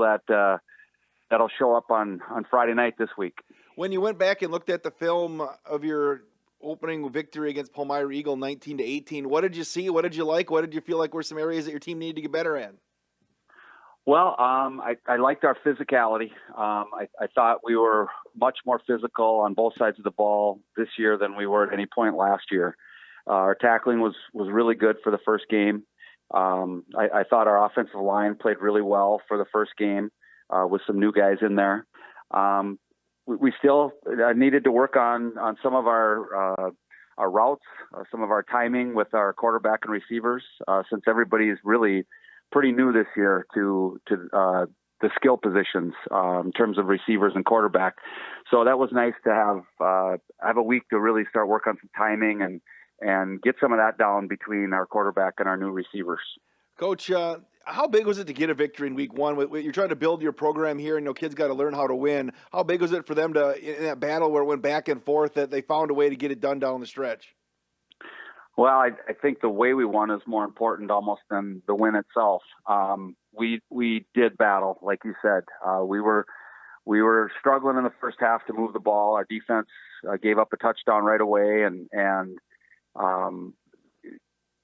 that that'll show up on Friday night this week. When you went back and looked at the film of your opening victory against Palmyra Eagle 19-18, what did you see? What did you like? What did you feel like were some areas that your team needed to get better at? Well, I liked our physicality. I thought we were much more physical on both sides of the ball this year than we were at any point last year. Our tackling was really good for the first game. I thought our offensive line played really well for the first game with some new guys in there. We still needed to work on some of our routes, some of our timing with our quarterback and receivers, since everybody is really pretty new this year to the skill positions in terms of receivers and quarterback. So that was nice to have a week to really start work on some timing and get some of that down between our quarterback and our new receivers. Coach, how big was it to get a victory in week one? You're trying to build your program here, and kids got to learn how to win. How big was it for them to, in that battle where it went back and forth, that they found a way to get it done down the stretch? Well, I think the way we won is more important almost than the win itself. We did battle, like you said. We were struggling in the first half to move the ball. Our defense gave up a touchdown right away, and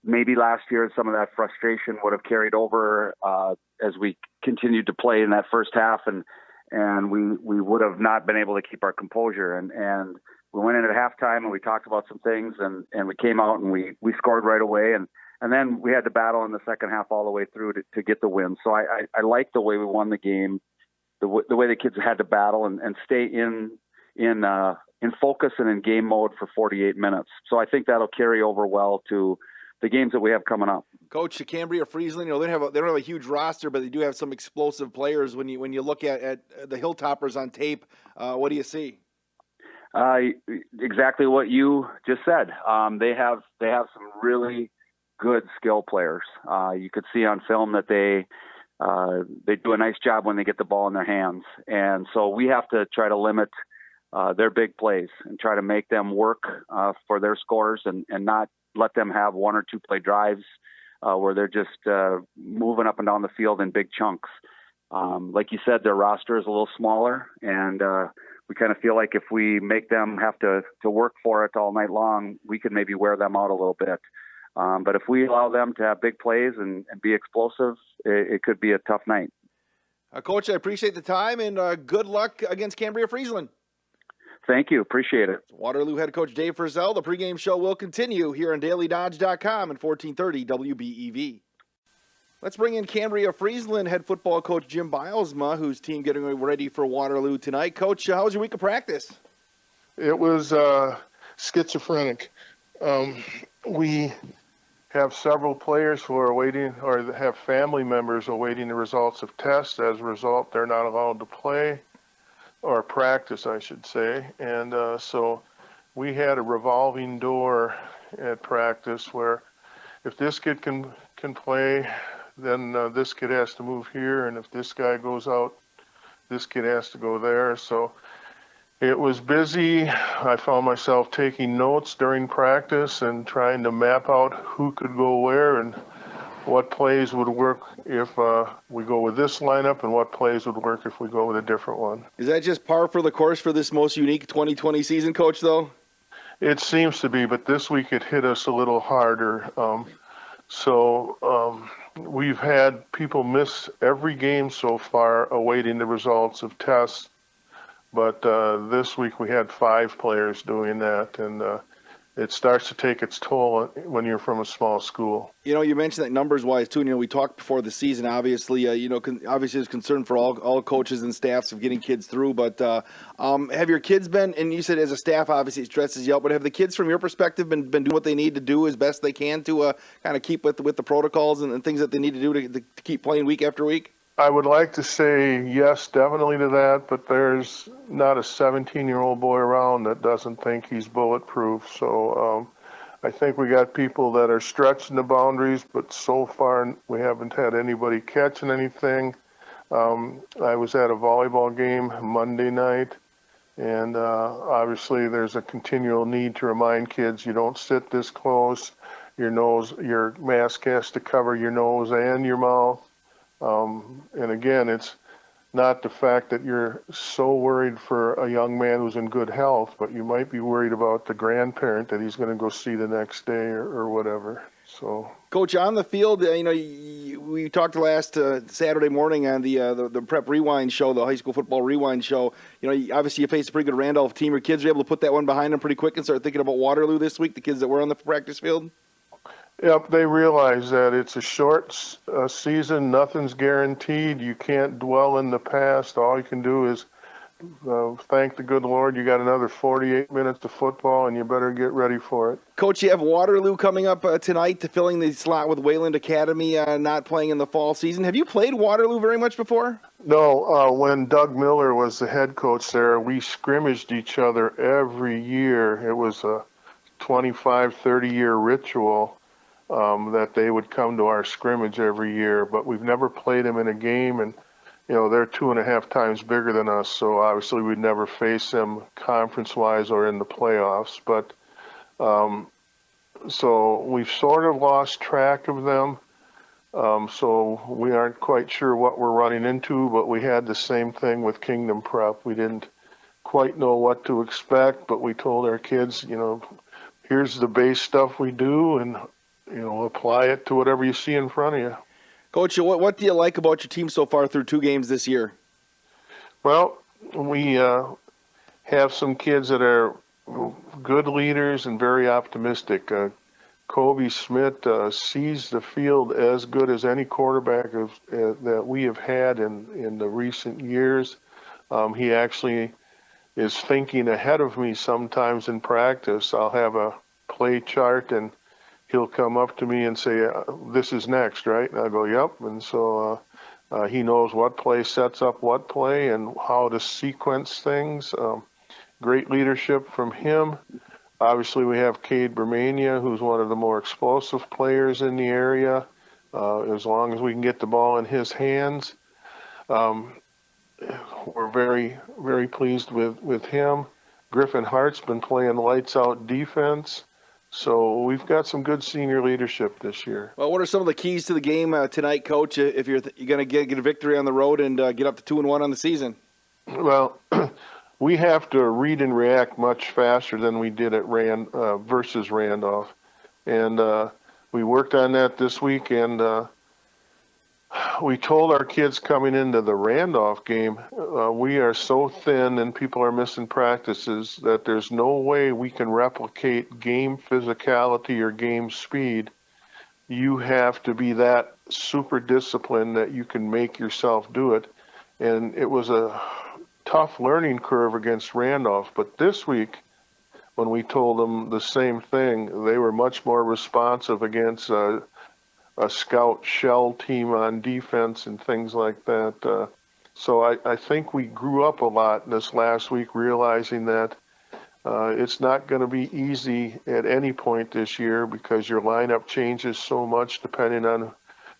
maybe last year some of that frustration would have carried over as we continued to play in that first half, and we would have not been able to keep our composure. And we went in at halftime and we talked about some things, and we came out and we scored right away, and then we had to battle in the second half all the way through to get the win. So I like the way we won the game, the way the kids had to battle and stay in focus and in game mode for 48 minutes. So I think that'll carry over well to the games that we have coming up. Coach, Cambria-Friesland, they don't have a huge roster, but they do have some explosive players. When you look at the Hilltoppers on tape, what do you see? Exactly what you just said. They have some really good skill players. You could see on film that they do a nice job when they get the ball in their hands, and so we have to try to limit their big plays and try to make them work for their scores and not let them have one or two play drives where they're just moving up and down the field in big chunks. Like you said, their roster is a little smaller, and we kind of feel like if we make them have to work for it all night long, we could maybe wear them out a little bit. But if we allow them to have big plays and be explosive, it could be a tough night. Coach, I appreciate the time, and good luck against Cambria-Friesland. Thank you. Appreciate it. Waterloo head coach Dave Frizzell. The pregame show will continue here on DailyDodge.com and 1430 WBEV. Let's bring in Cambria-Friesland head football coach Jim Bilesma, whose team getting ready for Waterloo tonight. Coach, how was your week of practice? It was schizophrenic. We have several players who are waiting, or have family members awaiting the results of tests. As a result, they're not allowed to play, or practice, I should say. And so we had a revolving door at practice where if this kid can play, then this kid has to move here, and if this guy goes out, this kid has to go there. So it was busy. I found myself taking notes during practice and trying to map out who could go where and what plays would work if we go with this lineup and what plays would work if we go with a different one. Is that just par for the course for this most unique 2020 season, Coach, though? It seems to be, but this week it hit us a little harder. We've had people miss every game so far awaiting the results of tests, but this week we had 5 players doing that, and it starts to take its toll when you're from a small school. You mentioned that numbers-wise, too. We talked before the season, obviously. Obviously there's concern for all coaches and staffs of getting kids through. But have your kids been, and you said as a staff, obviously it stresses you out, but have the kids from your perspective been doing what they need to do as best they can to kind of keep with the protocols and things that they need to do to keep playing week after week? I would like to say yes, definitely to that, but there's not a 17-year-old boy around that doesn't think he's bulletproof. So I think we got people that are stretching the boundaries, but so far we haven't had anybody catching anything. I was at a volleyball game Monday night, and obviously there's a continual need to remind kids you don't sit this close. Your mask has to cover your nose and your mouth. And again, it's not the fact that you're so worried for a young man who's in good health, but you might be worried about the grandparent that he's going to go see the next day or whatever. So, Coach, on the field, we talked last Saturday morning on the Prep Rewind show, the high school football rewind show. Obviously you faced a pretty good Randolph team. Your kids were able to put that one behind them pretty quick and start thinking about Waterloo this week, the kids that were on the practice field? yep, they realize that it's a short season. Nothing's guaranteed. You can't dwell in the past. All you can do is thank the good Lord you got another 48 minutes of football, and you better get ready for it. Coach, you have Waterloo coming up tonight, filling the slot with Wayland Academy not playing in the fall season. Have you played Waterloo very much before? No, when Doug Miller was the head coach there, we scrimmaged each other every year. It was a 25, 30-year ritual that they would come to our scrimmage every year, but we've never played them in a game, and they're 2.5 times bigger than us, so obviously we'd never face them conference-wise or in the playoffs. But so we've sort of lost track of them. So we aren't quite sure what we're running into, but we had the same thing with Kingdom Prep. We didn't quite know what to expect, but we told our kids, here's the base stuff we do, and apply it to whatever you see in front of you. Coach, what do you like about your team so far through 2 games this year? Well, we have some kids that are good leaders and very optimistic. Kobe Smith sees the field as good as any quarterback that we have had in the recent years. He actually is thinking ahead of me sometimes in practice. I'll have a play chart, and he'll come up to me and say, this is next, right? And I'll go, yep. And so he knows what play sets up what play and how to sequence things. Great leadership from him. Obviously, we have Cade Bermania, who's one of the more explosive players in the area. As long as we can get the ball in his hands, we're very, very pleased with him. Griffin Hart's been playing lights-out defense. So we've got some good senior leadership this year. Well, what are some of the keys to the game tonight, Coach, if you're going to get a victory on the road and get up to 2-1 on the season? Well, we have to read and react much faster than we did at versus Randolph. And we worked on that this week, and we told our kids coming into the Randolph game, we are so thin and people are missing practices that there's no way we can replicate game physicality or game speed. You have to be that super disciplined that you can make yourself do it. And it was a tough learning curve against Randolph. But this week, when we told them the same thing, they were much more responsive against a scout shell team on defense and things like that. So I think we grew up a lot this last week, realizing that it's not going to be easy at any point this year because your lineup changes so much depending on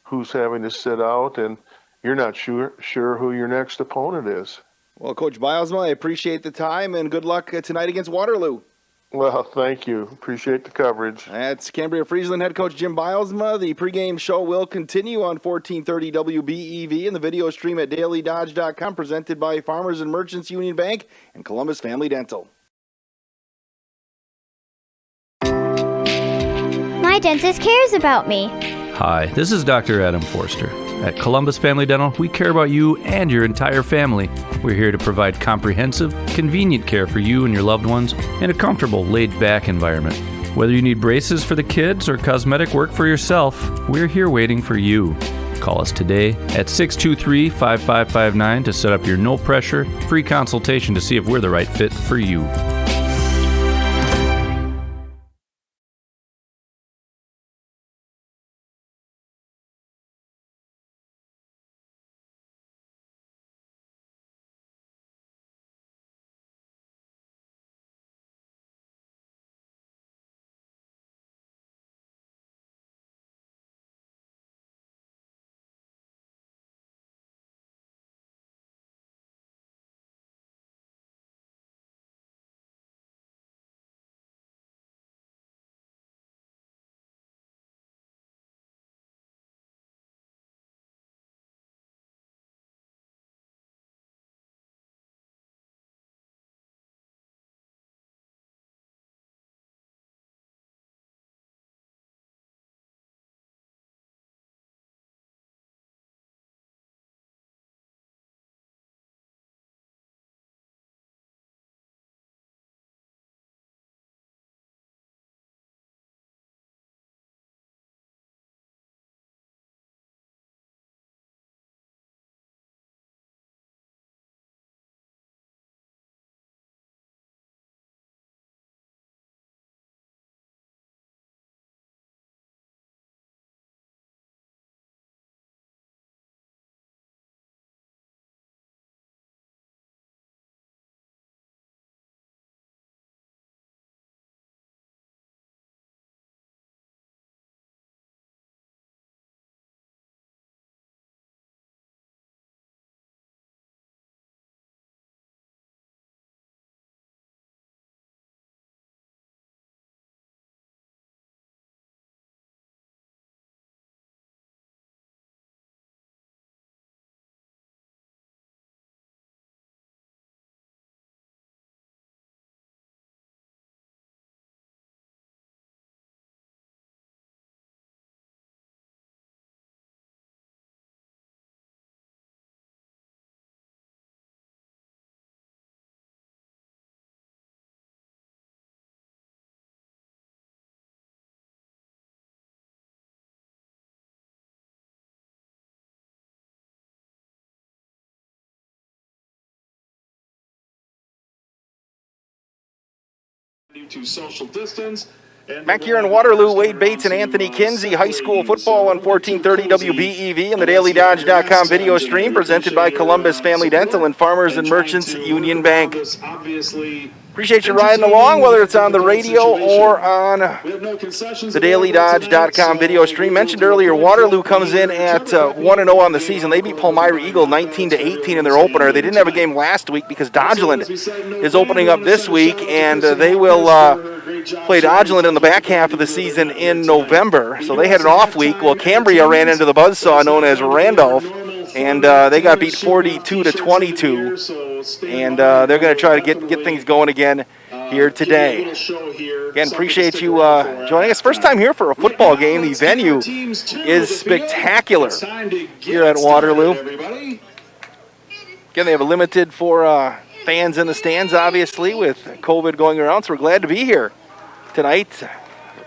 who's having to sit out, and you're not sure who your next opponent is. Well, Coach Bilesma, I appreciate the time, and good luck tonight against Waterloo. Well, thank you. Appreciate the coverage. That's Cambria-Friesland head coach Jim Bilesma. The pregame show will continue on 1430 WBEV and the video stream at dailydodge.com, presented by Farmers and Merchants Union Bank and Columbus Family Dental. My dentist cares about me. Hi, this is Dr. Adam Forster. At Columbus Family Dental, we care about you and your entire family. We're here to provide comprehensive, convenient care for you and your loved ones in a comfortable, laid-back environment. Whether you need braces for the kids or cosmetic work for yourself, we're here waiting for you. Call us today at 623-5559 to set up your no-pressure, free consultation to see if we're the right fit for you. To social distance. Back here in Waterloo, Wade Bates and Anthony Kinsey, high school football on 1430 WBEV and the DailyDodge.com video stream presented by Columbus Family Dental and Farmers and Merchants Union Bank. Appreciate you riding along, whether it's on the radio or on the DailyDodge.com video stream. Mentioned earlier, Waterloo comes in at 1-0 on the season. They beat Palmyra Eagle 19-18 in their opener. They didn't have a game last week because Dodgeland is opening up this week, and they will play Dodgeland in the back half of the season in November. So they had an off week. Well, Cambria ran into the buzzsaw known as Randolph, and they got beat 42-22. And they're going to try to get things going again here today. Again, appreciate you joining us. First time here for a football game. The venue is spectacular here at Waterloo. Again, they have a limited for fans in the stands, obviously, with COVID going around, so we're glad to be here tonight.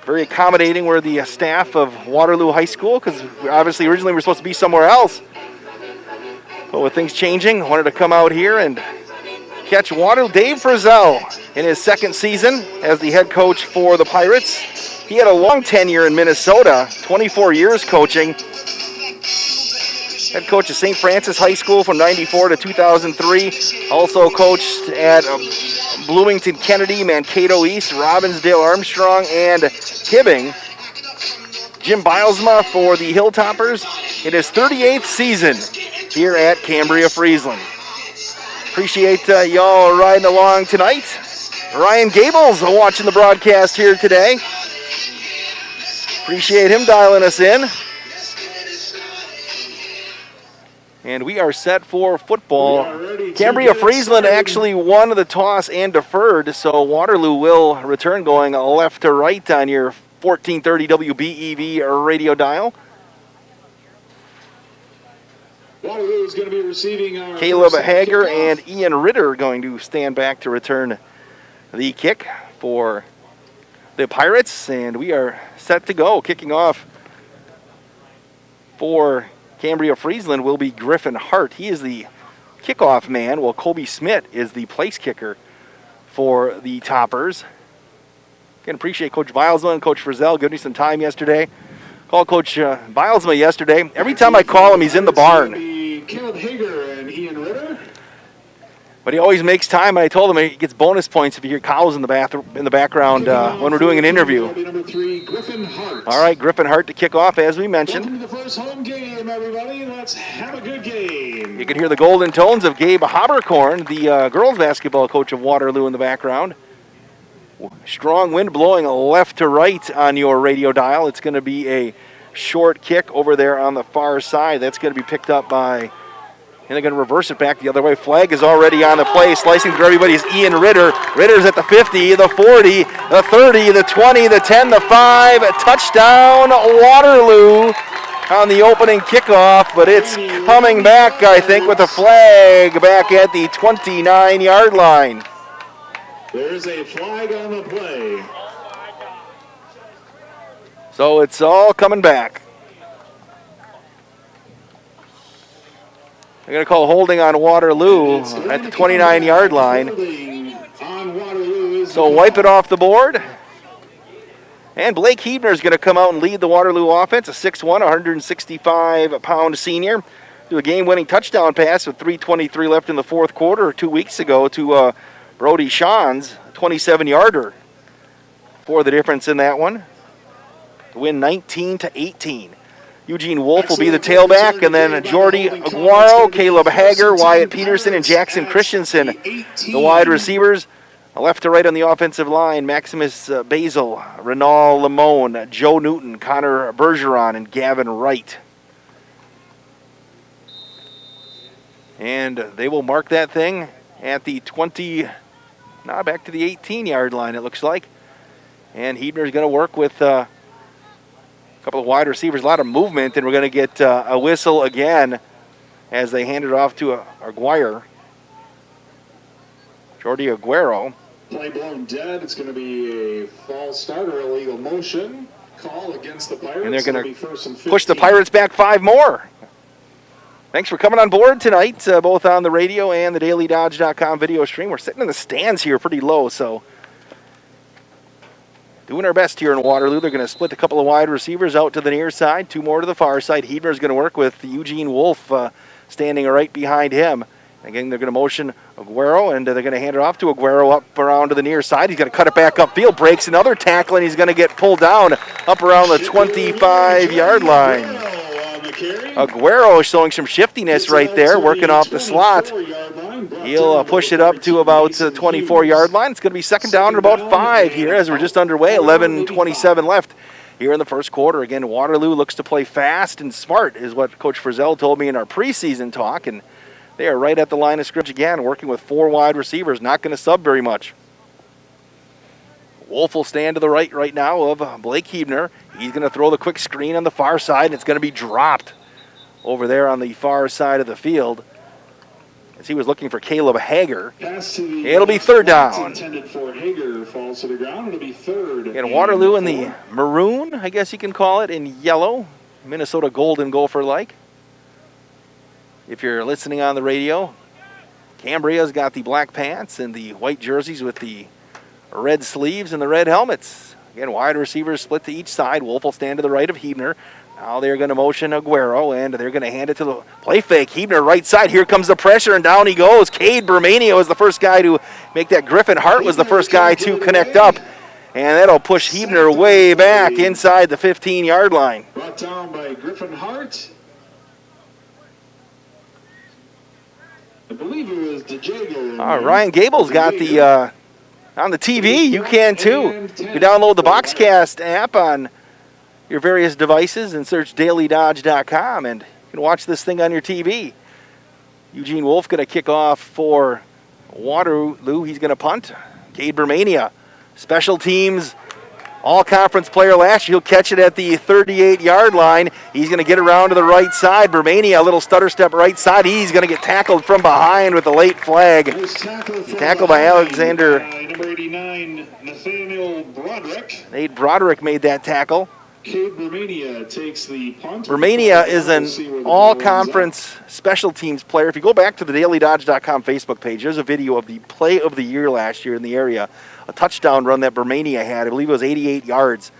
Very accommodating. We're the staff of Waterloo High School, because obviously originally we were supposed to be somewhere else. But with things changing, I wanted to come out here and catch Waterloo. Dave Frizzell in his second season as the head coach for the Pirates. He had a long tenure in Minnesota, 24 years coaching. Head coach of St. Francis High School from 94 to 2003. Also coached at Bloomington Kennedy, Mankato East, Robbinsdale Armstrong, and Hibbing. Jim Bilesma for the Hilltoppers in his 38th season here at Cambria-Friesland. Appreciate y'all riding along tonight. Ryan Gables watching the broadcast here today. Appreciate him dialing us in. And we are set for football. Cambria-Friesland actually won the toss and deferred, so Waterloo will return going left to right on your 1430 WBEV radio dial. Waterloo is going to be receiving our Caleb Hager and Ian Ritter going to stand back to return the kick for the Pirates, and we are set to go. Kicking off for Cambria-Friesland will be Griffin Hart. He is the kickoff man, while Colby Smith is the place kicker for the Toppers. Again, appreciate Coach Bilesma and Coach Frizzell giving me some time yesterday. Called Coach Bilesma yesterday. Every time I call him, he's in the barn. Caleb Hager and Ian Ritter. But he always makes time, and I told him he gets bonus points if you hear cows in the background when we're doing an interview. Number 3, Griffin Hart. All right, Griffin Hart to kick off, as we mentioned. Welcome to the first home game, everybody. Let's have a good game. You can hear the golden tones of Gabe Haberkorn, the girls basketball coach of Waterloo, in the background. Strong wind blowing left to right on your radio dial. It's going to be a short kick over there on the far side. That's going to be picked up by, and they're going to reverse it back the other way. Flag is already on the play. Slicing through everybody is Ian Ritter. Ritter's at the 50, the 40, the 30, the 20, the 10, the 5. Touchdown, Waterloo on the opening kickoff, but it's coming back, I think, with a flag back at the 29-yard line. There's a flag on the play. So it's all coming back. They're going to call holding on Waterloo at the 29-yard line. So wipe it off the board. And Blake Hebner is going to come out and lead the Waterloo offense, a 6'1", 165-pound senior. Do a game-winning touchdown pass with 3:23 left in the fourth quarter 2 weeks ago to Brody Shawns, a 27-yarder for the difference in that one. To win 19-18. Eugene Wolf will be the tailback, and then Jordy Aguaro, Caleb Hager, Wyatt Peterson, and Jackson Christensen, the wide receivers. Left to right on the offensive line, Maximus Basil, Renal Lamone, Joe Newton, Connor Bergeron, and Gavin Wright. And they will mark that thing at the 20, now back to the 18-yard line, it looks like. And Hebner is going to work with a couple of wide receivers, a lot of movement, and we're going to get a whistle again as they hand it off to Aguirre. Jordy Aguero. Play blown dead. It's going to be a false start or illegal motion call against the Pirates. And they're going to push the Pirates back 5 more. Thanks for coming on board tonight, both on the radio and the DailyDodge.com video stream. We're sitting in the stands here pretty low, so doing our best here in Waterloo. They're going to split a couple of wide receivers out to the near side, 2 more to the far side. Hebner's going to work with Eugene Wolf standing right behind him. Again, they're going to motion Aguero, and they're going to hand it off to Aguero up around to the near side. He's going to cut it back upfield, breaks another tackle, and he's going to get pulled down up around the 25-yard line. Aguero showing some shiftiness right there, working off the slot. He'll push it up to about the 24-yard line. It's going to be second down and about 5 here as we're just underway. 11:27 left here in the first quarter. Again, Waterloo looks to play fast and smart is what Coach Frizzell told me in our preseason talk, and they are right at the line of scrimmage again, working with 4 wide receivers, not going to sub very much. Wolf will stand to the right now of Blake Hebner. He's going to throw the quick screen on the far side, and it's going to be dropped over there on the far side of the field as he was looking for Caleb Hager. It'll be third down. Intended for Hager falls to the ground. It'll be third. And Waterloo in the maroon, I guess you can call it, in yellow. Minnesota Golden Gopher-like. If you're listening on the radio, Cambria's got the black pants and the white jerseys with the red sleeves and the red helmets. Again, wide receivers split to each side. Wolf will stand to the right of Hebner. Now they're going to motion Aguero, and they're going to hand it to the play fake. Hebner right side. Here comes the pressure, and down he goes. Cade Bermania was the first guy to make that. Griffin Hart was the first guy to connect up. And that'll push Hebner way back inside the 15-yard line. Brought down by Griffin Hart. I believe it was DeJago. Ryan Gable's got the on the TV. You can too. You download the Boxcast app on your various devices and search dailydodge.com, and you can watch this thing on your TV. Eugene Wolf going to kick off for Waterloo. He's going to punt. Cade Bermania, special teams all-conference player last year. He'll catch it at the 38-yard line. He's going to get around to the right side. Bermania, a little stutter step right side. He's going to get tackled from behind with a late flag. Tackled by Alexander. Number 89, Nathaniel Broderick. Nate Broderick made that tackle. Cade Bermania takes the punt. Bermania is an all-conference special teams player. If you go back to the dailydodge.com Facebook page, there's a video of the play of the year last year in the area. A touchdown run that Bermania had. I believe it was 88 yards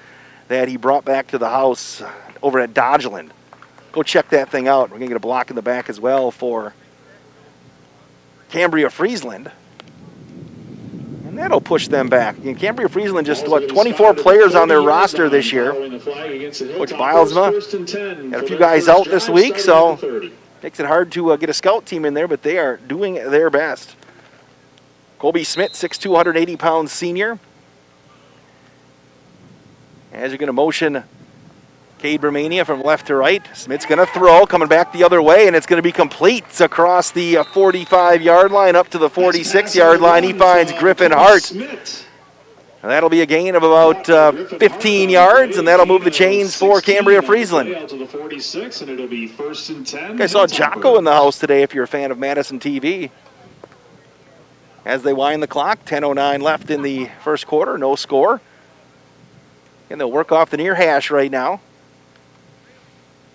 that he brought back to the house over at Dodgeland. Go check that thing out. We're going to get a block in the back as well for Cambria-Friesland. And that'll push them back. And Cambria-Friesland just, 24 players on their roster this year. Coach Bilesma got a few guys out this week, so makes it hard to get a scout team in there, but they are doing their best. Colby Smith, 6'2", 180-pound senior. As you're going to motion Cade Bermania from left to right. Smith's going to throw, coming back the other way, and it's going to be complete. It's across the 45-yard line up to the 46-yard line. He finds Griffin Hart. And that'll be a gain of about 15 yards, and that'll move the chains for Cambria-Friesland. I saw Jocko in the house today if you're a fan of Madison TV. As they wind the clock, 10:09 left in the first quarter, no score. And they'll work off the near hash right now.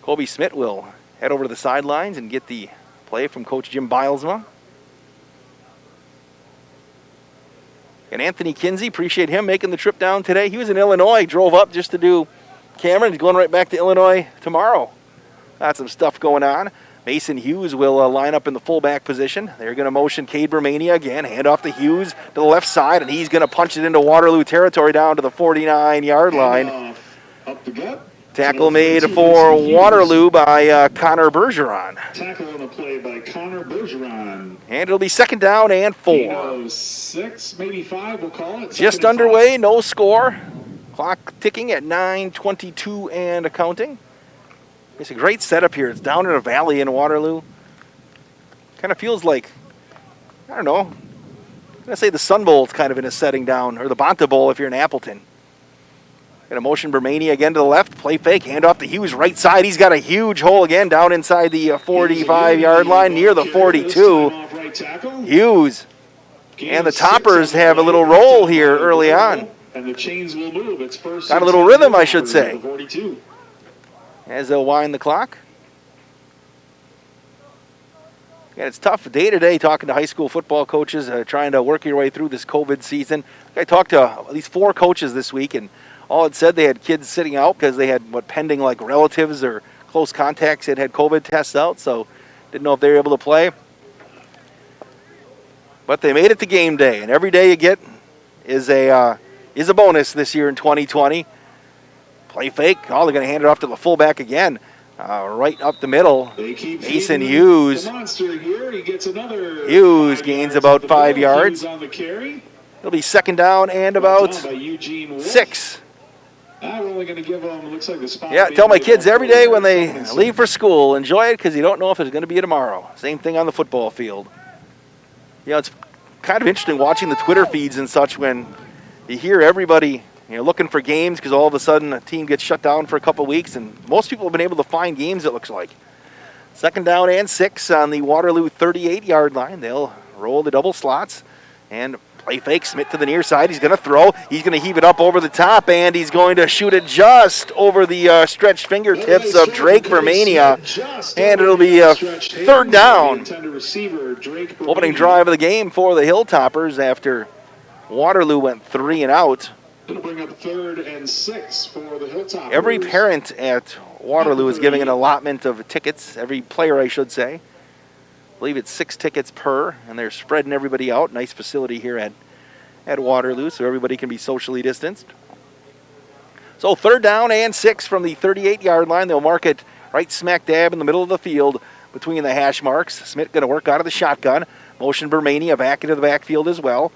Colby Smith will head over to the sidelines and get the play from Coach Jim Bilesma. And Anthony Kinsey, appreciate him making the trip down today. He was in Illinois, drove up just to do Cameron. He's going right back to Illinois tomorrow. Got some stuff going on. Mason Hughes will line up in the fullback position. They're going to motion Cade Bermania again. Hand off to Hughes to the left side, and he's going to punch it into Waterloo territory down to the 49-yard line. Up the gut. Tackle made for Waterloo by Connor Bergeron. Tackle on the play by Connor Bergeron. And it'll be second down and 4. 6, maybe 5, we'll call it. Just underway, no score. Clock ticking at 9:22 and counting. It's a great setup here. It's down in a valley in Waterloo. Kind of feels like, I don't know, I'm going to say the Sun Bowl's kind of in a setting down, or the Bonta Bowl if you're in Appleton. Going to motion Bermania again to the left, play fake, hand off to Hughes right side. He's got a huge hole again down inside the 45-yard line near the 42. Hughes and the Toppers have a little roll here early on. And the chains will move. It's first. Got a little rhythm, I should say. As they'll wind the clock. And it's tough day to day talking to high school football coaches, trying to work your way through this COVID season. I talked to at least 4 coaches this week, and all it said they had kids sitting out because they had pending like relatives or close contacts that had COVID tests out, so didn't know if they were able to play. But they made it to game day, and every day you get is a bonus this year in 2020. Play fake. Oh, they're going to hand it off to the fullback again. Right up the middle, Mason Hughes. Hughes gains about 5 yards. It'll be second down and about 6. Yeah, tell my kids every day when they leave for school, enjoy it because you don't know if it's going to be tomorrow. Same thing on the football field. You know, it's kind of interesting watching the Twitter feeds and such when you hear everybody looking for games because all of a sudden a team gets shut down for a couple weeks, and most people have been able to find games, it looks like. Second down and 6 on the Waterloo 38-yard line. They'll roll the double slots and play fake. Smith to the near side. He's going to throw. He's going to heave it up over the top, and he's going to shoot it just over the stretched fingertips of Drake Vermania, and it'll be a third down. Opening drive of the game for the Hilltoppers after Waterloo went 3 and out. It'll bring up 3rd and 6 for the Hilltoppers. Every parent at Waterloo is giving an allotment of tickets. Every player, I should say. I believe it's 6 tickets per, and they're spreading everybody out. Nice facility here at Waterloo, so everybody can be socially distanced. So third down and 6 from the 38-yard line. They'll mark it right smack dab in the middle of the field between the hash marks. Smith going to work out of the shotgun. Motion Bermania back into the backfield as well.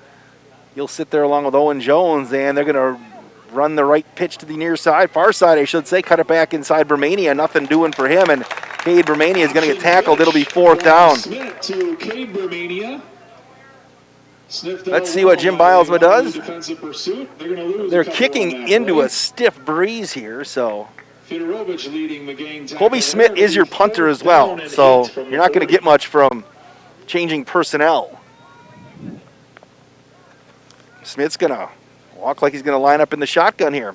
He'll sit there along with Owen Jones, and they're going to run the right pitch to the near side, far side, I should say, cut it back inside Bermania. Nothing doing for him, and Cade Bermania is going to get tackled. It'll be 4th down. Let's see what Jim Bilesma does. They're kicking into a stiff breeze here, so Colby Smith is your punter as well, so you're not going to get much from changing personnel. Smith's going to walk like he's going to line up in the shotgun here.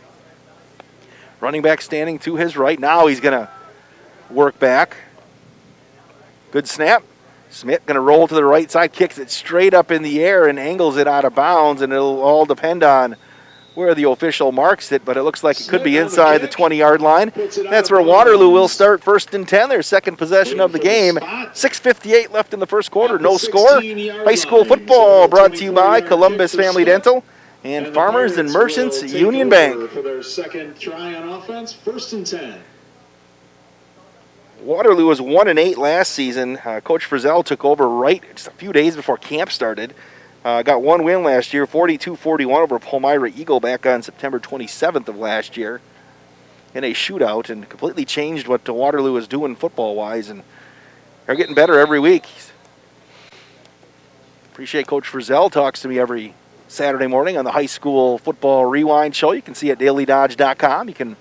Running back standing to his right. Now he's going to work back. Good snap. Smith going to roll to the right side, kicks it straight up in the air and angles it out of bounds, and it'll all depend on where the official marks it, but it looks like it could be inside the 20-yard line. That's where Waterloo will start 1st and 10, their second possession of the game. 6:58 left in the first quarter, no score. High school football brought to you by Columbus Family Dental and Farmers and Merchants Union Bank. For their second try on offense, 1st and 10. Waterloo was 1-8 last season. Coach Frizzell took over right just a few days before camp started. Got one win last year, 42-41 over Palmyra Eagle back on September 27th of last year in a shootout, and completely changed what Waterloo is doing football-wise, and they're getting better every week. Appreciate Coach Frizzell. Talks to me every Saturday morning on the High School Football Rewind Show. You can see it at dailydodge.com. You can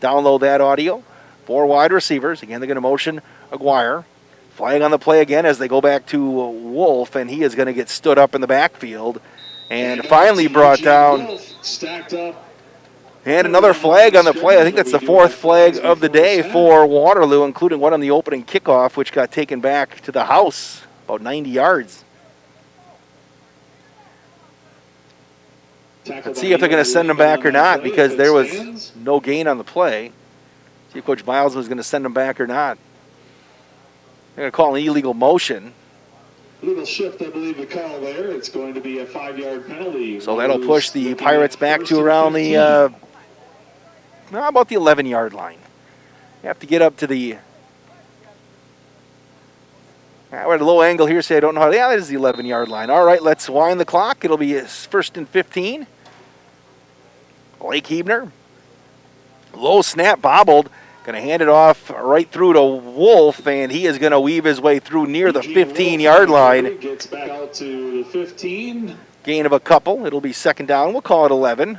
download that audio. 4 wide receivers. Again, they're going to motion Aguirre. Flag on the play again as they go back to Wolf, and he is going to get stood up in the backfield and finally brought down. And another flag on the play. I think that's the 4th flag of the day for Waterloo, including one on the opening kickoff, which got taken back to the house about 90 yards. Let's see if they're going to send him back or not, because there was no gain on the play. See if Coach Biles was going to send him back or not. They're going to call an illegal motion. Little shift, I believe, the call there. It's going to be a 5-yard penalty. So that'll push the Pirates back to around the, about the 11-yard line. You have to get up to the, we're at a low angle here, so I don't know how, yeah, that is the 11-yard line. All right, let's wind the clock. It'll be 1st and 15. Blake Hebner. Low snap, bobbled. Going to hand it off right through to Wolf, and he is going to weave his way through near the 15-yard line. Gets back out to the 15. Gain of a couple. It'll be 2nd down. We'll call it 11.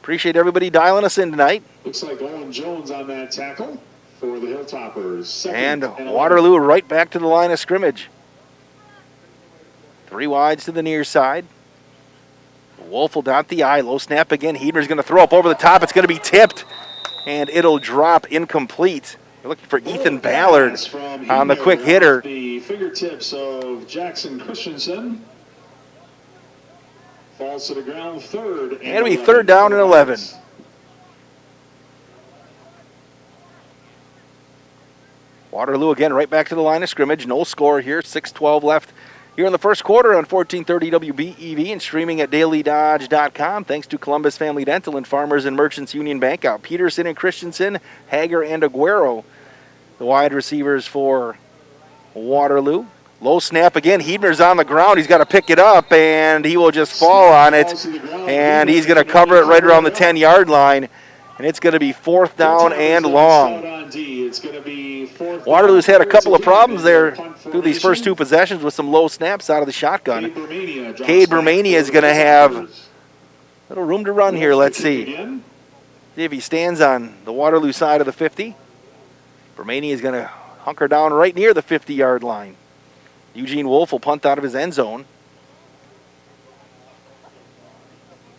Appreciate everybody dialing us in tonight. Looks like Owen Jones on that tackle for the Hilltoppers. And Waterloo right back to the line of scrimmage. 3 wides to the near side. Wolf will dot the I. Low snap again. Hebner's going to throw up over the top. It's going to be tipped, and it'll drop incomplete. We're looking for Ethan Ballard on the quick hitter. The fingertips of Jackson Christensen. Falls to the ground, third. And it'll be third down and 11. Waterloo again right back to the line of scrimmage. No score here. 6:12 left here in the first quarter on 1430 WBEV and streaming at dailydodge.com. Thanks to Columbus Family Dental and Farmers and Merchants Union Bank out. Peterson and Christensen, Hager and Aguero, the wide receivers for Waterloo. Low snap again. Heidner's on the ground. He's got to pick it up, and he will just fall on it. And he's going to cover it right around the 10-yard line. And it's going to be fourth down and long. Waterloo's had a couple of problems there through these first two possessions with some low snaps out of the shotgun. Cade Bermania is going to have a little room to run here. Let's see. See if he stands on the Waterloo side of the 50. Bermania is going to hunker down right near the 50-yard line. Eugene Wolf will punt out of his end zone.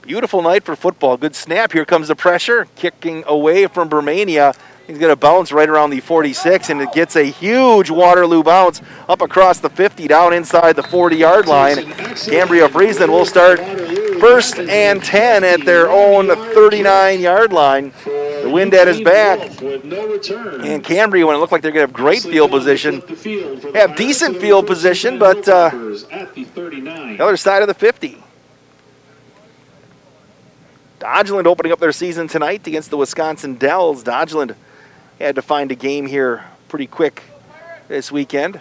Beautiful night for football. Good snap. Here comes the pressure. Kicking away from Bermania. He's going to bounce right around the 46, and it gets a huge Waterloo bounce up across the 50, down inside the 40-yard line. Cambria-Friesland will start first and 10 at their own 39-yard line. The wind at his back. And Cambria, when it looked like they're going to have great field position, have decent field position, but the other side of the 50. Dodgeland opening up their season tonight against the Wisconsin Dells. Dodgeland had to find a game here pretty quick this weekend.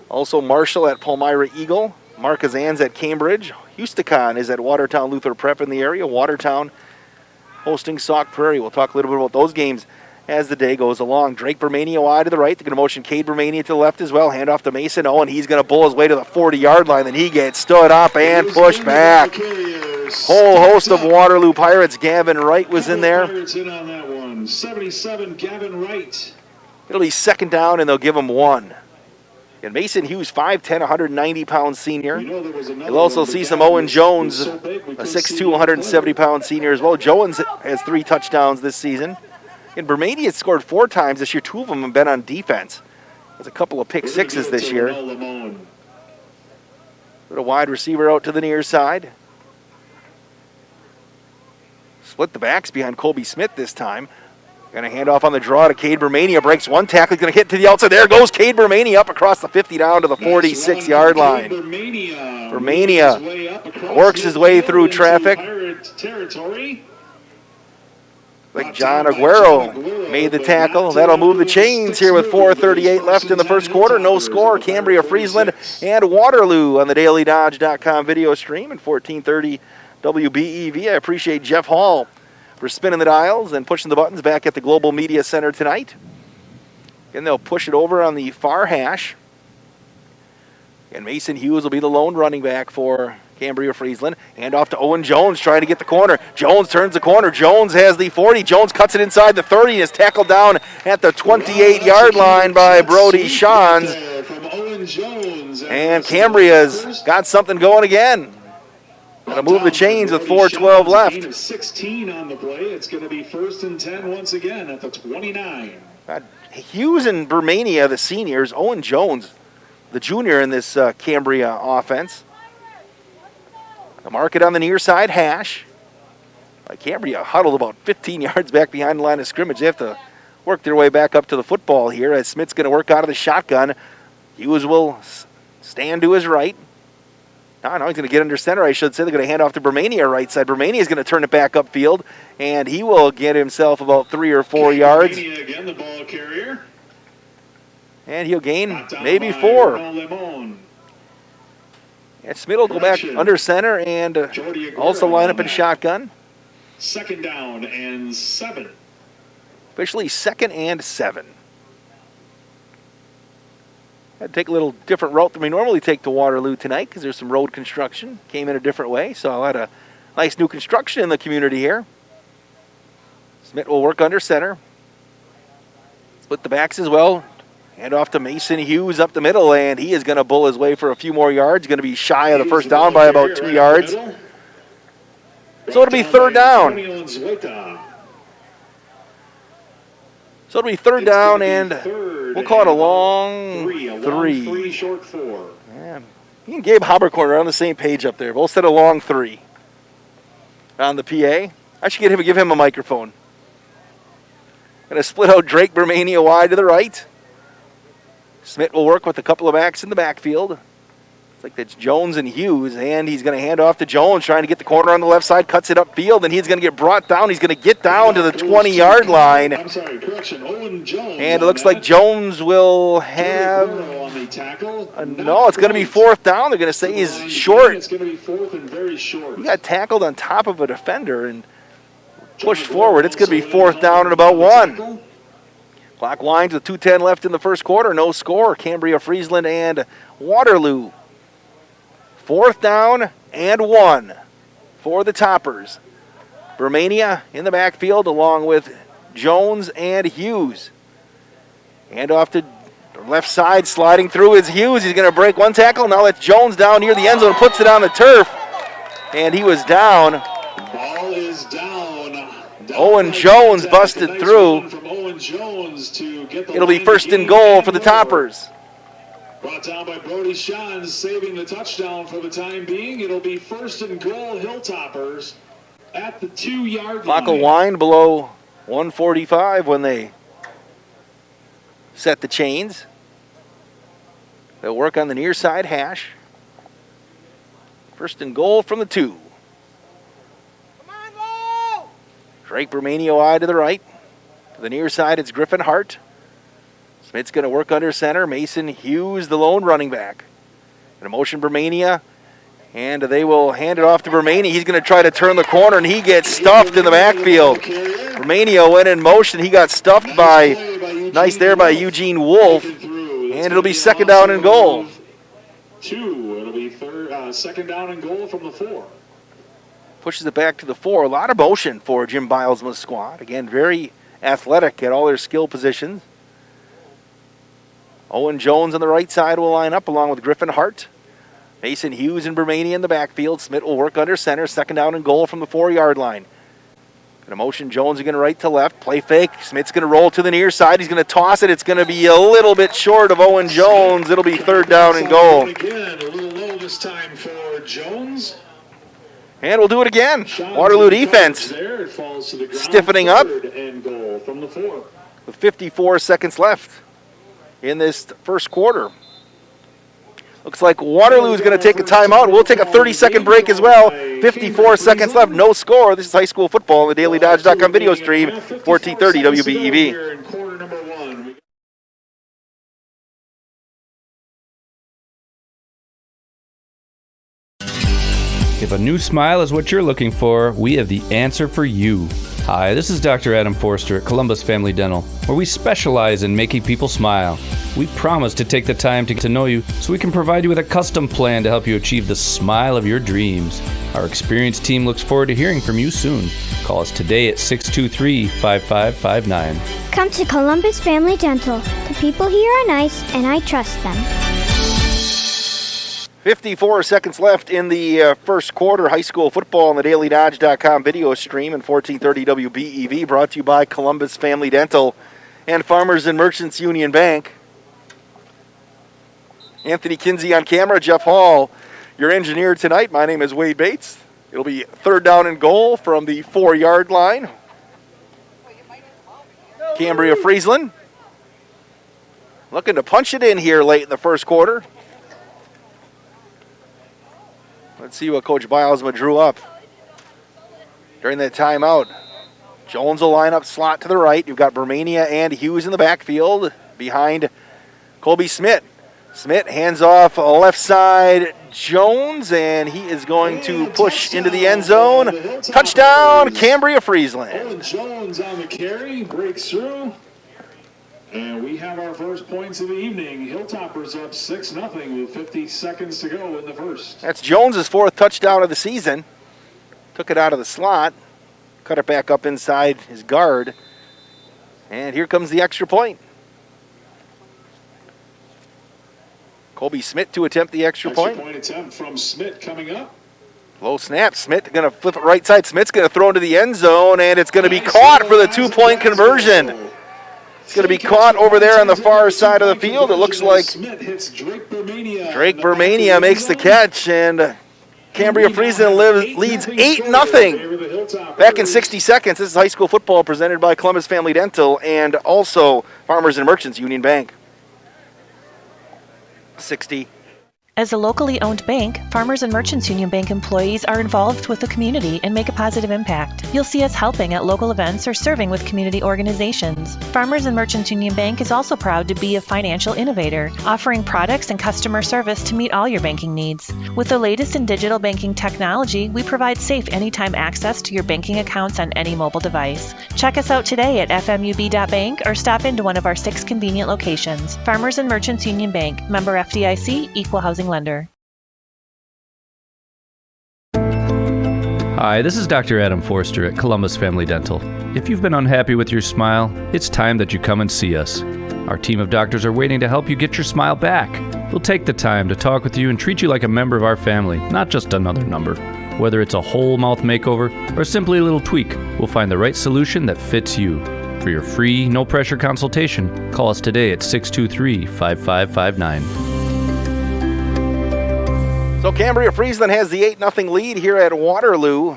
Also Marshall at Palmyra Eagle. Marquezans at Cambridge. Houston is at Watertown Luther Prep in the area. Watertown hosting Sauk Prairie. We'll talk a little bit about those games as the day goes along. Drake Bermania wide to the right. They're going to motion Cade Bermania to the left as well. Hand off to Mason. Oh, and he's going to bull his way to the 40-yard line. Then he gets stood up and pushed back. Whole host of Waterloo Pirates. Gavin Wright was in there. Pirates in on that one. 77, Gavin Wright. It'll be second down, and they'll give him one. And Mason Hughes, 5'10", 190-pound senior. You'll also see some Owen Jones, a 6'2", 170-pound senior as well. Jones has 3 touchdowns this season. And Bermania has scored 4 times this year. 2 of them have been on defense. There's a couple of pick sixes this year. Put a wide receiver out to the near side. Split the backs behind Colby Smith this time. Going to hand off on the draw to Cade Bermania. Breaks one tackle. He's going to hit to the outside. There goes Cade Bermania up across the 50 down to the 46-yard line. Bermania works his way through traffic. Like John Aguero made the tackle. That'll move the chains here with 4:38 left in the first quarter. No score. Cambria-Friesland and Waterloo on the dailydodge.com video stream and 1430 WBEV. I appreciate Jeff Hall for spinning the dials and pushing the buttons back at the Global Media Center tonight. And they'll push it over on the far hash. And Mason Hughes will be the lone running back for Cambria-Friesland. Hand off to Owen Jones trying to get the corner. Jones turns the corner. Jones has the 40. Jones cuts it inside the 30 and is tackled down at the 28-yard line by Brody Shans. And Cambria's got something going again. Going to move the chains with 4:12 left. 16 on the play. It's going to be first and 10 once again at the 29. Hughes and Bermania, the seniors. Owen Jones, the junior in this Cambria offense. The mark it on the near side hash. Cambria huddled about 15 yards back behind the line of scrimmage. They have to work their way back up to the football here as Smith's going to work out of the shotgun. Hughes will stand to his right. No, he's going to get under center, I should say. They're going to hand off to Bermania right side. Bermania is going to turn it back upfield, and he will get himself about 3 or 4 yards. Again, the ball carrier. And he'll gain maybe 4. And Smith will go back under center and also line up in shotgun. Second down and 7. Officially 2nd and 7. Had to take a little different route than we normally take to Waterloo tonight because there's some road construction. Came in a different way, so I had a nice new construction in the community here. Smith will work under center. Split the backs as well. Hand off to Mason Hughes up the middle, and he is going to bull his way for a few more yards. Going to be shy of the first down by about 2 yards. So it'll be third down. So it'll be third down, and we'll call it a long three. Three, short 4. Yeah. Me and Gabe Haberkorn are on the same page up there. Both said a long 3 on the PA. I should give him a microphone. Going to split out Drake Bermania wide to the right. Smith will work with a couple of backs in the backfield. It's like that's Jones and Hughes, and he's going to hand off to Jones, trying to get the corner on the left side, cuts it upfield, and he's going to get brought down. He's going to get down to the 20-yard line. I'm sorry, correction, Owen Jones. And it looks like Jones will have... No, it's going to be fourth down. They're going to say he's short. It's going to be fourth and very short. He got tackled on top of a defender and pushed forward. It's going to be fourth down and about 1. Clock winds with 2:10 left in the first quarter. No score. Cambria-Friesland and Waterloo. Fourth down and 1 for the Toppers. Bermania in the backfield along with Jones and Hughes. Hand off to the left side, sliding through is Hughes. He's going to break one tackle. Now that's Jones down near the end zone, puts it on the turf. And he was down. Ball is down. Owen Jones busted through. From Owen Jones to get the It'll be first and goal for the Toppers. Brought down by Brody Sean, saving the touchdown for the time being. It'll be first and goal, Hilltoppers at the 2-yard line. Clock will wind below 1:45 when they set the chains. They'll work on the near side hash. First and goal from the 2. Come on, goal! Drake Bermania wide to the right. To the near side, it's Griffin Hart. Smith's going to work under center. Mason Hughes, the lone running back. In a motion, Bermania. And they will hand it off to Bermania. He's going to try to turn the corner, and he gets stuffed in the backfield. Bermania went in motion. He got stuffed by, nice there by Eugene Wolf. And it'll be second down and goal. 2. It'll be second down and goal from the 4. Pushes it back to the 4. A lot of motion for Jim Bilesma's squad. Again, very athletic at all their skill positions. Owen Jones on the right side will line up along with Griffin Hart. Mason Hughes and Bermania in the backfield. Smith will work under center. Second down and goal from the 4-yard line. In a motion, Jones is going to right to left. Play fake. Smith's going to roll to the near side. He's going to toss it. It's going to be a little bit short of Owen Jones. It'll be third down and goal. Again, a little low this time for Jones. And we'll do it again. Waterloo defense stiffening up and goal from the 4. with 54 seconds left in this first quarter. Looks like Waterloo is going to take a timeout. We'll take a 30-second break as well. 54 seconds left, no score. This is high school football on the DailyDodge.com video stream, 1430 WBEV. If a new smile is what you're looking for, we have the answer for you. Hi, this is Dr. Adam Forster at Columbus Family Dental, where we specialize in making people smile. We promise to take the time to get to know you so we can provide you with a custom plan to help you achieve the smile of your dreams. Our experienced team looks forward to hearing from you soon. Call us today at 623-5559. Come to Columbus Family Dental. The people here are nice, and I trust them. 54 seconds left in the first quarter. High school football on the DailyDodge.com video stream and 1430 WBEV, brought to you by Columbus Family Dental and Farmers and Merchants Union Bank. Anthony Kinsey on camera, Jeff Hall, your engineer tonight. My name is Wade Bates. It'll be third down and goal from the 4-yard line. Cambria-Friesland looking to punch it in here late in the first quarter. Let's see what Coach Bilesma drew up during that timeout. Jones will line up slot to the right. You've got Bermania and Hughes in the backfield behind Colby Smith. Smith hands off left side Jones, and he is going to push into the end zone. Touchdown, Cambria-Friesland. Owen Jones on the carry, breaks through. And we have our first points of the evening. Hilltoppers up 6-0 with 50 seconds to go in the first. That's Jones's 4th touchdown of the season. Took it out of the slot, cut it back up inside his guard, and here comes the extra point. Colby Smith to attempt the extra point. Extra point attempt from Smith coming up. Low snap. Smith going to flip it right side. Smith's going to throw into the end zone, and it's going to be caught for the 2-point conversion. It's going to be caught over there on the far side of the field. It looks like Drake Bermania makes the catch, and Cambria-Friesland leads 8-0. Back in 60 seconds, this is high school football presented by Columbus Family Dental and also Farmers and Merchants Union Bank. 60. As a locally owned bank, Farmers and Merchants Union Bank employees are involved with the community and make a positive impact. You'll see us helping at local events or serving with community organizations. Farmers and Merchants Union Bank is also proud to be a financial innovator, offering products and customer service to meet all your banking needs. With the latest in digital banking technology, we provide safe anytime access to your banking accounts on any mobile device. Check us out today at fmub.bank or stop into one of our 6 convenient locations. Farmers and Merchants Union Bank, member FDIC, equal housing lender. Hi, this is Dr. Adam Forster at Columbus Family Dental. If you've been unhappy with your smile, it's time that you come and see us. Our team of doctors are waiting to help you get your smile back. We'll take the time to talk with you and treat you like a member of our family, not just another number. Whether it's a whole mouth makeover or simply a little tweak, we'll find the right solution that fits you. For your free, no-pressure consultation, call us today at 623-5559. So Cambria-Friesland has the 8-0 lead here at Waterloo.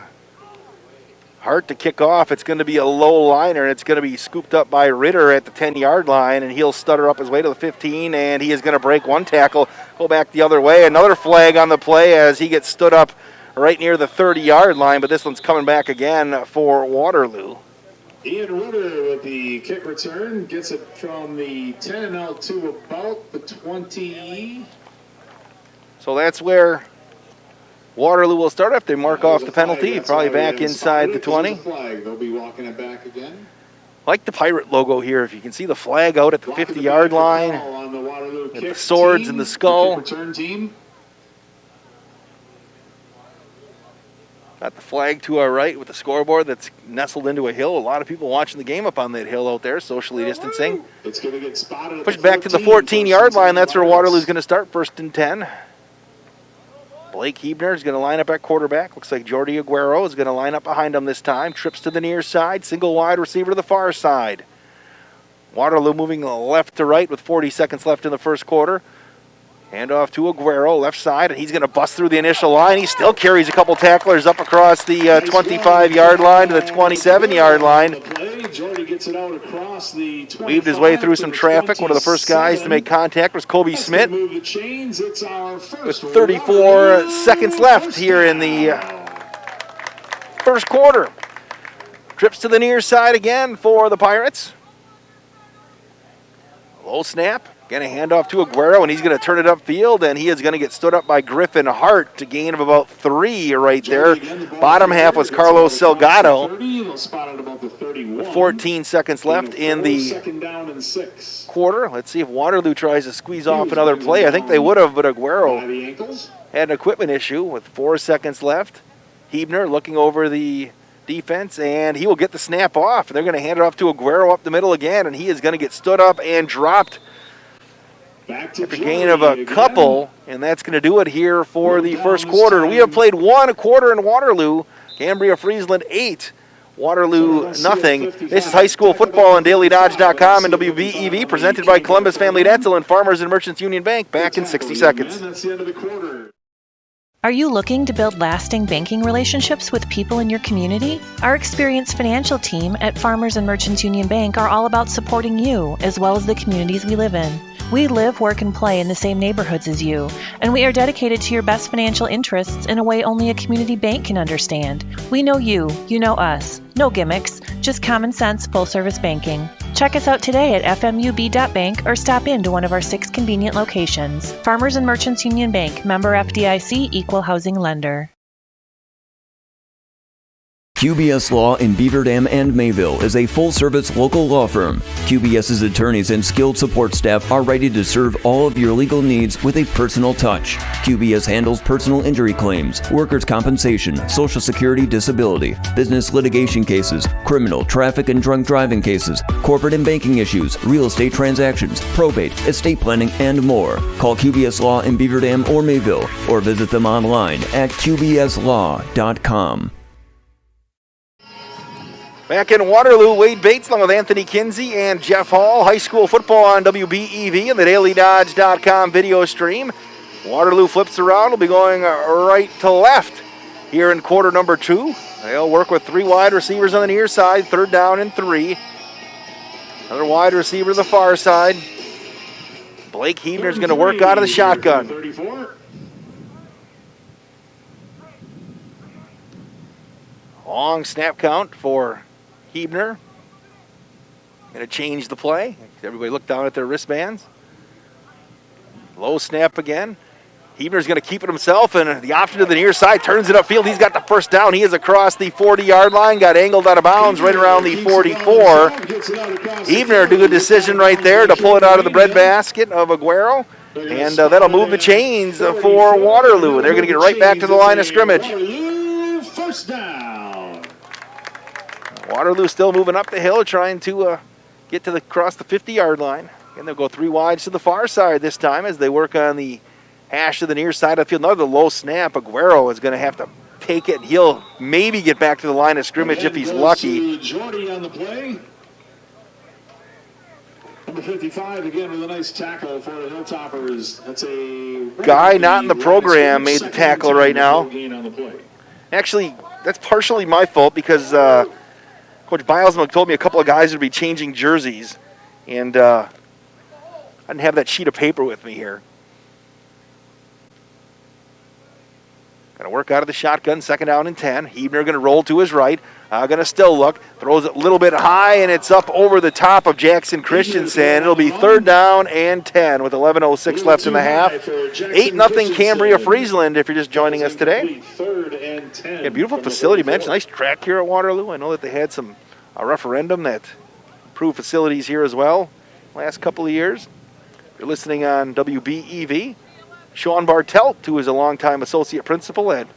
Hart to kick off. It's going to be a low liner, and it's going to be scooped up by Ritter at the 10-yard line, and he'll stutter up his way to the 15, and he is going to break one tackle, go back the other way. Another flag on the play as he gets stood up right near the 30-yard line, but this one's coming back again for Waterloo. Ian Ritter with the kick return gets it from the 10 out to about the 20. So that's where Waterloo will start if they mark off the penalty, probably back inside the 20. They'll be walking it back again. Like the Pirate logo here, if you can see the flag out at the 50-yard line, with the swords and the skull. Got the flag to our right with the scoreboard that's nestled into a hill. A lot of people watching the game up on that hill out there, socially distancing. It's going to get spotted. Push back to the 14-yard line. That's where Waterloo's going to start, 1st and 10. Blake Hebner is going to line up at quarterback. Looks like Jordi Aguero is going to line up behind him this time. Trips to the near side. Single wide receiver to the far side. Waterloo moving left to right with 40 seconds left in the first quarter. Handoff to Aguero, left side, and he's going to bust through the initial line. He still carries a couple tacklers up across the 25-yard line to the 27-yard line. Weaved his way through some traffic. One of the first guys to make contact was Colby Smith. With 34 seconds left here in the first quarter. Trips to the near side again for the Pirates. Low snap. Going to hand off to Aguero, and he's going to turn it upfield, and he is going to get stood up by Griffin Hart to gain of about 3 right there. Bottom half was Carlos Salgado. With 14 seconds left in the quarter. Let's see if Waterloo tries to squeeze off another play. I think they would have, but Aguero had an equipment issue with 4 seconds left. Hebner looking over the defense, and he will get the snap off. They're going to hand it off to Aguero up the middle again, and he is going to get stood up and dropped. After a gain of a couple, and that's going to do it here for the first quarter. We have played 1 quarter in Waterloo. Cambria-Friesland 8, Waterloo nothing. This is high school football on DailyDodge.com and WBEV, presented by Columbus Family Dental and Farmers and Merchants Union Bank. Back in 60 seconds. That's the end of the quarter. Are you looking to build lasting banking relationships with people in your community? Our experienced financial team at Farmers and Merchants Union Bank are all about supporting you as well as the communities we live in. We live, work, and play in the same neighborhoods as you, and we are dedicated to your best financial interests in a way only a community bank can understand. We know you know us. No gimmicks, just common sense, full-service banking. Check us out today at fmub.bank or stop into one of our 6 convenient locations. Farmers and Merchants Union Bank, member FDIC, equal housing lender. QBS Law in Beaver Dam and Mayville is a full-service local law firm. QBS's attorneys and skilled support staff are ready to serve all of your legal needs with a personal touch. QBS handles personal injury claims, workers' compensation, Social Security disability, business litigation cases, criminal, traffic and drunk driving cases, corporate and banking issues, real estate transactions, probate, estate planning, and more. Call QBS Law in Beaver Dam or Mayville or visit them online at qbslaw.com. Back in Waterloo, Wade Bates along with Anthony Kinsey and Jeff Hall. High school football on WBEV and the DailyDodge.com video stream. Waterloo flips around. Will be going right to left here in quarter number 2. They'll work with 3 wide receivers on the near side. 3rd down and 3. Another wide receiver to the far side. Blake Heebner's going to work out of the shotgun. 34. Long snap count for Heebner. Going to change the play. Everybody look down at their wristbands. Low snap again. Heebner's going to keep it himself, and the option to the near side turns it upfield. He's got the first down. He is across the 40-yard line. Got angled out of bounds right around the 44. Heebner did a decision right there to pull it out of the breadbasket of Aguero, and that'll move the chains for Waterloo. They're going to get right back to the line of scrimmage. First down. Waterloo still moving up the hill, trying to get to across the 50-yard line. And they'll go 3 wides to the far side this time as they work on the hash to the near side of the field. Another low snap. Aguero is going to have to take it. He'll maybe get back to the line of scrimmage if he's lucky. Jordy on the play. Number 55 again with a nice tackle for the Hilltoppers. That's a guy not in the program made the tackle right now. The Actually, that's partially my fault because Coach Bilesman told me a couple of guys would be changing jerseys, and I didn't have that sheet of paper with me here. Going to work out of the shotgun, 2nd down and 10. Heebner going to roll to his right. Going to still look. Throws it a little bit high, and it's up over the top of Jackson Christensen. It'll be 3rd down and 10 with 11:06 left in the half. 8-0 Cambria-Friesland if you're just joining us today. Yeah, beautiful facility, man. Nice track here at Waterloo. I know that they had a referendum that improved facilities here as well last couple of years. You're listening on WBEV. Sean Bartelt, who is a longtime associate principal at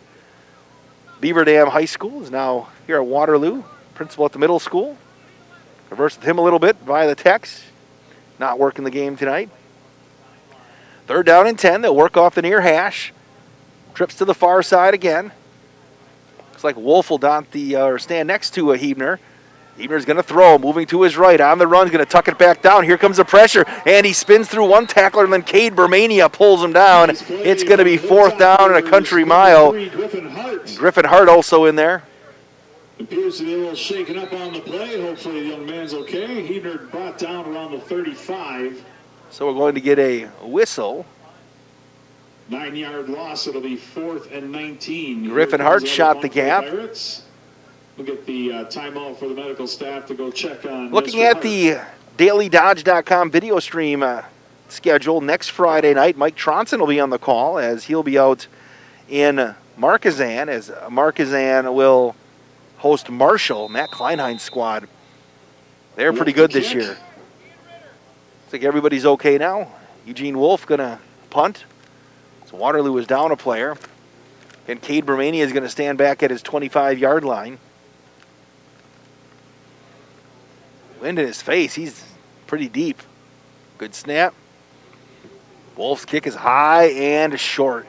Beaver Dam High School, is now here at Waterloo, principal at the middle school. Conversed with him a little bit via the text. Not working the game tonight. 3rd down and 10. They'll work off the near hash. Trips to the far side again. Looks like Wolf will stand next to a Heebner. Heebner's going to throw, moving to his right. On the run, going to tuck it back down. Here comes the pressure, and he spins through one tackler, and then Cade Bermania pulls him down. It's going to be 4th down and a country mile. Griffin Hart also in there. Appears to be a little shaken up on the play. Hopefully the young man's okay. Heebner brought down around the 35. So we're going to get a whistle. 9-yard loss. It'll be 4th and 19. Griffin Hart shot the gap. We'll get the timeout for the medical staff to go check on. Looking at the DailyDodge.com video stream schedule, next Friday night, Mike Tronson will be on the call as he'll be out in Marquezan, as Marquezan will host Marshall, Matt Kleinhein's squad. They're pretty good this year. Looks like everybody's okay now. Eugene Wolf going to punt. So Waterloo is down a player. And Cade Bermania is going to stand back at his 25-yard line. Wind in his face. He's pretty deep. Good snap. Wolf's kick is high and short.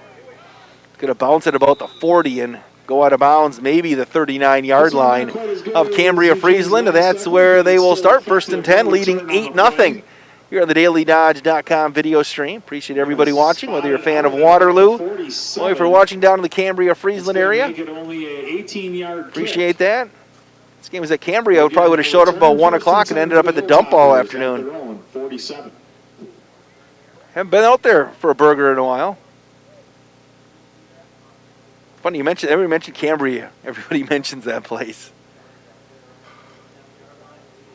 Going to bounce at about the 40 and go out of bounds, maybe the 39-yard line of Cambria-Friesland. And that's where they will start. 1st and 10, leading 8-0 here on the DailyDodge.com video stream. Appreciate everybody watching, whether you're a fan of Waterloo or if you're watching down in the Cambria-Friesland area. Appreciate that. This game was at Cambria. We probably would have showed up about 1 o'clock and ended up at the dump all afternoon. Haven't been out there for a burger in a while. Funny you mentioned, everybody mentioned Cambria. Everybody mentions that place.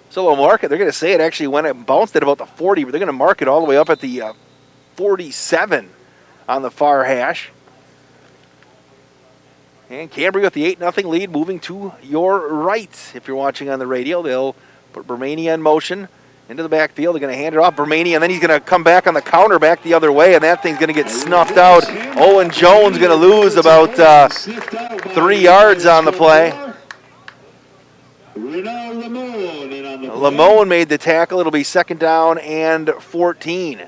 So they'll mark it. They're going to say it actually went and bounced at about the 40, but they're going to mark it all the way up at the 47 on the far hash. And Cambria with the 8-0 lead, moving to your right. If you're watching on the radio, they'll put Bermania in motion into the backfield. They're going to hand it off Bermania, and then he's going to come back on the counter back the other way, and that thing's going to get snuffed out. Owen Jones going to lose about 3 yards on the play. Lamone made the tackle. It'll be 2nd down and 14.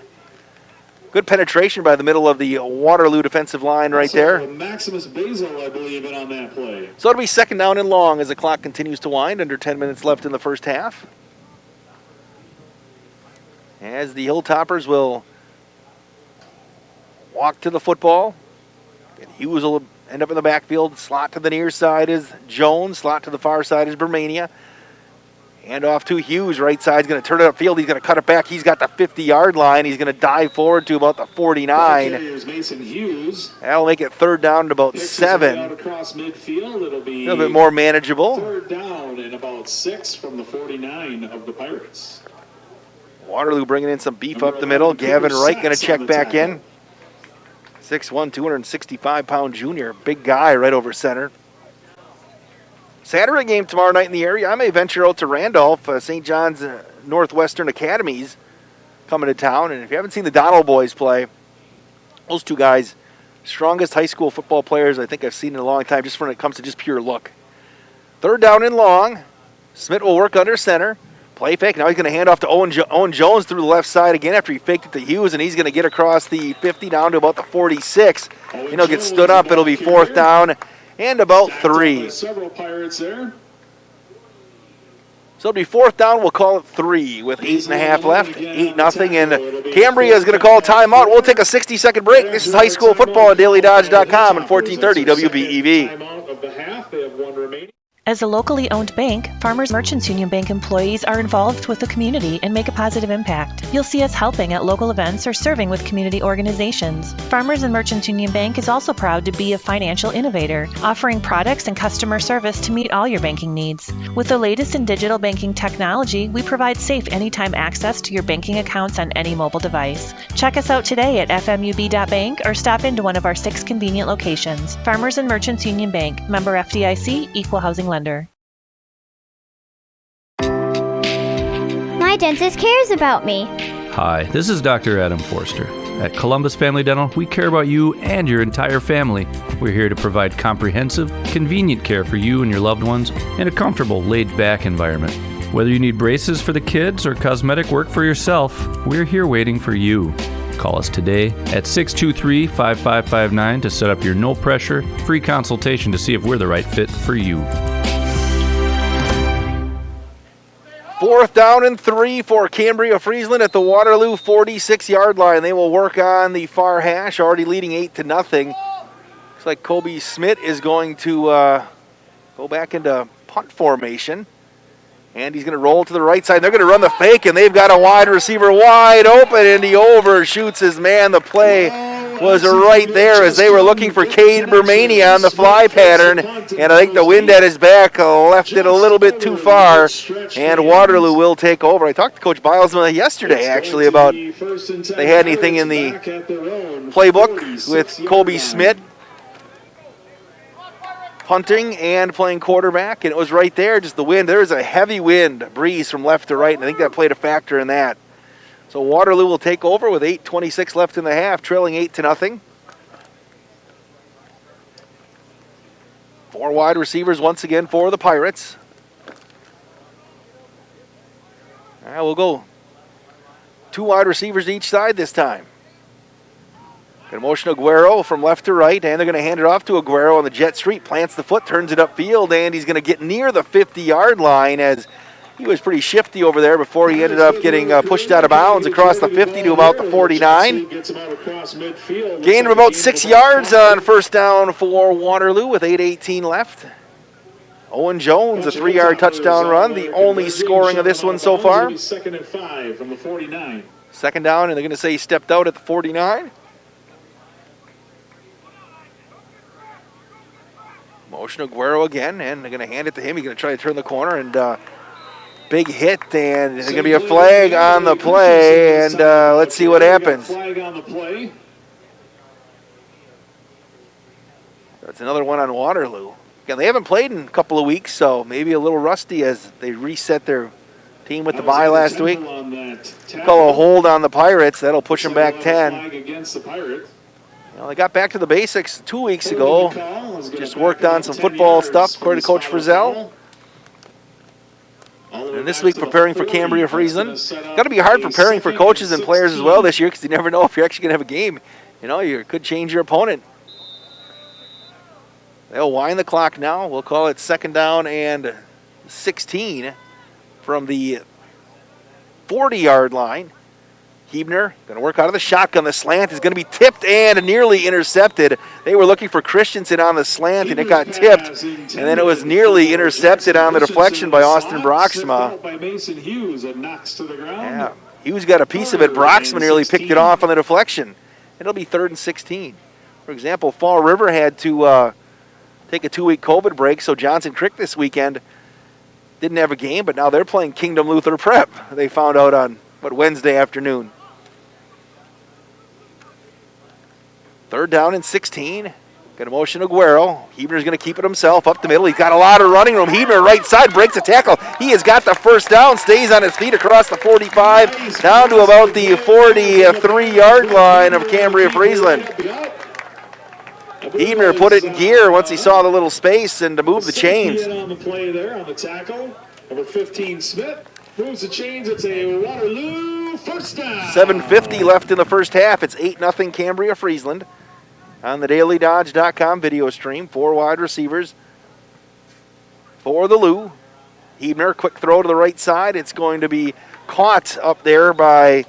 Good penetration by the middle of the Waterloo defensive line right there. Maximus Basil, I believe, in on that play. So it'll be second down and long as the clock continues to wind. Under 10 minutes left in the first half. As the Hilltoppers will walk to the football. And Hughes will end up in the backfield. Slot to the near side is Jones. Slot to the far side is Bermania. Hand off to Hughes. Right side's going to turn it upfield. He's going to cut it back. He's got the 50-yard line. He's going to dive forward to about the 49. Mason Hughes. That'll make it third down at about 7. Out across midfield. It'll be a little bit more manageable. Third down and about 6 from the 49 of the Pirates. Waterloo bringing in some beef up the middle. Gavin Wright going to check back in. 6'1", 265-pound junior. Big guy right over center. Saturday game tomorrow night in the area. I may venture out to Randolph. St. John's Northwestern Academies coming to town. And if you haven't seen the Donald boys play, those two guys, strongest high school football players I think I've seen in a long time, just when it comes to just pure look. Third down and long. Smith will work under center. Play fake. Now he's going to hand off to Owen Jones through the left side again after he faked it to Hughes, and he's going to get across the 50 down to about the 46. And he'll get stood up. It'll be fourth down and about 3. Several Pirates there. So it'll be fourth down. We'll call it 3 with 8.5 left. 8-0. And Cambria is going to call timeout. We'll take a 60-second break. This is high school football at DailyDodge.com and 1430 WBEV. Timeout of the half. They have one remaining. As a locally owned bank, Farmers Merchants Union Bank employees are involved with the community and make a positive impact. You'll see us helping at local events or serving with community organizations. Farmers and Merchants Union Bank is also proud to be a financial innovator, offering products and customer service to meet all your banking needs. With the latest in digital banking technology, we provide safe anytime access to your banking accounts on any mobile device. Check us out today at fmub.bank or stop into one of our 6 convenient locations. Farmers and Merchants Union Bank, member FDIC, equal housing lender. My dentist cares about me. Hi, this is Dr. Adam Forster. At Columbus Family Dental, we care about you and your entire family. We're here to provide comprehensive, convenient care for you and your loved ones in a comfortable, laid-back environment. Whether you need braces for the kids or cosmetic work for yourself, we're here waiting for you. Call us today at 623-5559 to set up your no-pressure, free consultation to see if we're the right fit for you. Fourth down and 3 for Cambria-Friesland at the Waterloo 46-yard line. They will work on the far hash, already leading 8-0. Looks like Kobe Smith is going to go back into punt formation. And he's going to roll to the right side. They're going to run the fake, and they've got a wide receiver wide open, and he overshoots his man. The play was right there as they were looking for Cade Bermania on the fly pattern. And I think the wind at his back left it a little bit too far, and Waterloo will take over. I talked to Coach Bilesman yesterday, actually, about if they had anything in the playbook with Kobe Smith punting and playing quarterback, and it was right there, just the wind. There was a heavy wind breeze from left to right, and I think that played a factor in that. So Waterloo will take over with 8:26 left in the half, trailing 8-0. 4 wide receivers once again for the Pirates. We'll go 2 wide receivers each side this time. Going to motion Aguero from left to right, and they're going to hand it off to Aguero on the jet street. Plants the foot, turns it upfield, and he's going to get near the 50-yard line as he was pretty shifty over there before he ended up getting pushed out of bounds across the 50 to about the 49. Gain of about 6 yards on first down for Waterloo with 8:18 left. Owen Jones, a 3-yard touchdown run, the only scoring of this one so far. 2nd and 5 from the 49. Second down, and they're going to say he stepped out at the 49. Motion Aguero again, and they're going to hand it to him. He's going to try to turn the corner, and big hit, and there's going to be a flag on the play, and let's see what happens. Flag on the play. That's another one on Waterloo. Again, they haven't played in a couple of weeks, so maybe a little rusty as they reset their team with the bye last week. Call a hold on the Pirates. That'll push them back 10. Against the Pirates. Well, they got back to the basics 2 weeks ago. Just worked on some football stuff, according to Coach Frizzell. And this week preparing for Cambria-Friesland. Got to be hard preparing for coaches and players as well this year because you never know if you're actually going to have a game. You know, you could change your opponent. They'll wind the clock now. We'll call it 2nd down and 16 from the 40-yard line. Huebner going to work out of the shotgun. The slant is going to be tipped and nearly intercepted. They were looking for Christensen on the slant, and it got tipped. And then it was nearly intercepted on the deflection by Austin Broxma. Yeah, Hughes got a piece of it. Broxma nearly picked it off on the deflection. It'll be 3rd and 16. For example, Fall River had to take a 2-week COVID break, so Johnson Creek this weekend didn't have a game, but now they're playing Kingdom Luther Prep. They found out on, Wednesday afternoon. 3rd down and 16. Got a motion to Aguero. Huebner's going to keep it himself up the middle. He's got a lot of running room. Huebner right side breaks a tackle. He has got the 1st down, stays on his feet across the 45, down to about the 43-yard line of Cambria-Friesland. Huebner put it in gear once he saw the little space and to move the chains. On the play there on the tackle. Number 15, Smith, moves the chains. It's a Waterloo 1st down. 7:50 left in the first half. It's 8-0 Cambria-Friesland. On the DailyDodge.com video stream, 4 wide receivers for the Lou. Huebner, quick throw to the right side. It's going to be caught up there by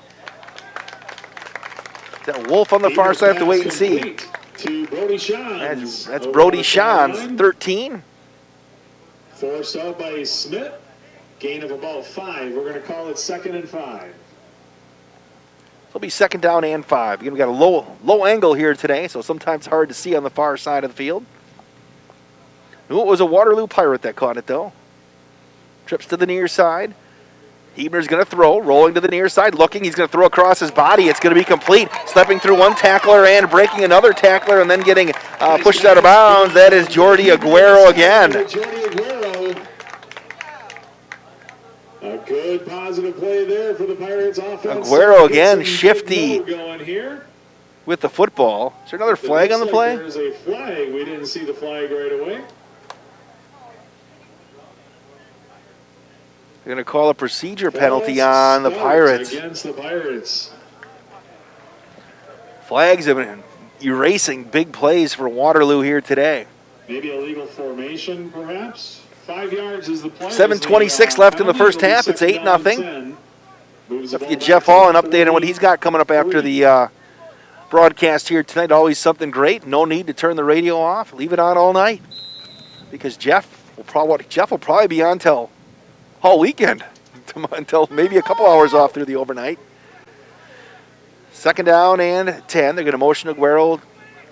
that Wolf on the far side. Have to wait and see. To Brody Shans. That's Brody Shans, 13. Forced out by Smith. Gain of about 5. We're going to call it 2nd and 5. It'll be 2nd down and 5. Again, we got a low angle here today, so sometimes hard to see on the far side of the field. Knew it was a Waterloo Pirate that caught it, though. Trips to the near side. Huebner's going to throw, rolling to the near side, looking. He's going to throw across his body. It's going to be complete. Stepping through one tackler and breaking another tackler and then getting pushed out of bounds. That is Jordy Aguero again. A good positive play there for the Pirates offense. Aguero again, shifty with the football. Is there another flag on the play? There's a flag. We didn't see the flag right away. They're going to call a procedure penalty on the Pirates. Against the Pirates. Flags have been erasing big plays for Waterloo here today. Maybe a legal formation, perhaps. 5 yards is the play. 7:26 left in the first half. It's 8-0. Let's get Jeff Hall an update on what he's got coming up after the broadcast here tonight. Always something great. No need to turn the radio off. Leave it on all night because Jeff will probably be on till all weekend, until maybe a couple hours off through the overnight. 2nd down and 10. They're going to motion Aguero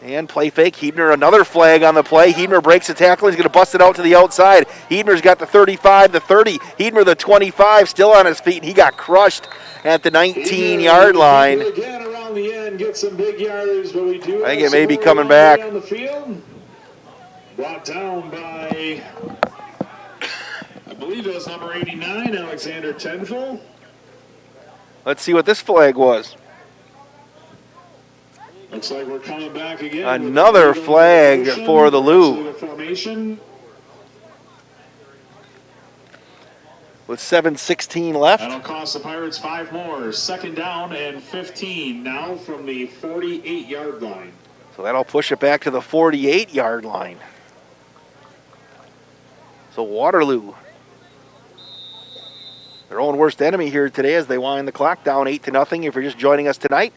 and play fake. Huebner, another flag on the play. Huebner breaks the tackle. He's going to bust it out to the outside. Huebner's got the 35, the 30. Huebner, the 25, still on his feet. He got crushed at the 19-yard line. Again around the end, get some big yardage, but we do. I think it may be coming back. On the field. Brought down by, I believe it was number 89, Alexander Tenfel. Let's see what this flag was. Looks like we're coming back again. Another flag for the Lou. With 7:16 left. That'll cost the Pirates 5 more. 2nd down and 15 now from the 48-yard line. So that'll push it back to the 48-yard line. So Waterloo, their own worst enemy here today as they wind the clock down 8-0. If you're just joining us tonight,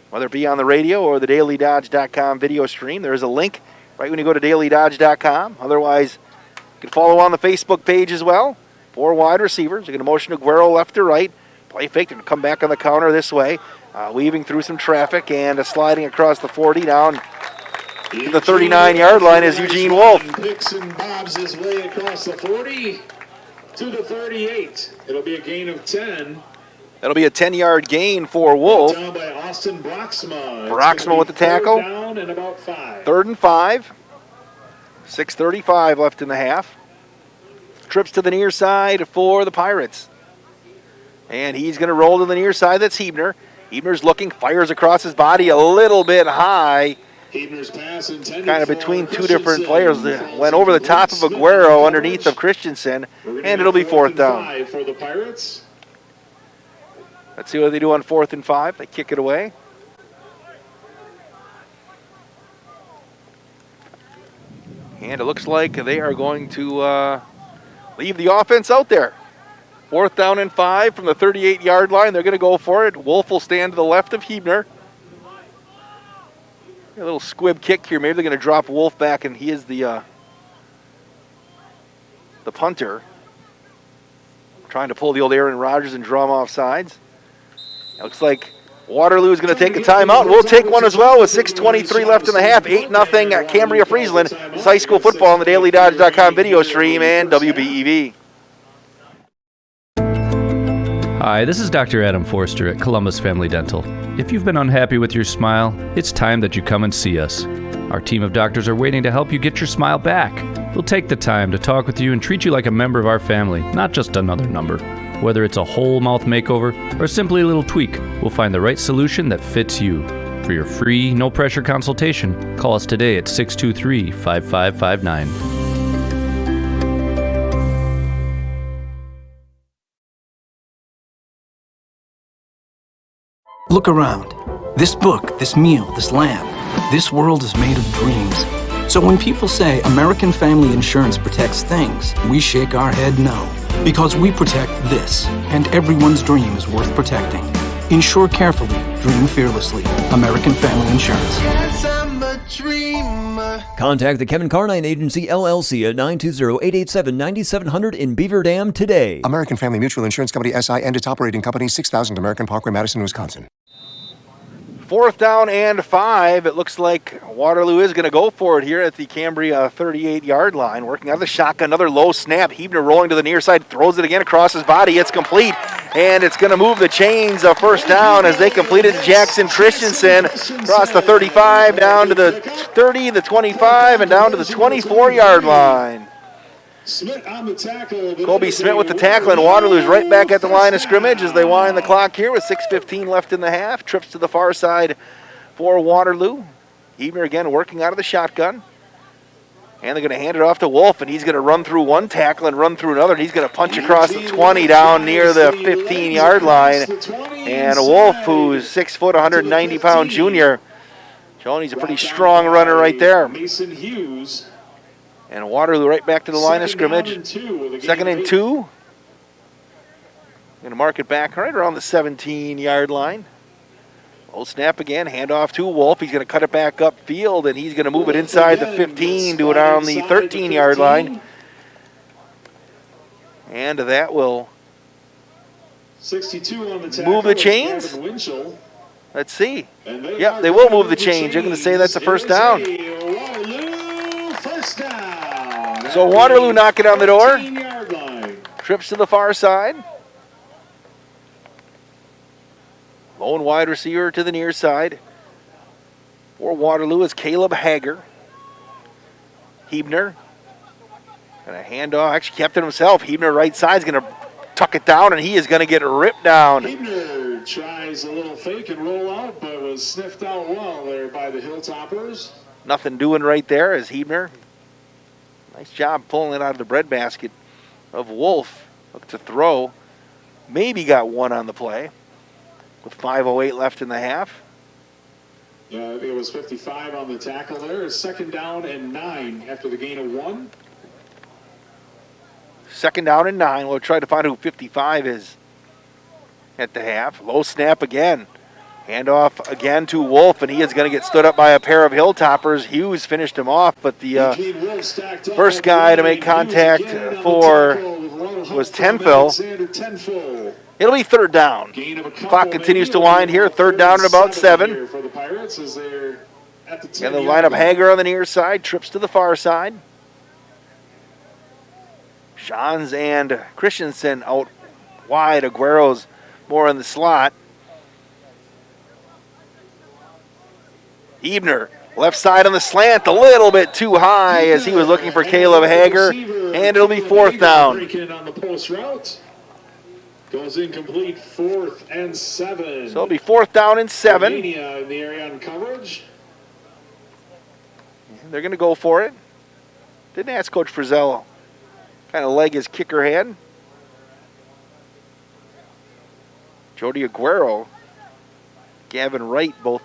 whether it be on the radio or the DailyDodge.com video stream, there is a link right when you go to DailyDodge.com. Otherwise, you can follow on the Facebook page as well. 4 wide receivers. You're going to motion Aguero left to right. Play fake. They're going to come back on the counter this way. Weaving through some traffic and sliding across the 40 down to the 39-yard line is Eugene Wolf. Picks and bobs his way across the 40 to the 38. It'll be a gain of 10. That'll be a 10-yard gain for Wolf. Down by Austin Broxma. Broxma with the tackle. 3rd down and about 5. 3rd and 5. 6:35 left in the half. Trips to the near side for the Pirates. And he's going to roll to the near side. That's Huebner. Huebner's looking, fires across his body a little bit high. kind of between two different players. Went over the top of Aguero underneath of Christensen, and it'll be 4th down. For the Pirates. Let's see what they do on 4th and 5. They kick it away. And it looks like they are going to leave the offense out there. 4th down and 5 from the 38-yard line. They're going to go for it. Wolf will stand to the left of Hebner. A little squib kick here. Maybe they're going to drop Wolf back, and he is the punter. Trying to pull the old Aaron Rodgers and draw him off sides. It looks like Waterloo is going to take a timeout. We'll take one as well with 6:23 left in the half. 8-0 at Cambria-Friesland. It's high school football on the DailyDodge.com video stream and WBEV. Hi, this is Dr. Adam Forster at Columbus Family Dental. If you've been unhappy with your smile, it's time that you come and see us. Our team of doctors are waiting to help you get your smile back. We'll take the time to talk with you and treat you like a member of our family, not just another number. Whether it's a whole mouth makeover or simply a little tweak, we'll find the right solution that fits you. For your free, no-pressure consultation, call us today at 623-5559. Look around. This book, this meal, this lamb, this world is made of dreams. So when people say American Family Insurance protects things, we shake our head no. Because we protect this, and everyone's dream is worth protecting. Insure carefully, dream fearlessly. American Family Insurance. Yes, I'm a dreamer. Contact the Kevin Carnine Agency, LLC at 920-887-9700 in Beaver Dam today. American Family Mutual Insurance Company, SI, and its operating company, 6000 American Parkway, Madison, Wisconsin. 4th down and 5. It looks like Waterloo is going to go for it here at the Cambria 38-yard line. Working out of the shotgun, another low snap. Hebner rolling to the near side, throws it again across his body. It's complete, and it's going to move the chains of 1st down as they completed Jackson Christensen across the 35, down to the 30, the 25, and down to the 24-yard line. Smith on the tackle. Colby Smith with the tackle, and Waterloo's right back at the line of scrimmage as they wind the clock here with 6:15 left in the half. Trips to the far side for Waterloo. Hebner again working out of the shotgun. And they're going to hand it off to Wolf, and he's going to run through one tackle and run through another, and he's going to punch across the 20 down near the 15-yard line. And Wolf, who's 6 foot, 190-pound junior, showing he's a pretty strong runner right there. Mason Hughes. And Waterloo right back to the line of scrimmage. 2nd and 2. Going to mark it back right around the 17-yard line. Low snap again, handoff to Wolf. He's going to cut it back upfield, and he's going to move it inside the 15 to around the 13-yard line. And that will 62 on the tackle. Move the chains. Let's see. Yep, they will move the chains. You're going to say that's a 1st down. So Waterloo knocking on the door. Trips to the far side. Lone wide receiver to the near side. For Waterloo is Caleb Hager. Hebner. And a handoff. Actually kept it himself. Hebner right side is going to tuck it down, and he is going to get ripped down. Hebner tries a little fake and roll out, but was sniffed out well there by the Hilltoppers. Nothing doing right there as Hebner. Nice job pulling it out of the breadbasket of Wolf. Look to throw. Maybe got one on the play with 5:08 left in the half. Yeah, I think it was 55 on the tackle there. 2nd down and 9 after the gain of 1. 2nd down and 9. We'll try to find who 55 is at the half. Low snap again. Handoff again to Wolf, and he is going to get stood up by a pair of Hilltoppers. Hughes finished him off, but the first guy to make contact for was Tenfill. It'll be 3rd down. Clock continues to wind here. 3rd down and about 7. And the lineup Hager on the near side, trips to the far side. Johns and Christensen out wide. Aguero's more in the slot. Hebner, left side on the slant, a little bit too high as he was looking for Caleb Hager, and it'll be 4th down. On the post route. Goes incomplete, 4th and 7. So it'll be 4th down and 7. In the area on coverage. They're going to go for it. Didn't ask Coach Frizzell what kind of leg his kicker had. Jody Aguero, Gavin Wright both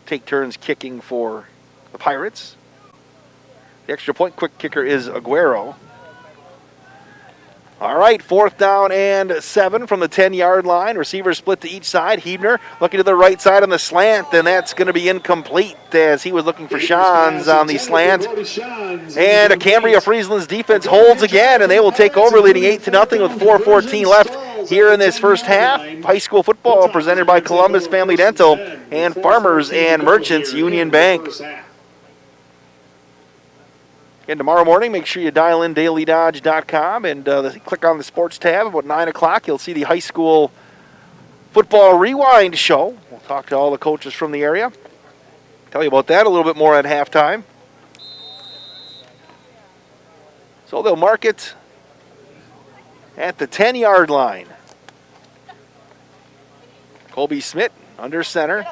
take turns kicking for the Pirates. The extra point quick kicker is Aguero. All right, 4th down and 7 from the 10-yard line. Receivers split to each side. Hebner looking to the right side on the slant, and that's going to be incomplete as he was looking for Shans on the slant. And Cambria-Friesland's defense holds again, and they will take over, leading 8-0 with 4:14 left here in this first half. High school football presented by Columbus Family Dental and Farmers and Merchants Union Bank. And tomorrow morning, make sure you dial in dailydodge.com and click on the sports tab. About 9 o'clock, you'll see the high school football rewind show. We'll talk to all the coaches from the area. Tell you about that a little bit more at halftime. So they'll mark it at the 10-yard line. Colby Smith under center.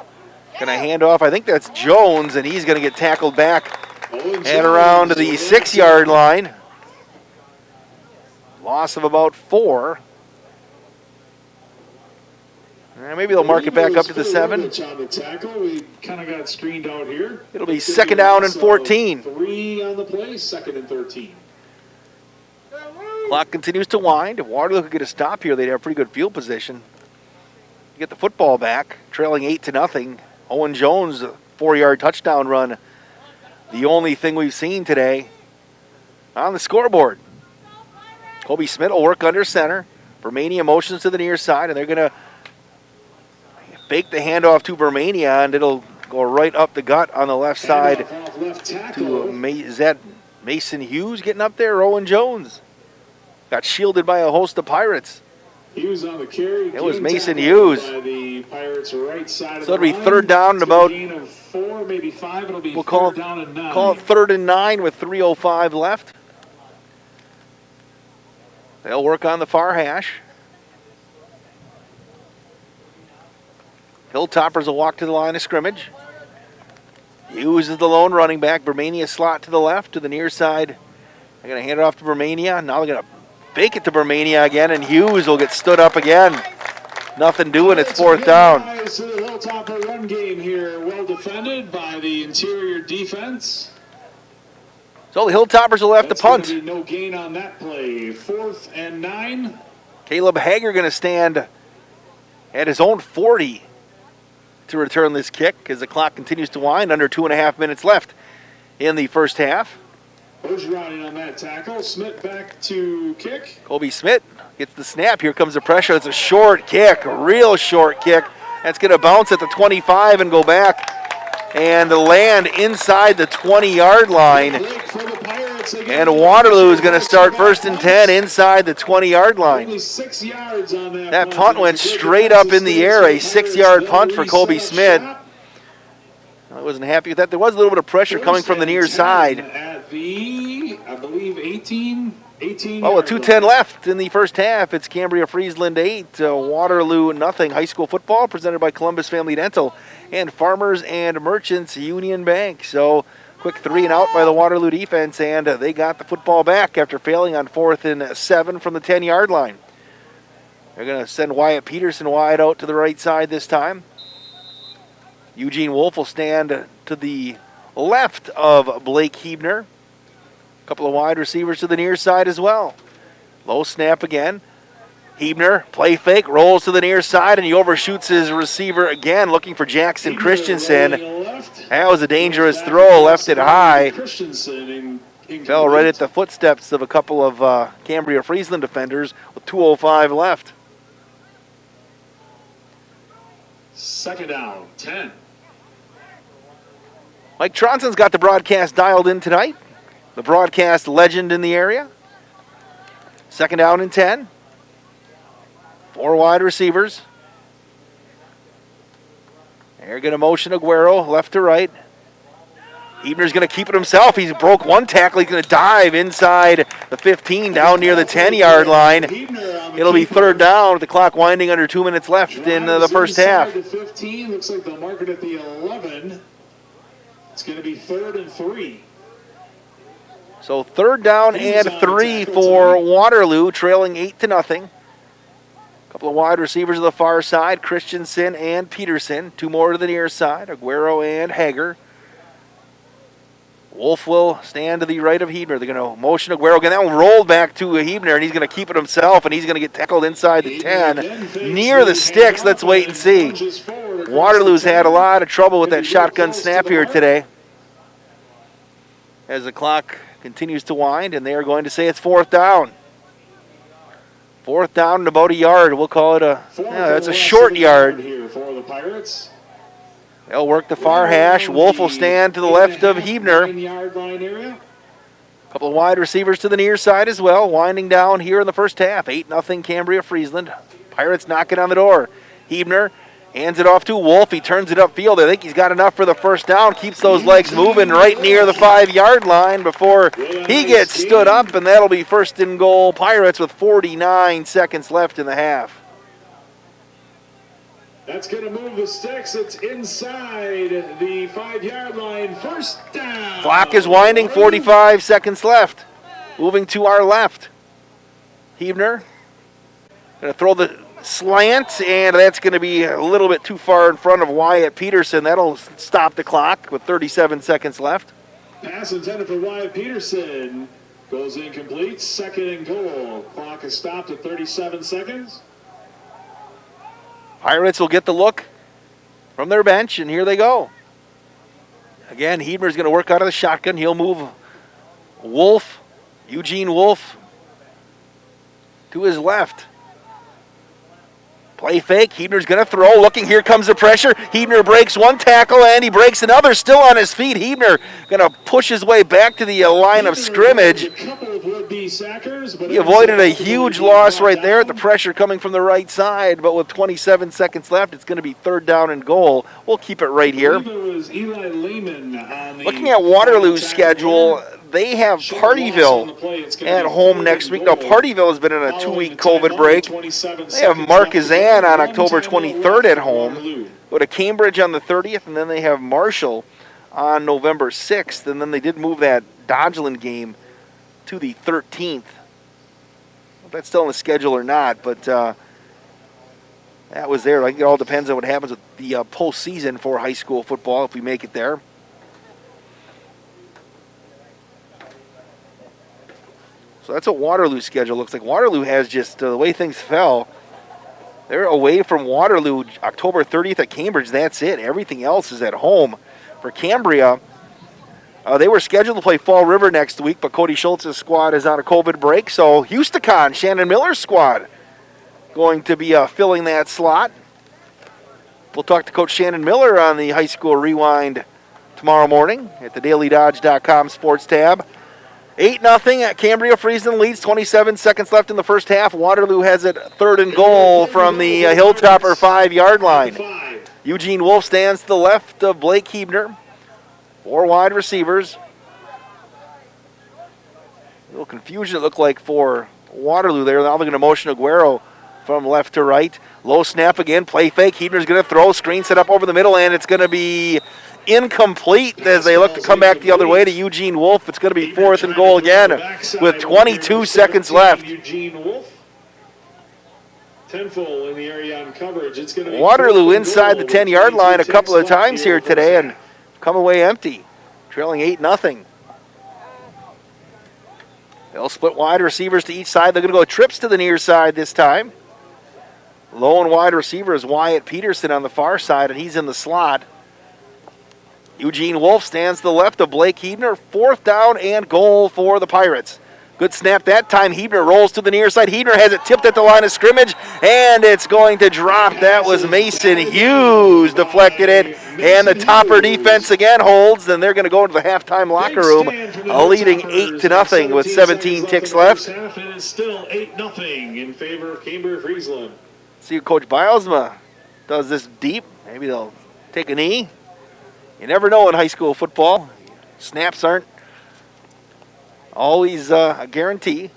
Going to hand off, I think that's Jones, and he's going to get tackled back and around to the 6-yard line. Loss of about 4. Maybe they'll mark it back up to the 7. We kind of got screened out here. It'll be 2nd down and 14. 3 on the play, 2nd and 13. Clock continues to wind. If Waterloo could get a stop here, they'd have pretty good field position. Get the football back, trailing 8-0. Owen Jones, 4-yard touchdown run. The only thing we've seen today on the scoreboard. Colby Smith will work under center. Bermania motions to the near side, and they're going to fake the handoff to Bermania, and it'll go right up the gut on the left side to is that Mason Hughes getting up there? Owen Jones got shielded by a host of Pirates. Hughes on the carry. It was Mason Hughes. By the Pirates right side so it'll be 3rd down and about. Of 4, maybe 5. It'll be we'll call down and 9. Call it 3rd and 9 with 3:05 left. They'll work on the far hash. Hilltoppers will walk to the line of scrimmage. Hughes is the lone running back. Bermania slot to the left, to the near side. They're going to hand it off to Bermania. Now they're going to fake it to Bermania again, and Hughes will get stood up again. Nothing doing. It's 4th down. To the Hilltopper run game here. Well defended by the interior defense. So the Hilltoppers will have to punt. Be no gain on that play. 4th and 9. Caleb Hager going to stand at his own 40 to return this kick as the clock continues to wind. Under 2.5 minutes left in the first half. Routing on that tackle. Smith back to kick. Colby Smith gets the snap. Here comes the pressure. It's a short kick, a real short kick. That's going to bounce at the 25 and go back and land inside the 20-yard line. And Waterloo is going to start 1st and 10 inside the 20-yard line. 6 yards on that punt went straight up in the air, a 6-yard punt for Colby Smith. I wasn't happy with that. There was a little bit of pressure coming from the near side. At the, I believe, 18. Oh, with 2:10 left in the first half, it's Cambria-Friesland 8, Waterloo nothing. High school football presented by Columbus Family Dental and Farmers and Merchants Union Bank. So, quick 3 and out by the Waterloo defense, and they got the football back after failing on 4th and 7 from the 10-yard line. They're going to send Wyatt Peterson wide out to the right side this time. Eugene Wolf will stand to the left of Blake Hebner. A couple of wide receivers to the near side as well. Low snap again. Hebner, play fake, rolls to the near side, and he overshoots his receiver again, looking for Jackson Christensen. That was a dangerous throw, left it high. Fell right at the footsteps of a couple of Cambria-Friesland defenders with 2:05 left. 2nd down, 10. Mike Tronson's got the broadcast dialed in tonight. The broadcast legend in the area. 2nd down and 10. 4 wide receivers. They're going to motion Aguero left to right. Hebner's going to keep it himself. He's broke one tackle. He's going to dive inside the 15 down near the 10-yard line. It'll be 3rd down with the clock winding under 2 minutes left in the first half. The 15 looks like they'll mark it at the 11. It's going to be 3rd and 3. So 3rd down and 3 for Waterloo, trailing 8-0. Couple of wide receivers to the far side, Christensen and Peterson. 2 more to the near side, Aguero and Hager. Wolf will stand to the right of Hebner. They're going to motion Aguero. Again, that will roll back to Hebner, and he's going to keep it himself, and he's going to get tackled inside the 10, near the sticks. Let's wait and see. Waterloo's had a lot of trouble with that shotgun snap here today. As the clock continues to wind, and they are going to say it's 4th down. 4th down and about a yard. We'll call it that's a short yard. Here for the Pirates. They'll work the far hash. Wolf will stand to the left of Hebner. 9-yard line area. Couple of wide receivers to the near side as well, winding down here in the first half. 8-0 Cambria-Friesland. Pirates knocking on the door. Hebner hands it off to Wolf. He turns it upfield. I think he's got enough for the first down. Keeps those legs moving right near the 5-yard line before he gets stood up, and that'll be 1st and goal Pirates with 49 seconds left in the half. That's going to move the sticks. It's inside the 5-yard line. 1st down. Clock is winding, 45 seconds left. Moving to our left. Hebner going to throw the slant, and that's going to be a little bit too far in front of Wyatt Peterson. That'll stop the clock with 37 seconds left. Pass intended for Wyatt Peterson. Goes incomplete. 2nd and goal. Clock is stopped at 37 seconds. Pirates will get the look from their bench, and here they go. Again, Hebner's going to work out of the shotgun. He'll move Wolf, Eugene Wolf, to his left. Play fake. Hebner's going to throw. Looking, here comes the pressure. Hebner breaks one tackle, and he breaks another. Still on his feet. Hebner going to push his way back to the line of scrimmage. He avoided a huge loss right there. The pressure coming from the right side, but with 27 seconds left, it's going to be 3rd down and goal. We'll keep it right here. Looking at Waterloo's schedule, they have Partyville at home next week. Now, Partyville has been in a 2-week COVID break. They have Marquezan on October 23rd at home. Go to Cambridge on the 30th, and then they have Marshall on November 6th. And then they did move that Dodgeland game to the 13th. If that's still on the schedule or not, but that was there. I think it all depends on what happens with the postseason for high school football if we make it there. So that's what Waterloo's schedule looks like. Waterloo has just, the way things fell, they're away from Waterloo October 30th at Cambridge. That's it. Everything else is at home. For Cambria, they were scheduled to play Fall River next week, but Cody Schultz's squad is on a COVID break. So Houston, Shannon Miller's squad, going to be filling that slot. We'll talk to Coach Shannon Miller on the High School Rewind tomorrow morning at the dailydodge.com sports tab. 8-0 at Cambria-Friesland leads, 27 seconds left in the first half. Waterloo has it 3rd and goal from the Hilltopper 5-yard line. Eugene Wolf stands to the left of Blake Hebner. 4 wide receivers. A little confusion it looked like for Waterloo there. Now they're going to motion Aguero from left to right. Low snap again, play fake. Hebner's going to throw, screen set up over the middle, and it's going to be incomplete as they look to come back the other way to Eugene Wolf. It's going to be 4th and goal again with 22 seconds left. Eugene Wolf. Tenfold in the area on coverage. It's going to be Waterloo inside the 10-yard line a couple of times here today and come away empty, trailing 8-0. They'll split wide receivers to each side. They're going to go trips to the near side this time. Low and wide receiver is Wyatt Peterson on the far side, and he's in the slot. Eugene Wolf stands to the left of Blake Hebner. 4th down and goal for the Pirates. Good snap that time. Hebner rolls to the near side. Hebner has it tipped at the line of scrimmage, and it's going to drop. That was Mason Hughes deflected it, and the Topper defense again holds, and they're going to go into the halftime locker room, leading 8-0 with 17 ticks left. And it's still 8-0 in favor of Cambria-Friesland. See if Coach Bilesma does this deep. Maybe they'll take a knee. You never know in high school football. Snaps aren't always a guarantee.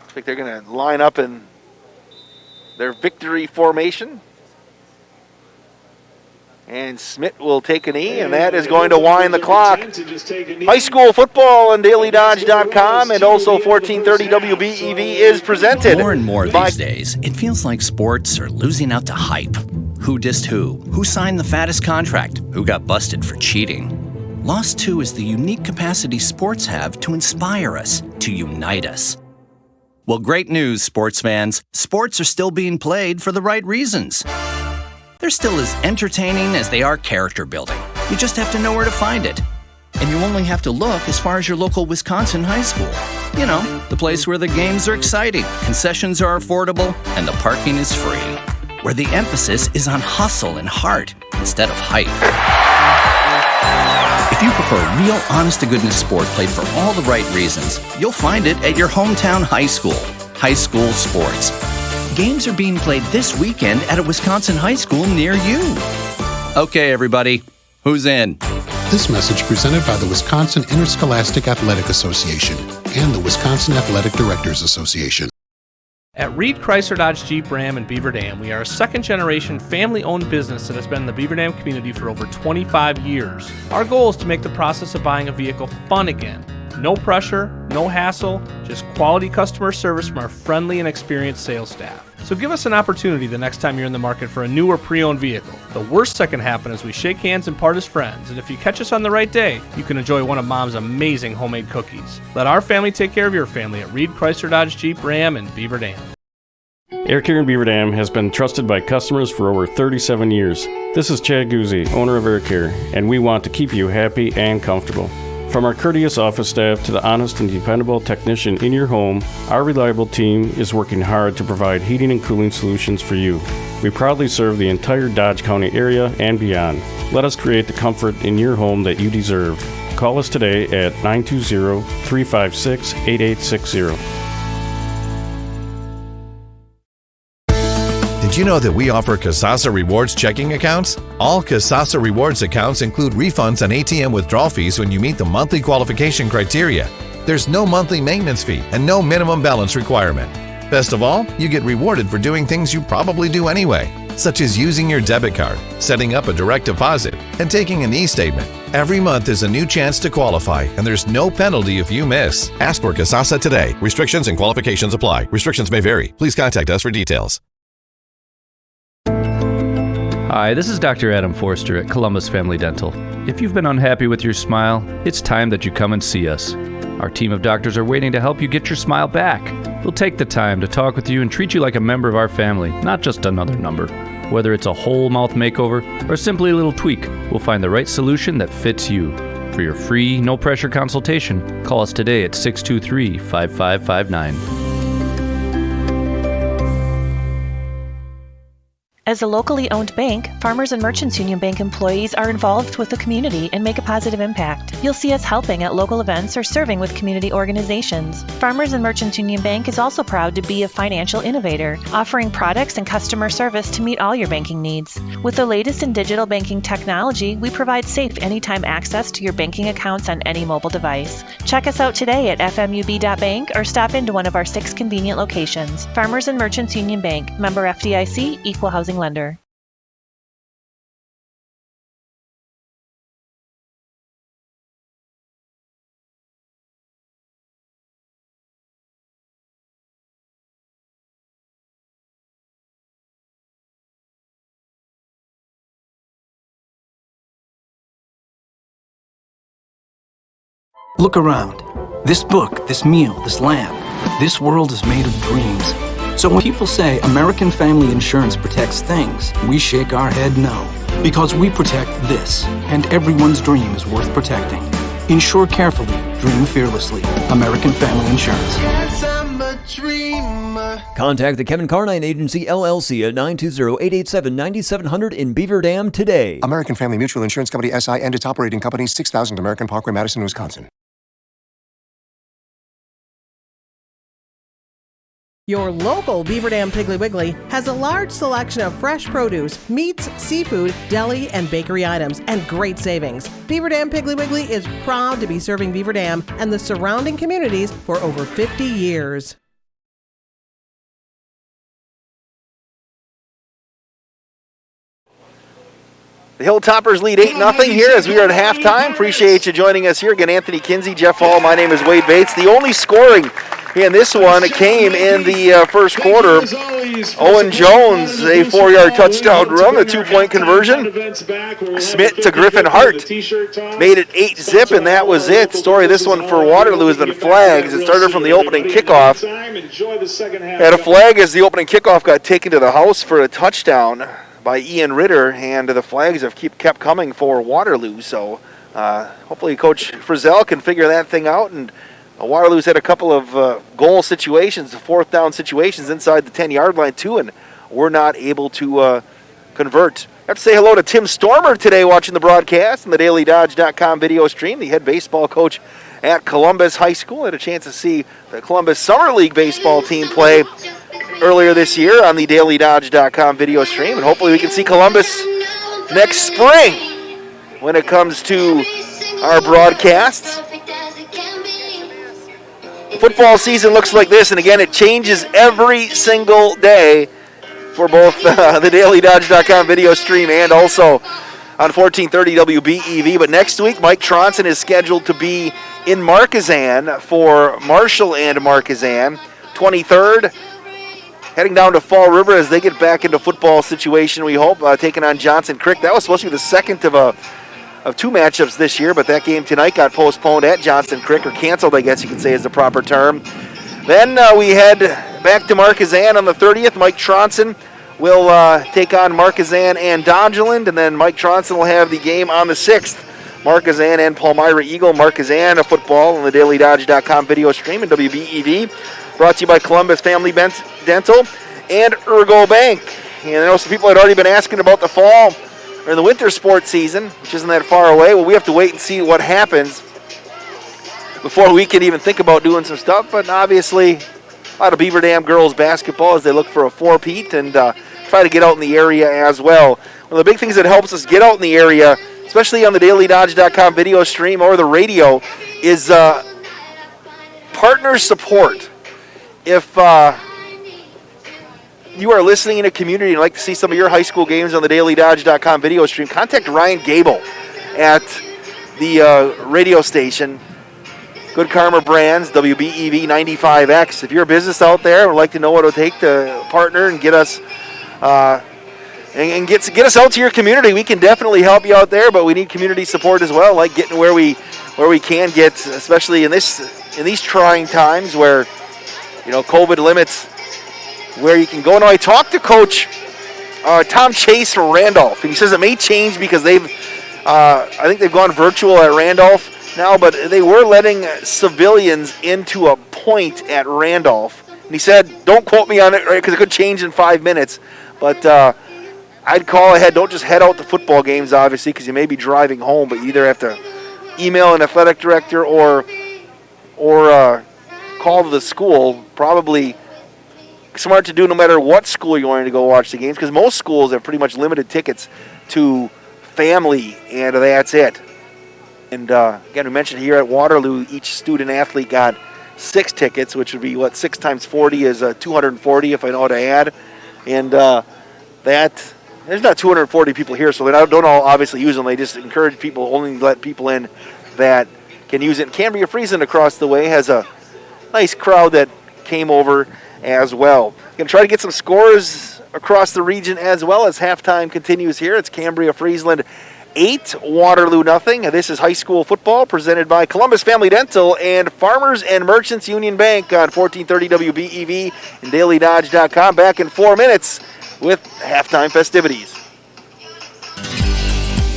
I think they're going to line up in their victory formation. And Smith will take a knee, and that is going to wind the clock. High school football on DailyDodge.com and also 1430 WBEV is presented. More and more these days, it feels like sports are losing out to hype. Who dissed who? Who signed the fattest contract? Who got busted for cheating? Lost too is the unique capacity sports have to inspire us, to unite us. Well, great news, sports fans. Sports are still being played for the right reasons. They're still as entertaining as they are character building. You just have to know where to find it. And you only have to look as far as your local Wisconsin high school. You know, the place where the games are exciting, concessions are affordable, and the parking is free. Where the emphasis is on hustle and heart instead of hype. If you prefer real, honest-to-goodness sport played for all the right reasons, you'll find it at your hometown high school. High school sports. Games are being played this weekend at a Wisconsin high school near you. Okay, everybody, who's in? This message presented by the Wisconsin Interscholastic Athletic Association and the Wisconsin Athletic Directors Association. At Reed Chrysler Dodge Jeep Ram in Beaver Dam, we are a second-generation family-owned business that has been in the Beaver Dam community for over 25 years. Our goal is to make the process of buying a vehicle fun again. No pressure, no hassle, just quality customer service from our friendly and experienced sales staff. So give us an opportunity the next time you're in the market for a new or pre-owned vehicle. The worst that can happen is we shake hands and part as friends, and if you catch us on the right day, you can enjoy one of Mom's amazing homemade cookies. Let our family take care of your family at Reed Chrysler Dodge Jeep Ram in Beaver Dam. Air Care in Beaver Dam has been trusted by customers for over 37 years. This is Chad Guzzi, owner of Air Care, and we want to keep you happy and comfortable. From our courteous office staff to the honest and dependable technician in your home, our reliable team is working hard to provide heating and cooling solutions for you. We proudly serve the entire Dodge County area and beyond. Let us create the comfort in your home that you deserve. Call us today at 920-356-8860. Did you know that we offer Kasasa Rewards checking accounts? All Kasasa Rewards accounts include refunds on ATM withdrawal fees when you meet the monthly qualification criteria. There's no monthly maintenance fee and no minimum balance requirement. Best of all, you get rewarded for doing things you probably do anyway, such as using your debit card, setting up a direct deposit, and taking an e-statement. Every month is a new chance to qualify, and there's no penalty if you miss. Ask for Kasasa today. Restrictions and qualifications apply. Restrictions may vary. Please contact us for details. Hi, this is Dr. Adam Forster at Columbus Family Dental. If you've been unhappy with your smile, it's time that you come and see us. Our team of doctors are waiting to help you get your smile back. We'll take the time to talk with you and treat you like a member of our family, not just another number. Whether it's a whole mouth makeover or simply a little tweak, we'll find the right solution that fits you. For your free, no-pressure consultation, call us today at 623-5559. As a locally owned bank, Farmers and Merchants Union Bank employees are involved with the community and make a positive impact. You'll see us helping at local events or serving with community organizations. Farmers and Merchants Union Bank is also proud to be a financial innovator, offering products and customer service to meet all your banking needs. With the latest in digital banking technology, we provide safe anytime access to your banking accounts on any mobile device. Check us out today at fmub.bank or stop into one of our 6 convenient locations. Farmers and Merchants Union Bank, member FDIC, equal housing lender. Look around. This book, this meal, this lamb. This world is made of dreams. So when people say American Family Insurance protects things, we shake our head no. Because we protect this, and everyone's dream is worth protecting. Insure carefully, dream fearlessly. American Family Insurance. Yes, I'm a dreamer. Contact the Kevin Carnine Agency, LLC at 920-887-9700 in Beaver Dam today. American Family Mutual Insurance Company, SI, and its operating company, 6000 American Parkway, Madison, Wisconsin. Your local Beaver Dam Piggly Wiggly has a large selection of fresh produce, meats, seafood, deli, and bakery items, and great savings. Beaver Dam Piggly Wiggly is proud to be serving Beaver Dam and the surrounding communities for over 50 years. The Hilltoppers lead 8-0 here as we are at halftime. Appreciate you joining us here. Again, Anthony Kinsey, Jeff Hall, my name is Wade Bates. The only scoring in this one came in the first quarter. Owen Jones, a 4-yard touchdown run, a 2-point conversion. Smith to Griffin Hart made it 8-zip, and that was it. Story of this one for Waterloo has been flags. It started from the opening kickoff. Had a flag as the opening kickoff got taken to the house for a touchdown by Ian Ritter, and the flags have kept coming for Waterloo. So hopefully Coach Frizzell can figure that thing out. And Waterloo's had a couple of goal situations, fourth down situations inside the 10-yard line too, and we're not able to convert. I have to say hello to Tim Stormer today watching the broadcast on the DailyDodge.com video stream, the head baseball coach at Columbus High School. I had a chance to see the Columbus Summer League baseball team play earlier this year on the DailyDodge.com video stream, and hopefully we can see Columbus next spring when it comes to our broadcasts. The football season looks like this, and again, it changes every single day for both the DailyDodge.com video stream and also on 1430 WBEV. But next week, Mike Tronson is scheduled to be in Marquezan for Marshall and Marquezan. 23rd, heading down to Fall River as they get back into football situation, we hope, taking on Johnson Creek. That was supposed to be the second of two matchups this year, but that game tonight got postponed at Johnson Creek, or canceled, I guess you could say is the proper term. Then we head back to Marquezan on the 30th. Mike Tronson will take on Marquezan and Dongeland, and then Mike Tronson will have the game on the 6th. Marquezan and Palmyra Eagle. Marquezan football on the DailyDodge.com video stream and WBEV. Brought to you by Columbus Family Dental and Ergo Bank. And I know some people had already been asking about the fall or the winter sports season, which isn't that far away. Well, we have to wait and see what happens before we can even think about doing some stuff. But obviously, a lot of Beaver Dam girls basketball as they look for a four-peat and try to get out in the area as well. One of the big things that helps us get out in the area, especially on the DailyDodge.com video stream or the radio, is partner support. If you are listening in a community and like to see some of your high school games on the DailyDodge.com video stream, contact Ryan Gable at the radio station, Good Karma Brands, WBEV 95X. If you're a business out there and would like to know what it would take to partner and get us get us out to your community, we can definitely help you out there, but we need community support as well, like getting where we can get, especially in these trying times where COVID limits where you can go. Now, I talked to Coach Tom Chase from Randolph, and he says it may change because I think they've gone virtual at Randolph now, but they were letting civilians into a point at Randolph. And he said, don't quote me on it, right, because it could change in 5 minutes. But I'd call ahead. Don't just head out to football games, obviously, because you may be driving home, but you either have to email an athletic director or call to the school. Probably smart to do no matter what school you're going to go watch the games, because most schools have pretty much limited tickets to family, and that's it. And again, we mentioned here at Waterloo, each student athlete got 6 tickets, which would be 6 times 40 is 240 if I know how to add. And that there's not 240 people here, so they don't all obviously use them. They just encourage people, only let people in that can use it. Cambria-Friesland across the way has a nice crowd that came over as well. Going to try to get some scores across the region as well as halftime continues here. It's Cambria-Friesland 8, Waterloo nothing. This is high school football presented by Columbus Family Dental and Farmers and Merchants Union Bank on 1430 WBEV and DailyDodge.com. Back in 4 minutes with halftime festivities.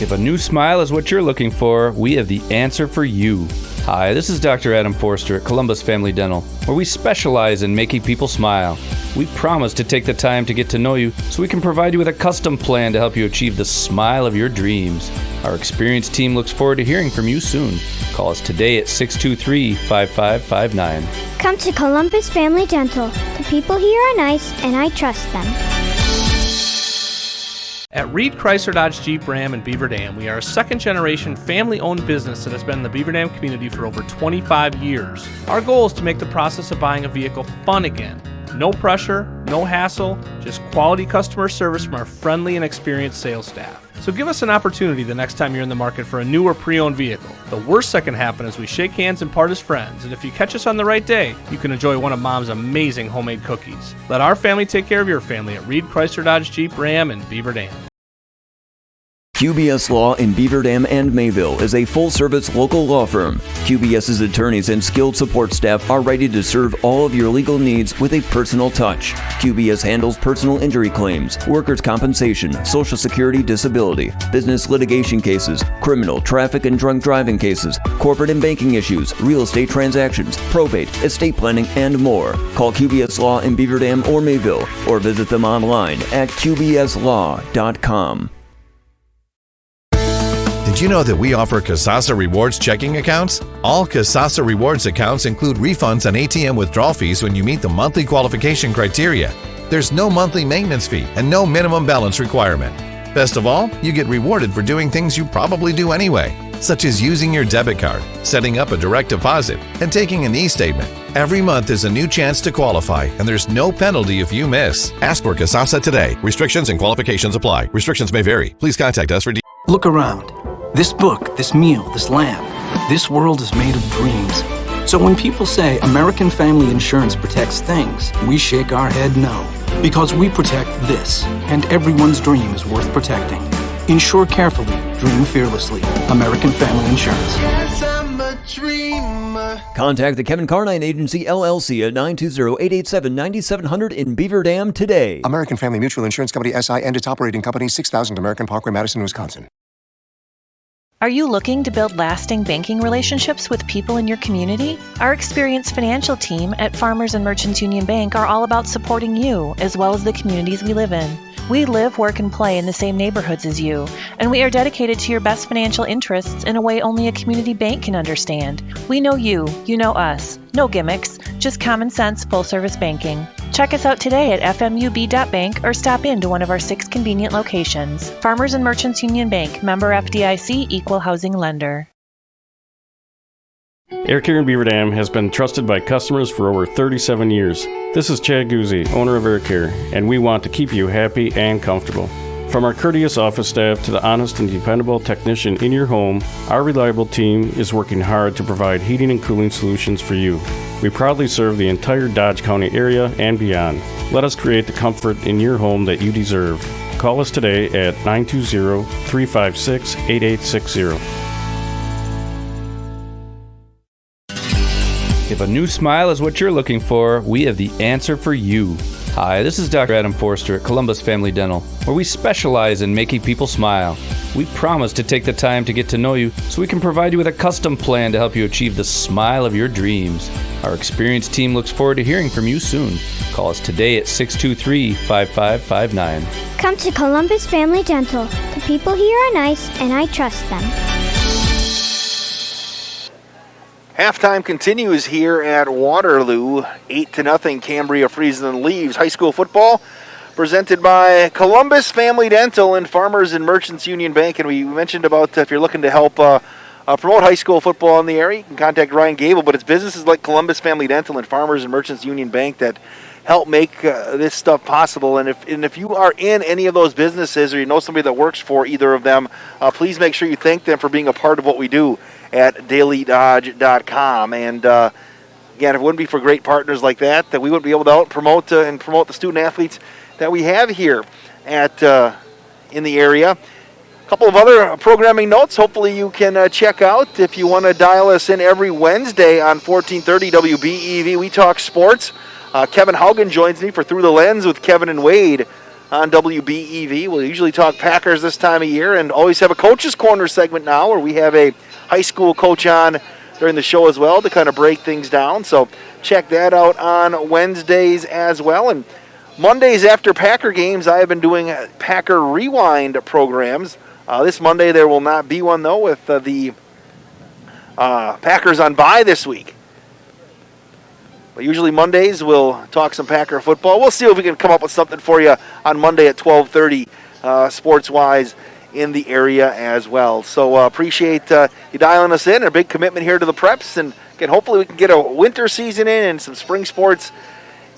If a new smile is what you're looking for, we have the answer for you. Hi, this is Dr. Adam Forster at Columbus Family Dental, where we specialize in making people smile. We promise to take the time to get to know you so we can provide you with a custom plan to help you achieve the smile of your dreams. Our experienced team looks forward to hearing from you soon. Call us today at 623-5559. Come to Columbus Family Dental. The people here are nice, and I trust them. At Reed Chrysler Dodge Jeep Ram in Beaver Dam, we are a second-generation family-owned business that has been in the Beaver Dam community for over 25 years. Our goal is to make the process of buying a vehicle fun again. No pressure, no hassle, just quality customer service from our friendly and experienced sales staff. So give us an opportunity the next time you're in the market for a new or pre-owned vehicle. The worst that can happen is we shake hands and part as friends, and if you catch us on the right day, you can enjoy one of Mom's amazing homemade cookies. Let our family take care of your family at Reed Chrysler Dodge Jeep Ram in Beaver Dam. QBS Law in Beaver Dam and Mayville is a full-service local law firm. QBS's attorneys and skilled support staff are ready to serve all of your legal needs with a personal touch. QBS handles personal injury claims, workers' compensation, Social Security disability, business litigation cases, criminal, traffic and drunk driving cases, corporate and banking issues, real estate transactions, probate, estate planning, and more. Call QBS Law in Beaver Dam or Mayville, or visit them online at qbslaw.com. Did you know that we offer Kasasa Rewards checking accounts? All Kasasa Rewards accounts include refunds on ATM withdrawal fees when you meet the monthly qualification criteria. There's no monthly maintenance fee and no minimum balance requirement. Best of all, you get rewarded for doing things you probably do anyway, such as using your debit card, setting up a direct deposit, and taking an e-statement. Every month is a new chance to qualify, and there's no penalty if you miss. Ask for Kasasa today. Restrictions and qualifications apply. Restrictions may vary. Please contact us for details. Look around. This book, this meal, this lamb, this world is made of dreams. So when people say American Family Insurance protects things, we shake our head no. Because we protect this, and everyone's dream is worth protecting. Insure carefully, dream fearlessly. American Family Insurance. Yes, I'm a dreamer. Contact the Kevin Carnine Agency, LLC at 920-887-9700 in Beaver Dam today. American Family Mutual Insurance Company, SI, and its operating company, 6000 American Parkway, Madison, Wisconsin. Are you looking to build lasting banking relationships with people in your community? Our experienced financial team at Farmers and Merchants Union Bank are all about supporting you as well as the communities we live in. We live, work, and play in the same neighborhoods as you, and we are dedicated to your best financial interests in a way only a community bank can understand. We know you know us. No gimmicks, just common sense full-service banking. Check us out today at fmub.bank or stop in to one of our 6 convenient locations. Farmers and Merchants Union Bank, member FDIC, equal housing lender. Air Care in Beaver Dam has been trusted by customers for over 37 years. This is Chad Guzzi, owner of Air Care, and we want to keep you happy and comfortable. From our courteous office staff to the honest and dependable technician in your home, our reliable team is working hard to provide heating and cooling solutions for you. We proudly serve the entire Dodge County area and beyond. Let us create the comfort in your home that you deserve. Call us today at 920-356-8860. If a new smile is what you're looking for, we have the answer for you. Hi, this is Dr. Adam Forster at Columbus Family Dental, where we specialize in making people smile. We promise to take the time to get to know you so we can provide you with a custom plan to help you achieve the smile of your dreams. Our experienced team looks forward to hearing from you soon. Call us today at 623-5559. Come to Columbus Family Dental. The people here are nice, and I trust them. Halftime continues here at Waterloo. 8-0 Cambria-Friesland leaves high school football, presented by Columbus Family Dental and Farmers and Merchants Union Bank. And we mentioned about if you're looking to help promote high school football in the area, you can contact Ryan Gable. But it's businesses like Columbus Family Dental and Farmers and Merchants Union Bank that help make this stuff possible. And if you are in any of those businesses or you know somebody that works for either of them, please make sure you thank them for being a part of what we do at dailydodge.com. And again, if it wouldn't be for great partners like that we wouldn't be able to out promote and promote the student athletes that we have here at in the area. A couple of other programming notes hopefully you can check out if you want to dial us in every Wednesday on 1430 WBEV. We talk sports. Kevin Haugen joins me for Through the Lens with Kevin and Wade on WBEV. We'll usually talk Packers this time of year and always have a Coach's Corner segment now where we have a high school coach on during the show as well to kind of break things down. So check that out on Wednesdays as well. And Mondays after Packer games, I have been doing Packer Rewind programs. This Monday there will not be one, though, with the Packers on bye this week. But usually Mondays we'll talk some Packer football. We'll see if we can come up with something for you on Monday at 12:30 sports-wise in the area as well. So appreciate you dialing us in. A big commitment here to the Preps. And again, hopefully we can get a winter season in and some spring sports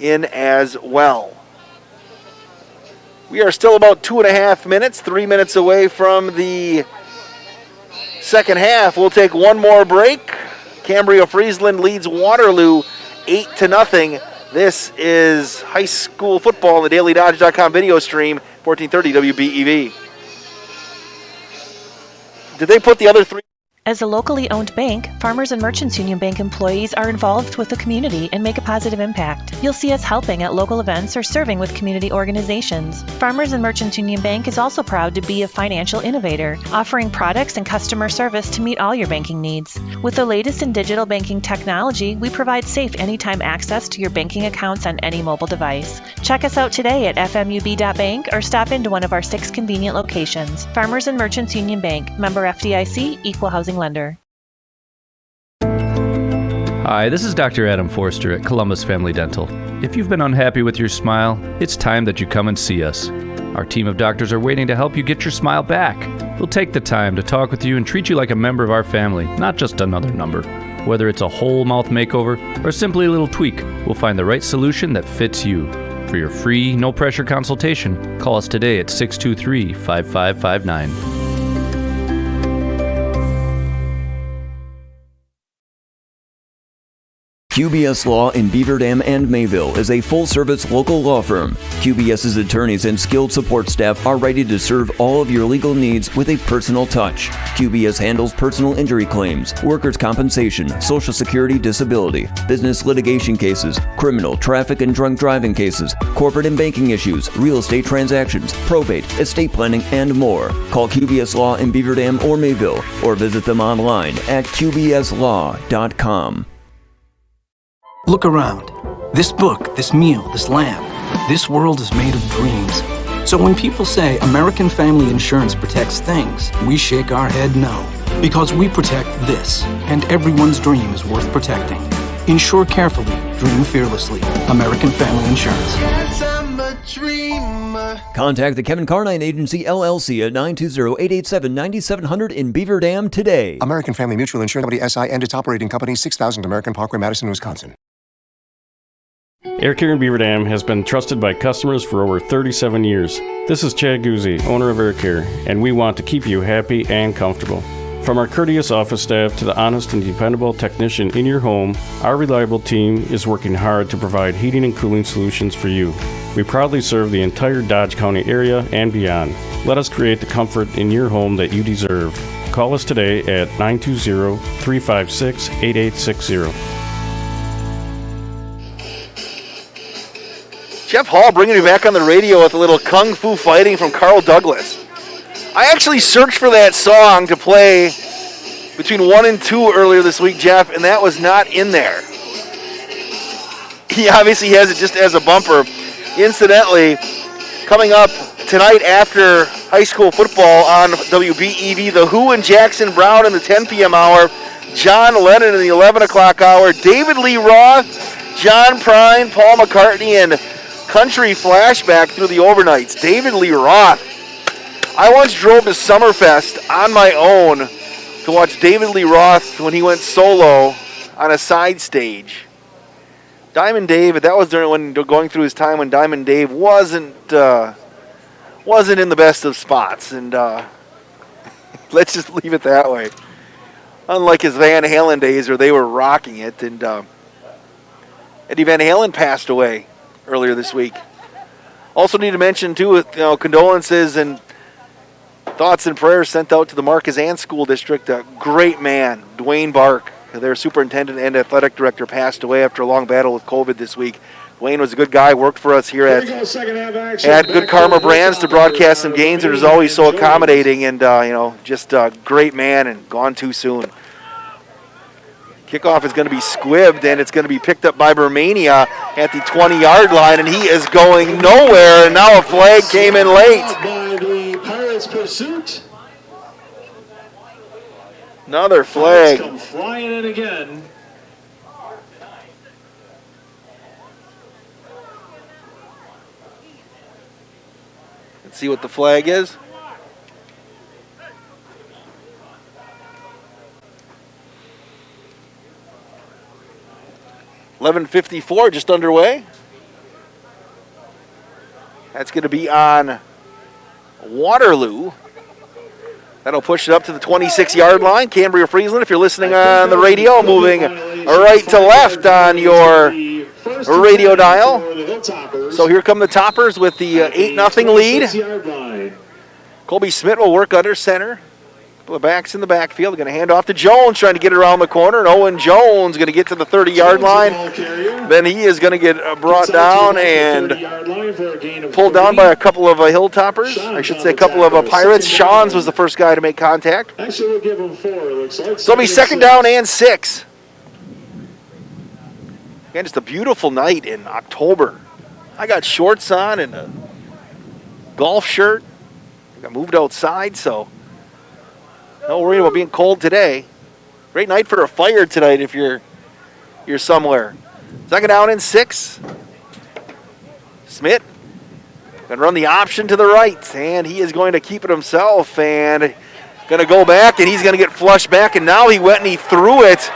in as well. We are still about 2.5 minutes, 3 minutes away from the second half. We'll take one more break. Cambria-Friesland leads Waterloo 8-0. This is high school football on the DailyDodge.com video stream, 1430 WBEV. Did they put the other three? As a locally owned bank, Farmers and Merchants Union Bank employees are involved with the community and make a positive impact. You'll see us helping at local events or serving with community organizations. Farmers and Merchants Union Bank is also proud to be a financial innovator, offering products and customer service to meet all your banking needs. With the latest in digital banking technology, we provide safe anytime access to your banking accounts on any mobile device. Check us out today at fmub.bank or stop into one of our 6 convenient locations. Farmers and Merchants Union Bank, member FDIC, equal housing lender. Hi, this is Dr. Adam Forster at Columbus Family Dental. If you've been unhappy with your smile, it's time that you come and see us. Our team of doctors are waiting to help you get your smile back. We'll take the time to talk with you and treat you like a member of our family, not just another number. Whether it's a whole mouth makeover or simply a little tweak, we'll find the right solution that fits you. For your free, no-pressure consultation, call us today at 623-5559. QBS Law in Beaver Dam and Mayville is a full-service local law firm. QBS's attorneys and skilled support staff are ready to serve all of your legal needs with a personal touch. QBS handles personal injury claims, workers' compensation, Social Security disability, business litigation cases, criminal, traffic and drunk driving cases, corporate and banking issues, real estate transactions, probate, estate planning, and more. Call QBS Law in Beaver Dam or Mayville or visit them online at qbslaw.com. Look around. This book, this meal, this lamp, this world is made of dreams. So when people say American Family Insurance protects things, we shake our head no. Because we protect this, and everyone's dream is worth protecting. Insure carefully, dream fearlessly. American Family Insurance. Yes, I'm a dreamer. Contact the Kevin Carnine Agency, LLC at 920-887-9700 in Beaver Dam today. American Family Mutual Insurance Company SI and its operating company, 6000 American Parkway, Madison, Wisconsin. Air Care in Beaver Dam has been trusted by customers for over 37 years. This is Chad Guzzi, owner of Air Care, and we want to keep you happy and comfortable. From our courteous office staff to the honest and dependable technician in your home, our reliable team is working hard to provide heating and cooling solutions for you. We proudly serve the entire Dodge County area and beyond. Let us create the comfort in your home that you deserve. Call us today at 920-356-8860. Jeff Hall bringing me back on the radio with a little kung fu fighting from Carl Douglas. I actually searched for that song to play between 1 and 2 earlier this week, Jeff, and that was not in there. He obviously has it just as a bumper. Incidentally, coming up tonight after high school football on WBEV, The Who and Jackson Brown in the 10 p.m. hour, John Lennon in the 11 o'clock hour, David Lee Roth, John Prine, Paul McCartney, and country flashback through the overnights. David Lee Roth. I once drove to Summerfest on my own to watch David Lee Roth when he went solo on a side stage. Diamond Dave, that was during when going through his time when Diamond Dave wasn't in the best of spots, and let's just leave it that way. Unlike his Van Halen days where they were rocking it, and Eddie Van Halen passed away earlier this week. Also need to mention too, condolences and thoughts and prayers sent out to the Marquezan School District. A great man, Dwayne Bark, their superintendent and athletic director, passed away after a long battle with COVID this week. Dwayne was a good guy, worked for us here at Good Karma Brands to broadcast some games, and was always so accommodating, and just a great man, and gone too soon. Kickoff is going to be squibbed, and it's going to be picked up by Bermania at the 20-yard line, and he is going nowhere, and now a flag came in late. By the Pirates pursuit. Another flag. Come flying in again. Let's see what the flag is. .11:54 just underway. That's going to be on Waterloo. That'll push it up to the 26-yard line. Cambria-Friesland, if you're listening on the radio, moving right to left on your radio dial. So here come the Toppers with the 8-0 lead. Colby Smith will work under center. Couple of backs in the backfield. They're going to hand off to Jones, trying to get it around the corner. And Owen Jones going to get to the 30-yard line. Then he is going to get brought down and pulled down by a couple of Hilltoppers. I should say a couple of Pirates. Shawns was the first guy to make contact. Actually, we'll give him 4. Looks like So it'll be second down and 6. Again, just a beautiful night in October. I got shorts on and a golf shirt. I got moved outside, so no worry about being cold today. Great night for a fire tonight if you're somewhere. Second down and 6. Smith going to run the option to the right, and he is going to keep it himself and going to go back, and he's going to get flushed back, and now he went and he threw it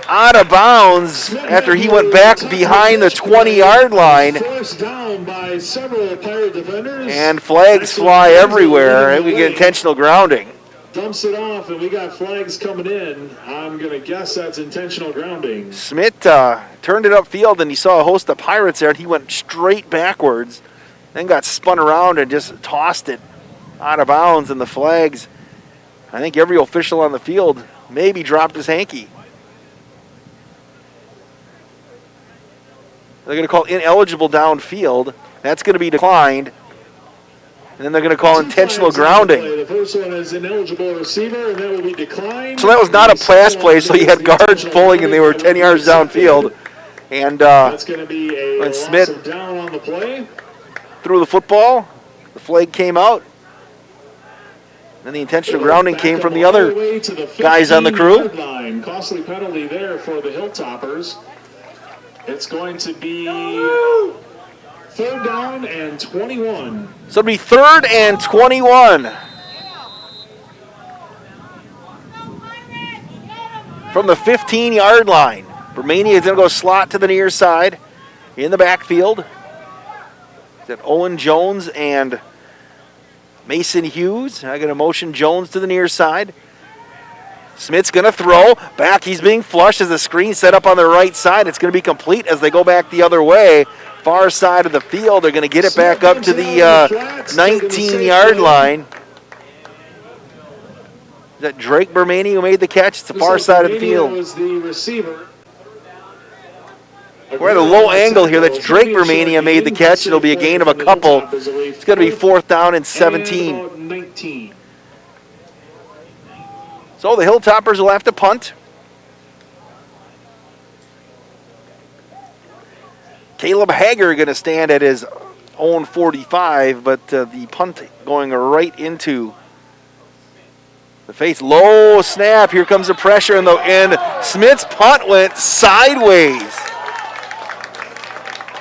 out of bounds after he went back behind the 20-yard line. Forced down by several Pirate defenders. And flags fly everywhere, and we get intentional grounding. Dumps it off, and we got flags coming in. I'm going to guess that's intentional grounding. Smith turned it upfield, and he saw a host of Pirates there, and he went straight backwards, then got spun around and just tossed it out of bounds. And the flags, I think every official on the field maybe dropped his hanky. They're going to call ineligible downfield. That's going to be declined. And then they're going to call intentional grounding. The first one is ineligible receiver, and that will be declined. So that was not a pass play, so you had guards pulling, and they were 10 yards downfield. And that's going to be a when loss Smith of down on the play. threw the football, the flag came out. And the intentional grounding came from the other guys on the crew. Line. Costly penalty there for the Hilltoppers. It's going to be third down and 21. So it'll be third and 21. From the 15-yard line. Romania is going to go slot to the near side in the backfield. That Owen Jones and Mason Hughes. I'm going to motion Jones to the near side. Smith's going to throw. Back, he's being flushed as the screen set up on the right side. It's going to be complete as they go back the other way. Far side of the field. They're going to get it back up to the 19-yard line. Is that Drake Bermani who made the catch? It's the far side of the field. Was the receiver. We're at a low angle here. That's Drake Bermania made the catch. It'll be a gain of a couple. It's going to be fourth down and 17. So the Hilltoppers will have to punt. Caleb Hager going to stand at his own 45, but the punt going right into the face. Low snap. Here comes the pressure, and Smith's punt went sideways.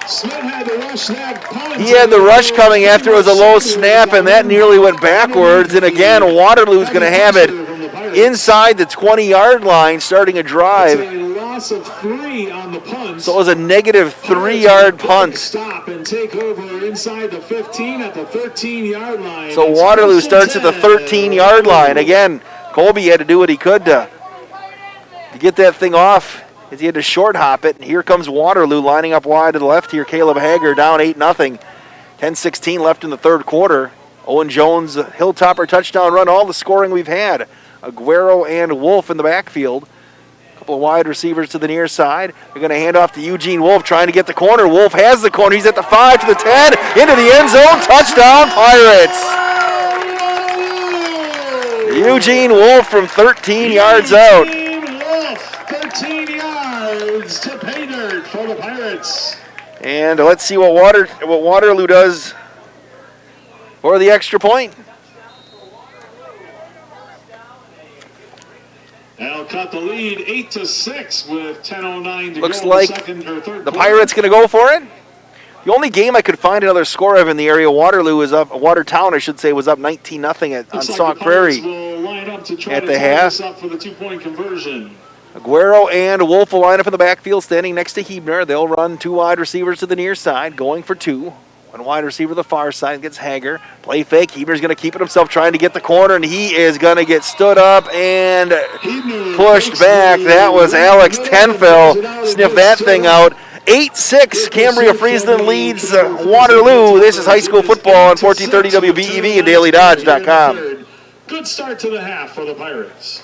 Smith had the rush snap punt. He had the rush coming after it was a low snap, and that nearly went backwards. And again, Waterloo's going to have it inside the 20-yard line, starting a drive. It's a loss of 3 on the punt. So it was a negative 3-yard punt. Stop and take over inside the 15 at the 13-yard line. So Waterloo starts at the 13-yard line. Again, Colby had to do what he could to get that thing off, as he had to short hop it. And here comes Waterloo lining up wide to the left here. Caleb Hager down 8-0. 10-16 left in the third quarter. Owen Jones, Hilltopper touchdown run, all the scoring we've had. Aguero and Wolf in the backfield. A couple of wide receivers to the near side. They're going to hand off to Eugene Wolf trying to get the corner. Wolf has the corner. He's at the 5 to the 10. Into the end zone. Touchdown, Pirates. Eugene Wolf from 13 yards out. 13 yards to pay dirt for the Pirates. And let's see what Waterloo does for the extra point. They'll cut the lead 8-6 with 10:09 to Looks go. like the Pirates going to go for it. The only game I could find another score of in the area, Watertown, I should say, was up 19-0 on Sauk Prairie at the half. Up for the 2-point conversion. Aguero and Wolf will line up in the backfield, standing next to Hebner. They'll run 2 wide receivers to the near side, going for 2. One wide receiver the far side gets Hager. Play fake. Heber's going to keep it himself, trying to get the corner, and he is going to get stood up and pushed back. That was Alex Tenfel. Sniff that thing out. 8-6, Cambria-Friesland leads Waterloo. This is high school football on 1430 WBEV and DailyDodge.com. Good start to the half for the Pirates.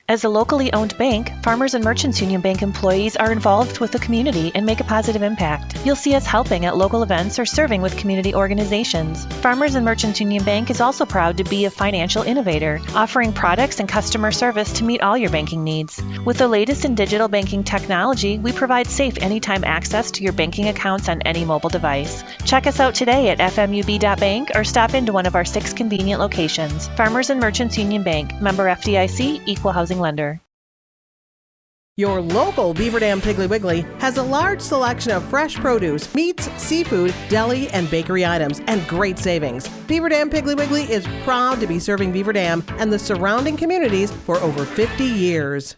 As a locally owned bank, Farmers and Merchants Union Bank employees are involved with the community and make a positive impact. You'll see us helping at local events or serving with community organizations. Farmers and Merchants Union Bank is also proud to be a financial innovator, offering products and customer service to meet all your banking needs. With the latest in digital banking technology, we provide safe anytime access to your banking accounts on any mobile device. Check us out today at fmub.bank or stop into one of our 6 convenient locations. Farmers and Merchants Union Bank, member FDIC, equal housing lender. Your local Beaver Dam Piggly Wiggly has a large selection of fresh produce, meats, seafood, deli, and bakery items, and great savings. Beaver Dam Piggly Wiggly is proud to be serving Beaver Dam and the surrounding communities for over 50 years.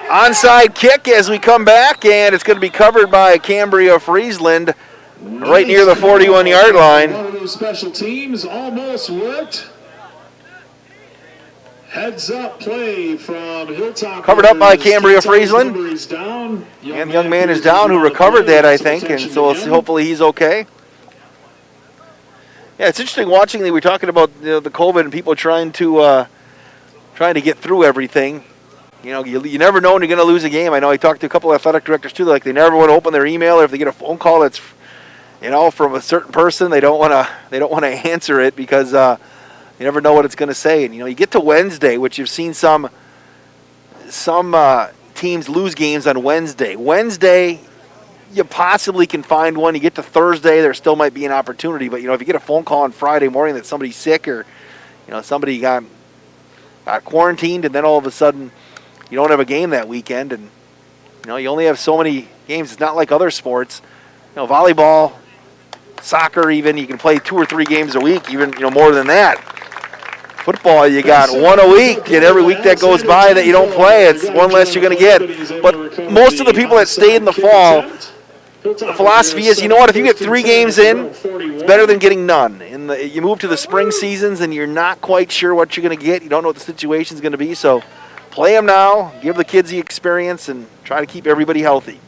Onside kick as we come back, and it's going to be covered by Cambria-Friesland right near the 41-yard line. One of those special teams almost worked. Heads up play from Hilltoppers. Covered up by Cambria-Friesland. And the young man is down who recovered that, I think, and so hopefully he's okay. Yeah, it's interesting watching. We were talking about the COVID and people trying to get through everything. You know, you never know when you're going to lose a game. I know I talked to a couple of athletic directors too. Like they never want to open their email, or if they get a phone call that's, from a certain person, they don't want to answer it because you never know what it's going to say. And you get to Wednesday, which you've seen some teams lose games on Wednesday. Wednesday, you possibly can find one. You get to Thursday, there still might be an opportunity. But if you get a phone call on Friday morning that somebody's sick or somebody got quarantined, and then all of a sudden you don't have a game that weekend, and you only have so many games. It's not like other sports. Volleyball, soccer, even you can play 2 or 3 games a week, even more than that. Football, you got one a week, and every week that goes by that you don't play, it's one less you're going to get. But most of the people that stayed in the fall, the philosophy is, if you get 3 games in, it's better than getting none. And you move to the spring seasons, and you're not quite sure what you're going to get. You don't know what the situation's going to be, so play them now, give the kids the experience, and try to keep everybody healthy.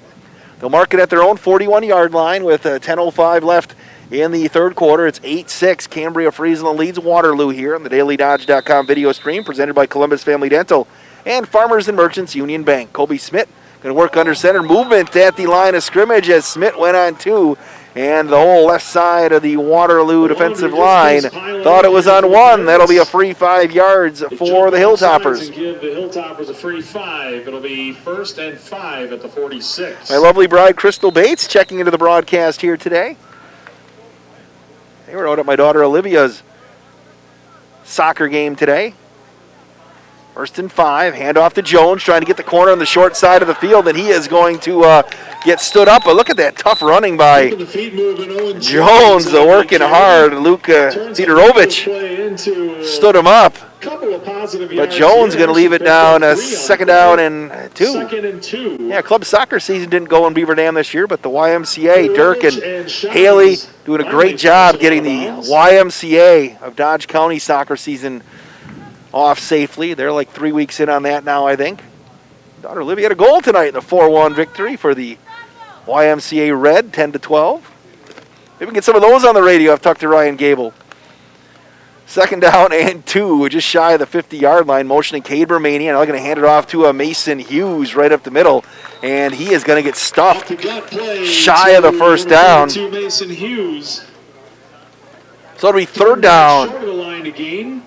They'll mark it at their own 41-yard line with 10:05 left in the third quarter. It's 8-6. Cambria-Friesland leads Waterloo here on the DailyDodge.com video stream, presented by Columbus Family Dental and Farmers and Merchants Union Bank. Kobe Smith going to work under center. Movement at the line of scrimmage as Smith went on 2. And the whole left side of the Waterloo defensive line thought it was on 1. That'll be a free 5 yards for the Hilltoppers. Give the Hilltoppers a free 5. It'll be 1st and 5 at the 46. My lovely bride, Crystal Bates, checking into the broadcast here today. They were out at my daughter Olivia's soccer game today. 1st and 5, handoff to Jones, trying to get the corner on the short side of the field, and he is going to get stood up. But look at that tough running by Jones, working hard. Luka Tidorovich stood him up. But Jones going to leave it down, a 2nd down and 2. 2nd and 2. Yeah, club soccer season didn't go in Beaver Dam this year, but the YMCA, Dirk and Haley doing a great job getting the YMCA of Dodge County soccer season off safely. They're like 3 weeks in on that now, I think. Daughter Olivia had a goal tonight in the 4-1 victory for the YMCA Red, 10-12. Maybe we can get some of those on the radio. I've talked to Ryan Gable. 2nd down and 2, just shy of the 50-yard line. Motioning Cade Bermanian. I'm going to hand it off to Mason Hughes right up the middle, and he is going to get stuffed shy of the 1st down. To Mason Hughes. So it'll be 3rd down. Short of the line to gain.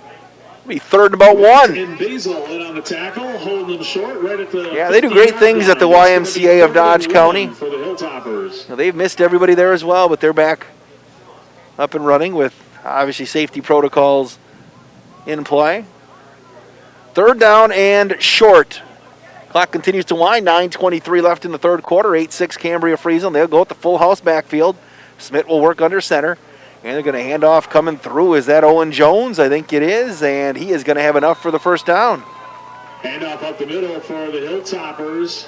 It'll be 3rd and about 1. And Basil in on the tackle, holding them short right at the. Yeah, they do great things at the YMCA of Dodge County. For the Hilltoppers. Now, they've missed everybody there as well, but they're back up and running with obviously safety protocols in play. 3rd down and short. Clock continues to wind. 9:23 left in the third quarter. 8-6 Cambria-Friesland. They'll go with the full house backfield. Smith will work under center. And they're going to hand off coming through. Is that Owen Jones? I think it is. And he is going to have enough for the first down. Hand off up the middle for the Hilltoppers.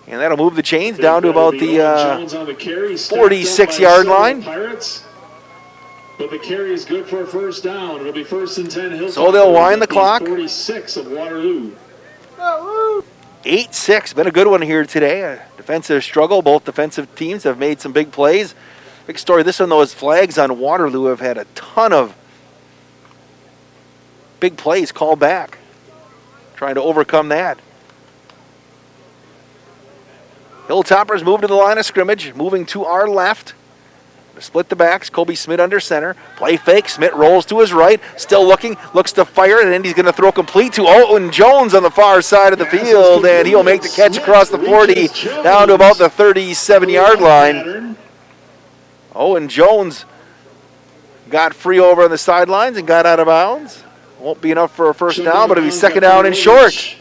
And that'll move the chains down to about the 46-yard line. Pirates. But the carry is good for a first down. It'll be 1st and 10 Hilltoppers. So they'll wind the clock. 46 of Waterloo. 8-6. Been a good one here today. A defensive struggle. Both defensive teams have made some big plays. Big story. This one, though, is flags on Waterloo have had a ton of big plays called back. Trying to overcome that. Hilltoppers move to the line of scrimmage, moving to our left. Split the backs. Kobe Smith under center. Play fake. Smith rolls to his right. Still looking. Looks to fire it. And he's going to throw complete to Owen Jones on the far side of the field. And he'll make the catch across the 40 down to about the 37-yard line. Owen Jones got free over on the sidelines and got out of bounds. Won't be enough for a first down, but it'll be second down and short.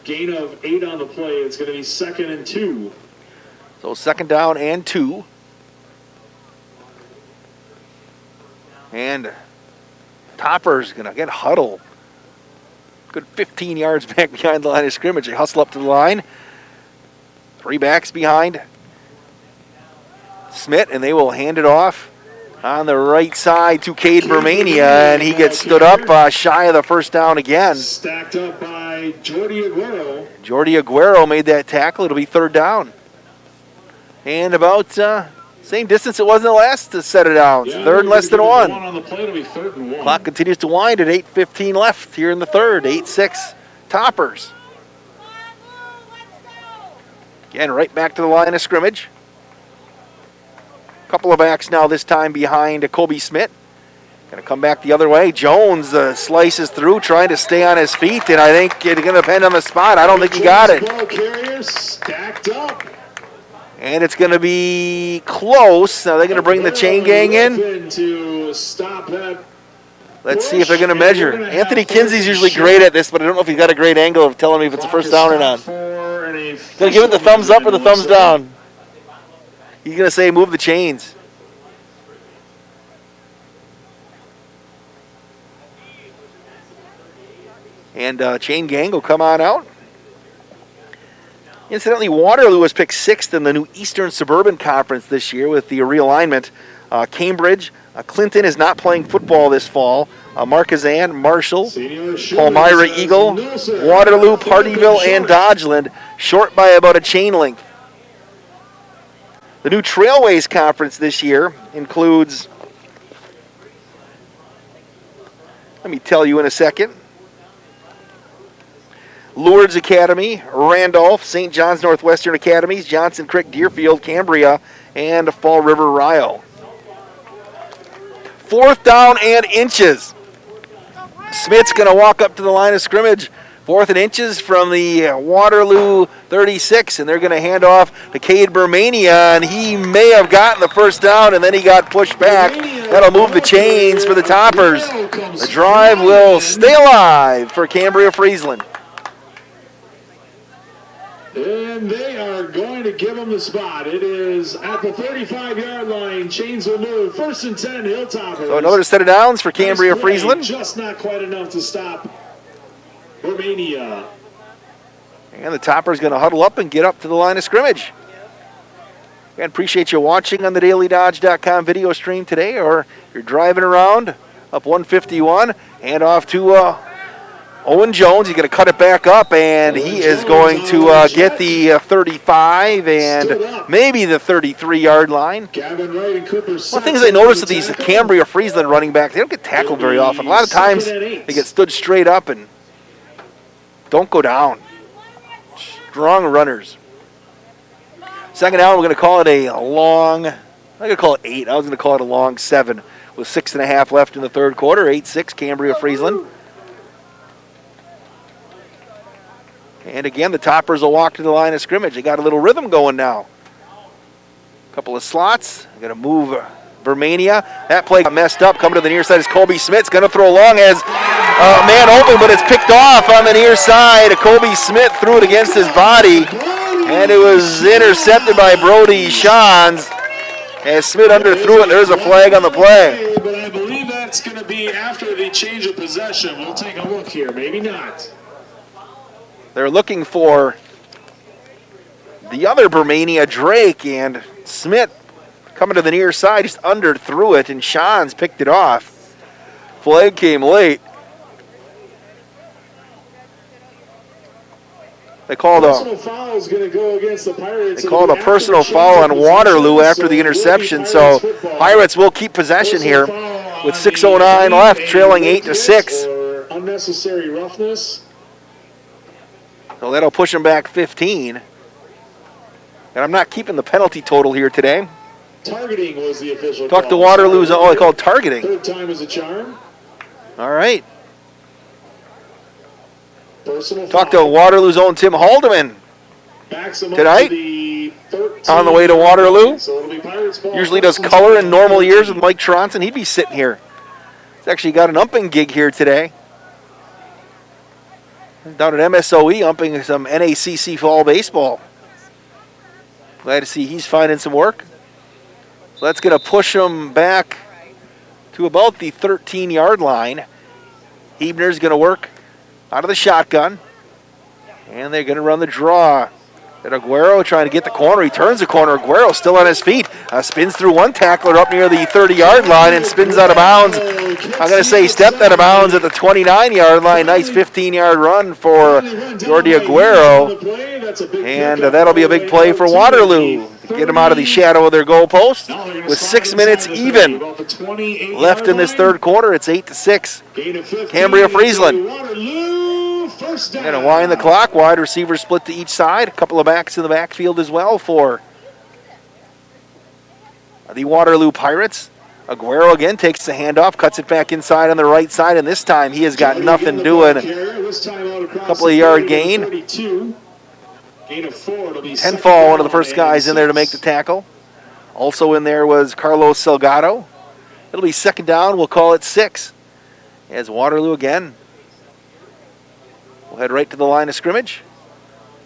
Gain of 8 on the play. It's going to be 2nd and 2. So second down and 2. And Topper's going to get huddled. Good 15 yards back behind the line of scrimmage. They hustle up to the line. 3 backs behind Smith, and they will hand it off on the right side to Cade Bermania, and he gets stood up shy of the first down again. Stacked up by Jordy Aguero. Jordy Aguero made that tackle. It'll be third down. And about same distance it was in the last set of downs. Third and less than 1. On the play, it'll be 3rd and 1. Clock continues to wind at 8:15 left here in the third. 8-6 Toppers. Again, right back to the line of scrimmage. Couple of backs now, this time behind Kobe Smith. Going to come back the other way. Jones slices through, trying to stay on his feet, and I think it's going to depend on the spot. I don't think he got it. Ball carrier stacked up. And it's going to be close. Now they're going to bring the chain gang in. To stop that. Let's see if they're going to measure. Anthony Kinsey's usually great at this, but I don't know if he's got a great angle of telling me if it's a first down or not. Going to give it the thumbs up or the thumbs down? He's going to say move the chains. And chain gang will come on out. Incidentally, Waterloo was picked 6th in the new Eastern Suburban Conference this year with the realignment. Cambridge, Clinton is not playing football this fall. Marquezan, Marshall, Palmyra Eagle, Waterloo, Partyville, and Dodgeland short by about a chain length. The new Trailways Conference this year includes, let me tell you in a second, Lourdes Academy, Randolph, St. John's Northwestern Academies, Johnson Creek, Deerfield, Cambria, and Fall River Rio. 4th down and inches. Smith's going to walk up to the line of scrimmage. 4th and inches from the Waterloo 36, and they're going to hand off to Cade Bermania, and he may have gotten the first down, and then he got pushed back. That'll move the chains for the Toppers. The drive will stay alive for Cambria-Friesland. And they are going to give him the spot. It is at the 35-yard line. Chains will move. 1st and 10 Hilltoppers. So another set of downs for Cambria-Friesland. Just not quite enough to stop Romania. And the Topper's going to huddle up and get up to the line of scrimmage. Again, appreciate you watching on the DailyDodge.com video stream today, or if you're driving around up 151, hand off to Owen Jones. He's going to cut it back up, and he is going to get the 35 and maybe the 33-yard line. One of the things I noticed with these Cambria-Friesland running backs, they don't get tackled very often. A lot of times they get stood straight up and don't go down. Strong runners. Second down, we're going to call it a long, I'm going to call it 8. I was going to call it a long 7 with 6.5 left in the third quarter. 8-6 Cambria-Friesland. And again, the Toppers will walk to the line of scrimmage. They got a little rhythm going now. A couple of slots. Going to move Vermania. That play got messed up. Coming to the near side is Colby Smith. Going to throw long as Man open, but it's picked off on the near side. Kobe Smith threw it against his body, and it was intercepted by Brody Shans. As Smith underthrew it, there's a flag on the play. But I believe that's going to be after the change of possession. We'll take a look here. Maybe not. They're looking for the other Bermania, Drake, and Smith coming to the near side, just underthrew it, and Shans picked it off. Flag came late. They called a personal foul on Waterloo after the interception, so Pirates will keep possession here with 6:09 left, trailing 8-6. Unnecessary roughness. So that'll push them back 15. And I'm not keeping the penalty total here today. Targeting was the official Talk to call. Waterloo's, they call it targeting. Third time is a charm. All right. Personal Talk to foul. Waterloo's own Tim Haldeman Backs him up tonight to the 13. on the way to Waterloo. So it'll be Pirates ball. Usually does color in normal years with Mike Tronson. He'd be sitting here. He's actually got an umping gig here today. Down at MSOE, umping some NACC fall baseball. Glad to see he's finding some work. So that's going to push him back to about the 13-yard line. Hebner's going to work out of the shotgun. And they're going to run the draw. And Aguero trying to get the corner. He turns the corner. Aguero still on his feet. Spins through one tackler up near the 30-yard line and spins out of bounds. I'm going to say he stepped out of bounds at the 29-yard line. Nice 15-yard run for Jordi Aguero. And that'll be a big play for Waterloo. Get him out of the shadow of their goalpost. With 6 minutes even left in this third quarter, it's 8-6. Cambria-Friesland. Going to wind the clock. Wide receivers split to each side. A couple of backs in the backfield as well for the Waterloo Pirates. Aguero again takes the handoff, cuts it back inside on the right side, and this time he has got nothing doing. A couple of yard gain. 10-fall, one of the first guys in there to make the tackle. Also in there was Carlos Salgado. It'll be second down. We'll call it 6. As Waterloo again. We'll head right to the line of scrimmage.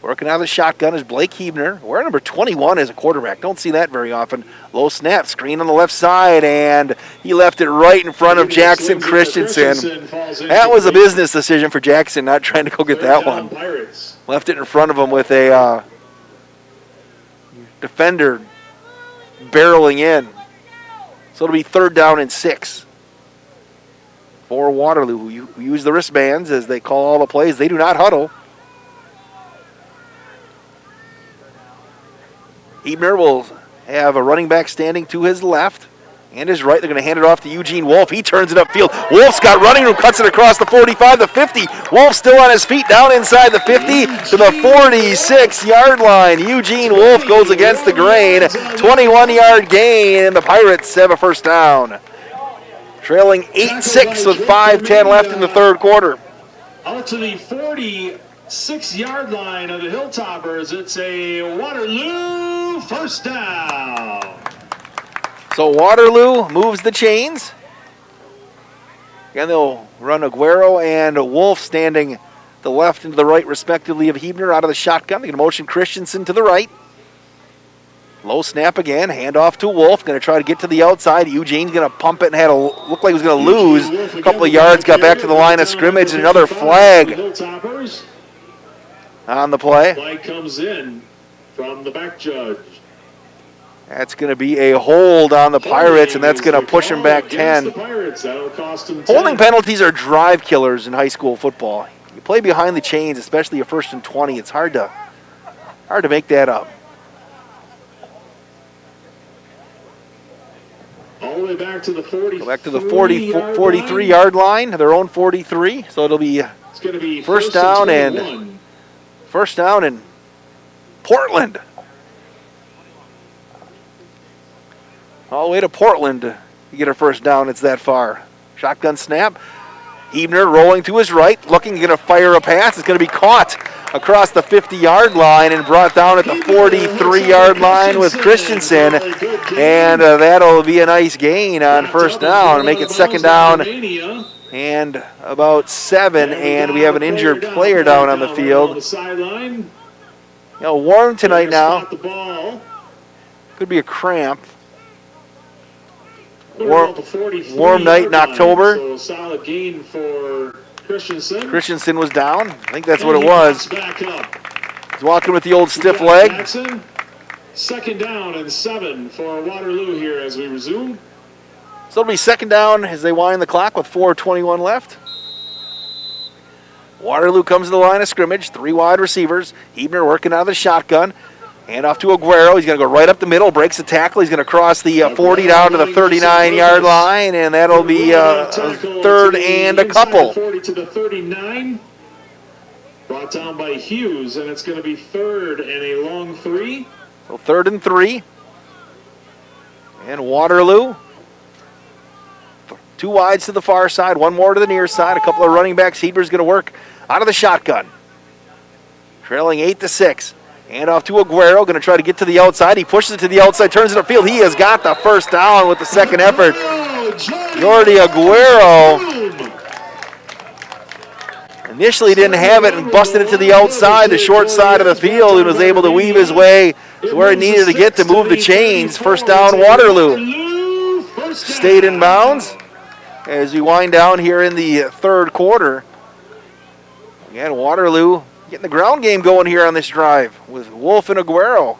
Working out of the shotgun is Blake Hebner. Wearing number 21 as a quarterback. Don't see that very often. Low snap, screen on the left side, and he left it right in front of Jackson Christensen. That was a business decision for Jackson, not trying to go get that one. Left it in front of him with a defender barreling in. So it'll be third down and 6. For Waterloo, who use the wristbands as they call all the plays. They do not huddle. Hebner will have a running back standing to his left and his right. They're going to hand it off to Eugene Wolf. He turns it upfield. Wolf's got running room, cuts it across the 45, the 50. Wolf still on his feet, down inside the 50 to the 46-yard line. Eugene Wolf goes against the grain. 21-yard gain, and the Pirates have a first down. Trailing 8-6 with 5:10 left in the third quarter. Out to the 46-yard line of the Hilltoppers. It's a Waterloo first down. So Waterloo moves the chains. Again, they'll run Aguero and Wolf standing the left and to the right, respectively, of Hebner out of the shotgun. They're going to motion Christensen to the right. Low snap again, handoff to Wolf. Going to try to get to the outside. Eugene's going to pump it and looked like he was going to lose. A couple of yards, got back to the line of scrimmage, and another flag on the play. Flag comes in from the back judge. That's going to be a hold on the Pirates, and that's going to push them back 10. Holding penalties are drive killers in high school football. You play behind the chains, especially a 1st and 20. It's hard to make that up. All the way back to the 40. Go back to the 43-yard line, their own 43. So it'll be first down and Portland. All the way to Portland to get a first down. It's that far. Shotgun snap. Hebner rolling to his right, looking, going to fire a pass. It's going to be caught across the 50-yard line and brought down at the 43-yard line with Christensen. And that'll be a nice gain on first down and make it second down and about 7, and we have an injured player down on the field. Warm tonight now. Could be a cramp. Warm night in October. So solid gain for Christensen. Christensen was down. I think that's what it was. He's walking with the old stiff leg. Jackson, 2nd down and 7 for Waterloo here as we resume. So it'll be 2nd down as they wind the clock with 4:21 left. Waterloo comes to the line of scrimmage. 3 wide receivers. Hebner working out of the shotgun. Hand off to Aguero. He's going to go right up the middle, breaks the tackle. He's going to cross the 40 down to the 39-yard line, and that'll be a 3rd and a couple. 40 to the 39. Brought down by Hughes, and it's going to be 3rd and a long 3. So 3rd and 3. And Waterloo. 2 wides to the far side, 1 more to the near side. A couple of running backs. Heber's going to work out of the shotgun. Trailing 8-6. Hand off to Aguero, going to try to get to the outside. He pushes it to the outside, turns it upfield. He has got the 1st down with the 2nd effort. Jordi Aguero initially didn't have it and busted it to the outside, the short side of the field, and was able to weave his way to where he needed to get to move the chains. 1st down, Waterloo. Stayed in bounds as we wind down here in the 3rd quarter. Again, Waterloo getting the ground game going here on this drive with Wolf and Aguero.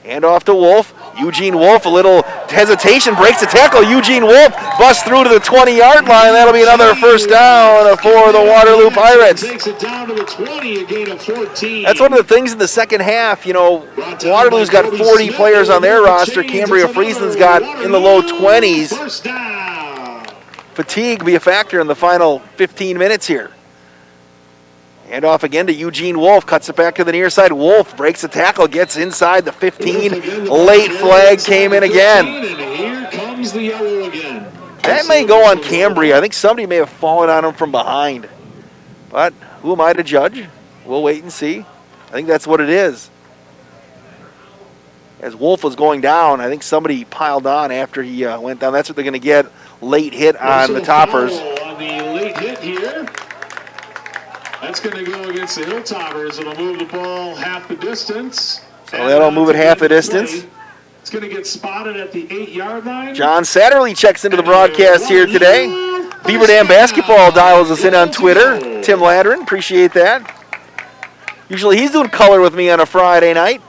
Hand off to Wolf. Eugene Wolf, a little hesitation, breaks the tackle. Eugene Wolf busts through to the 20-yard line. That'll be another 1st down for the Waterloo Pirates. Takes it down to the 20, a gain of 14. That's one of the things in the second half. Waterloo's got 40 players on their roster. Cambria-Friesland's got in the low 20s. Fatigue will be a factor in the final 15 minutes here. Hand off again to Eugene Wolf, cuts it back to the near side. Wolf breaks the tackle, gets inside the 15. Late flag came in again. And here comes the yellow again. That may go on Cambria. I think somebody may have fallen on him from behind. But who am I to judge? We'll wait and see. I think that's what it is. As Wolf was going down, I think somebody piled on after he went down. That's what they're going to get. Late hit on the Toppers. On the late hit here. That's going to go against the Hilltoppers. It'll move the ball half the distance. So that'll move it half the distance. It's going to get spotted at the 8-yard line. John Satterley checks into the broadcast here today. Beaver Dam Basketball dials us in on Twitter. Tim Ladrin, appreciate that. Usually he's doing color with me on a Friday night.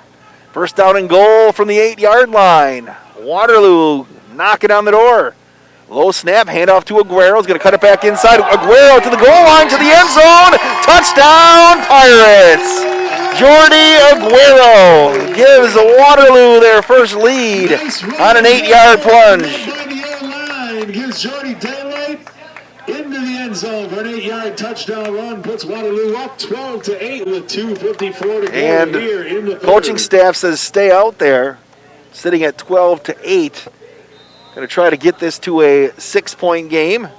1st down and goal from the 8-yard line. Waterloo knocking on the door. Low snap, handoff to Aguero. He's going to cut it back inside. Aguero to the goal line, to the end zone. Touchdown, Pirates. Jordi Aguero gives Waterloo their first lead on an 8-yard plunge. Gives Jordy daylight into the end zone for an 8-yard touchdown run. Puts Waterloo up 12-8 with 2:54 to go and here in the 3rd. Coaching staff says stay out there, sitting at 12-8. Going to try to get this to a 6-point game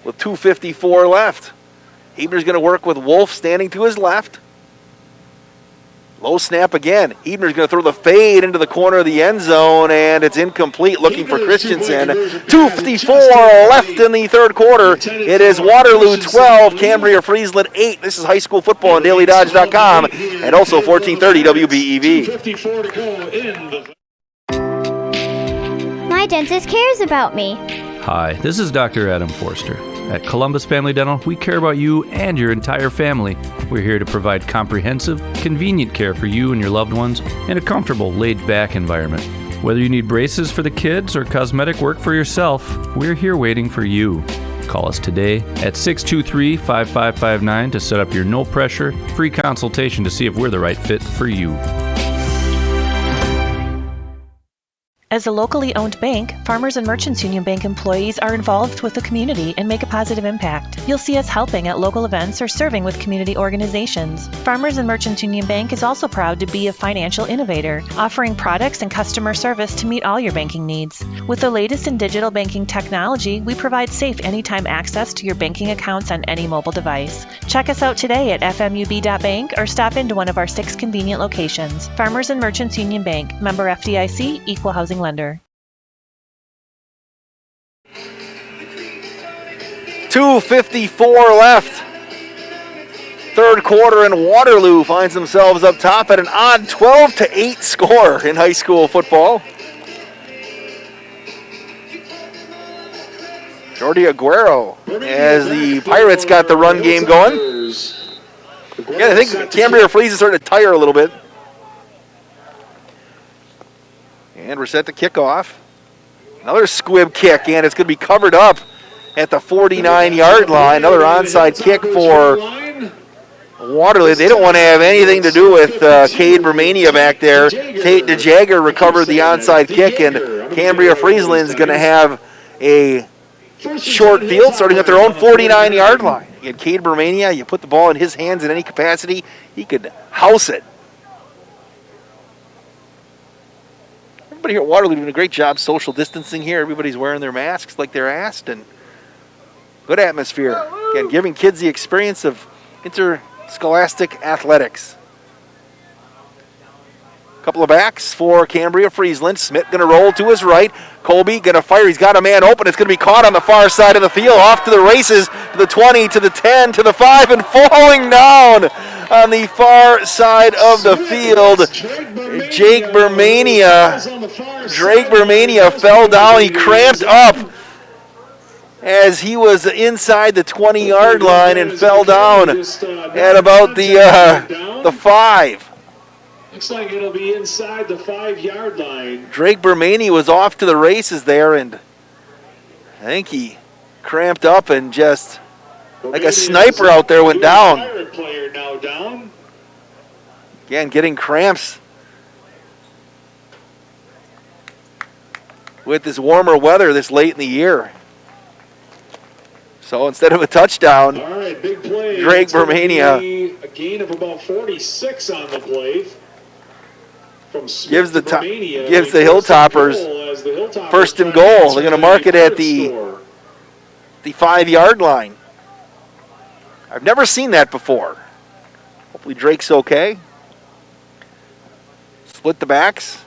with 2:54 left. Hebner's going to work with Wolf standing to his left. Low snap again. Hebner's going to throw the fade into the corner of the end zone, and it's incomplete, looking for Christensen. 2:54 left in the 3rd quarter. It is Waterloo 12, Cambria-Friesland 8. This is high school football on DailyDodge.com and also 1430 WBEV. 2:54 to go in the... My dentist cares about me. Hi, this is Dr. Adam Forster. At Columbus Family Dental, we care about you and your entire family. We're here to provide comprehensive, convenient care for you and your loved ones in a comfortable, laid-back environment. Whether you need braces for the kids or cosmetic work for yourself, we're here waiting for you. Call us today at 623-5559 to set up your no-pressure, free consultation to see if we're the right fit for you. As a locally owned bank, Farmers and Merchants Union Bank employees are involved with the community and make a positive impact. You'll see us helping at local events or serving with community organizations. Farmers and Merchants Union Bank is also proud to be a financial innovator, offering products and customer service to meet all your banking needs. With the latest in digital banking technology, we provide safe anytime access to your banking accounts on any mobile device. Check us out today at fmub.bank or stop into one of our 6 convenient locations. Farmers and Merchants Union Bank, member FDIC, equal housing lender. 2:54 left. Third quarter, and Waterloo finds themselves up top at an odd 12-8 score in high school football. Jordi Aguero, as the Pirates got the run game going. Yeah, I think Cambria-Friesland is starting to tire a little bit. And we're set to kick off. Another squib kick, and it's going to be covered up at the 49-yard line. Another onside kick for Waterloo. They don't want to have anything to do with Cade Romania back there. Tate DeJager recovered the onside kick, and Cambria-Friesland is going to have a short field starting at their own 49-yard line. You had Cade Romania, you put the ball in his hands in any capacity, he could house it. Everybody here at Waterloo doing a great job social distancing here. Everybody's wearing their masks like they're asked, and good atmosphere. Again, giving kids the experience of interscholastic athletics. Couple of backs for Cambria-Friesland. Smith going to roll to his right. Colby going to fire. He's got a man open. It's going to be caught on the far side of the field. Off to the races, to the 20, to the 10, to the 5, and falling down on the far side of the field. Drake Bermania fell down. He cramped up as he was inside the 20-yard line and fell down at about the 5. Looks like it'll be inside the 5-yard line. Drake Bermani was off to the races there, and I think he cramped up and just, like a sniper out there, went down. Pirate player now down. Again, getting cramps with this warmer weather this late in the year. So instead of a touchdown, all right, big play. Drake Bermania, a gain of about 46 on the play. Gives the Hilltoppers first and goal. They're going to mark it at the 5-yard line. I've never seen that before. Hopefully Drake's okay. Split the backs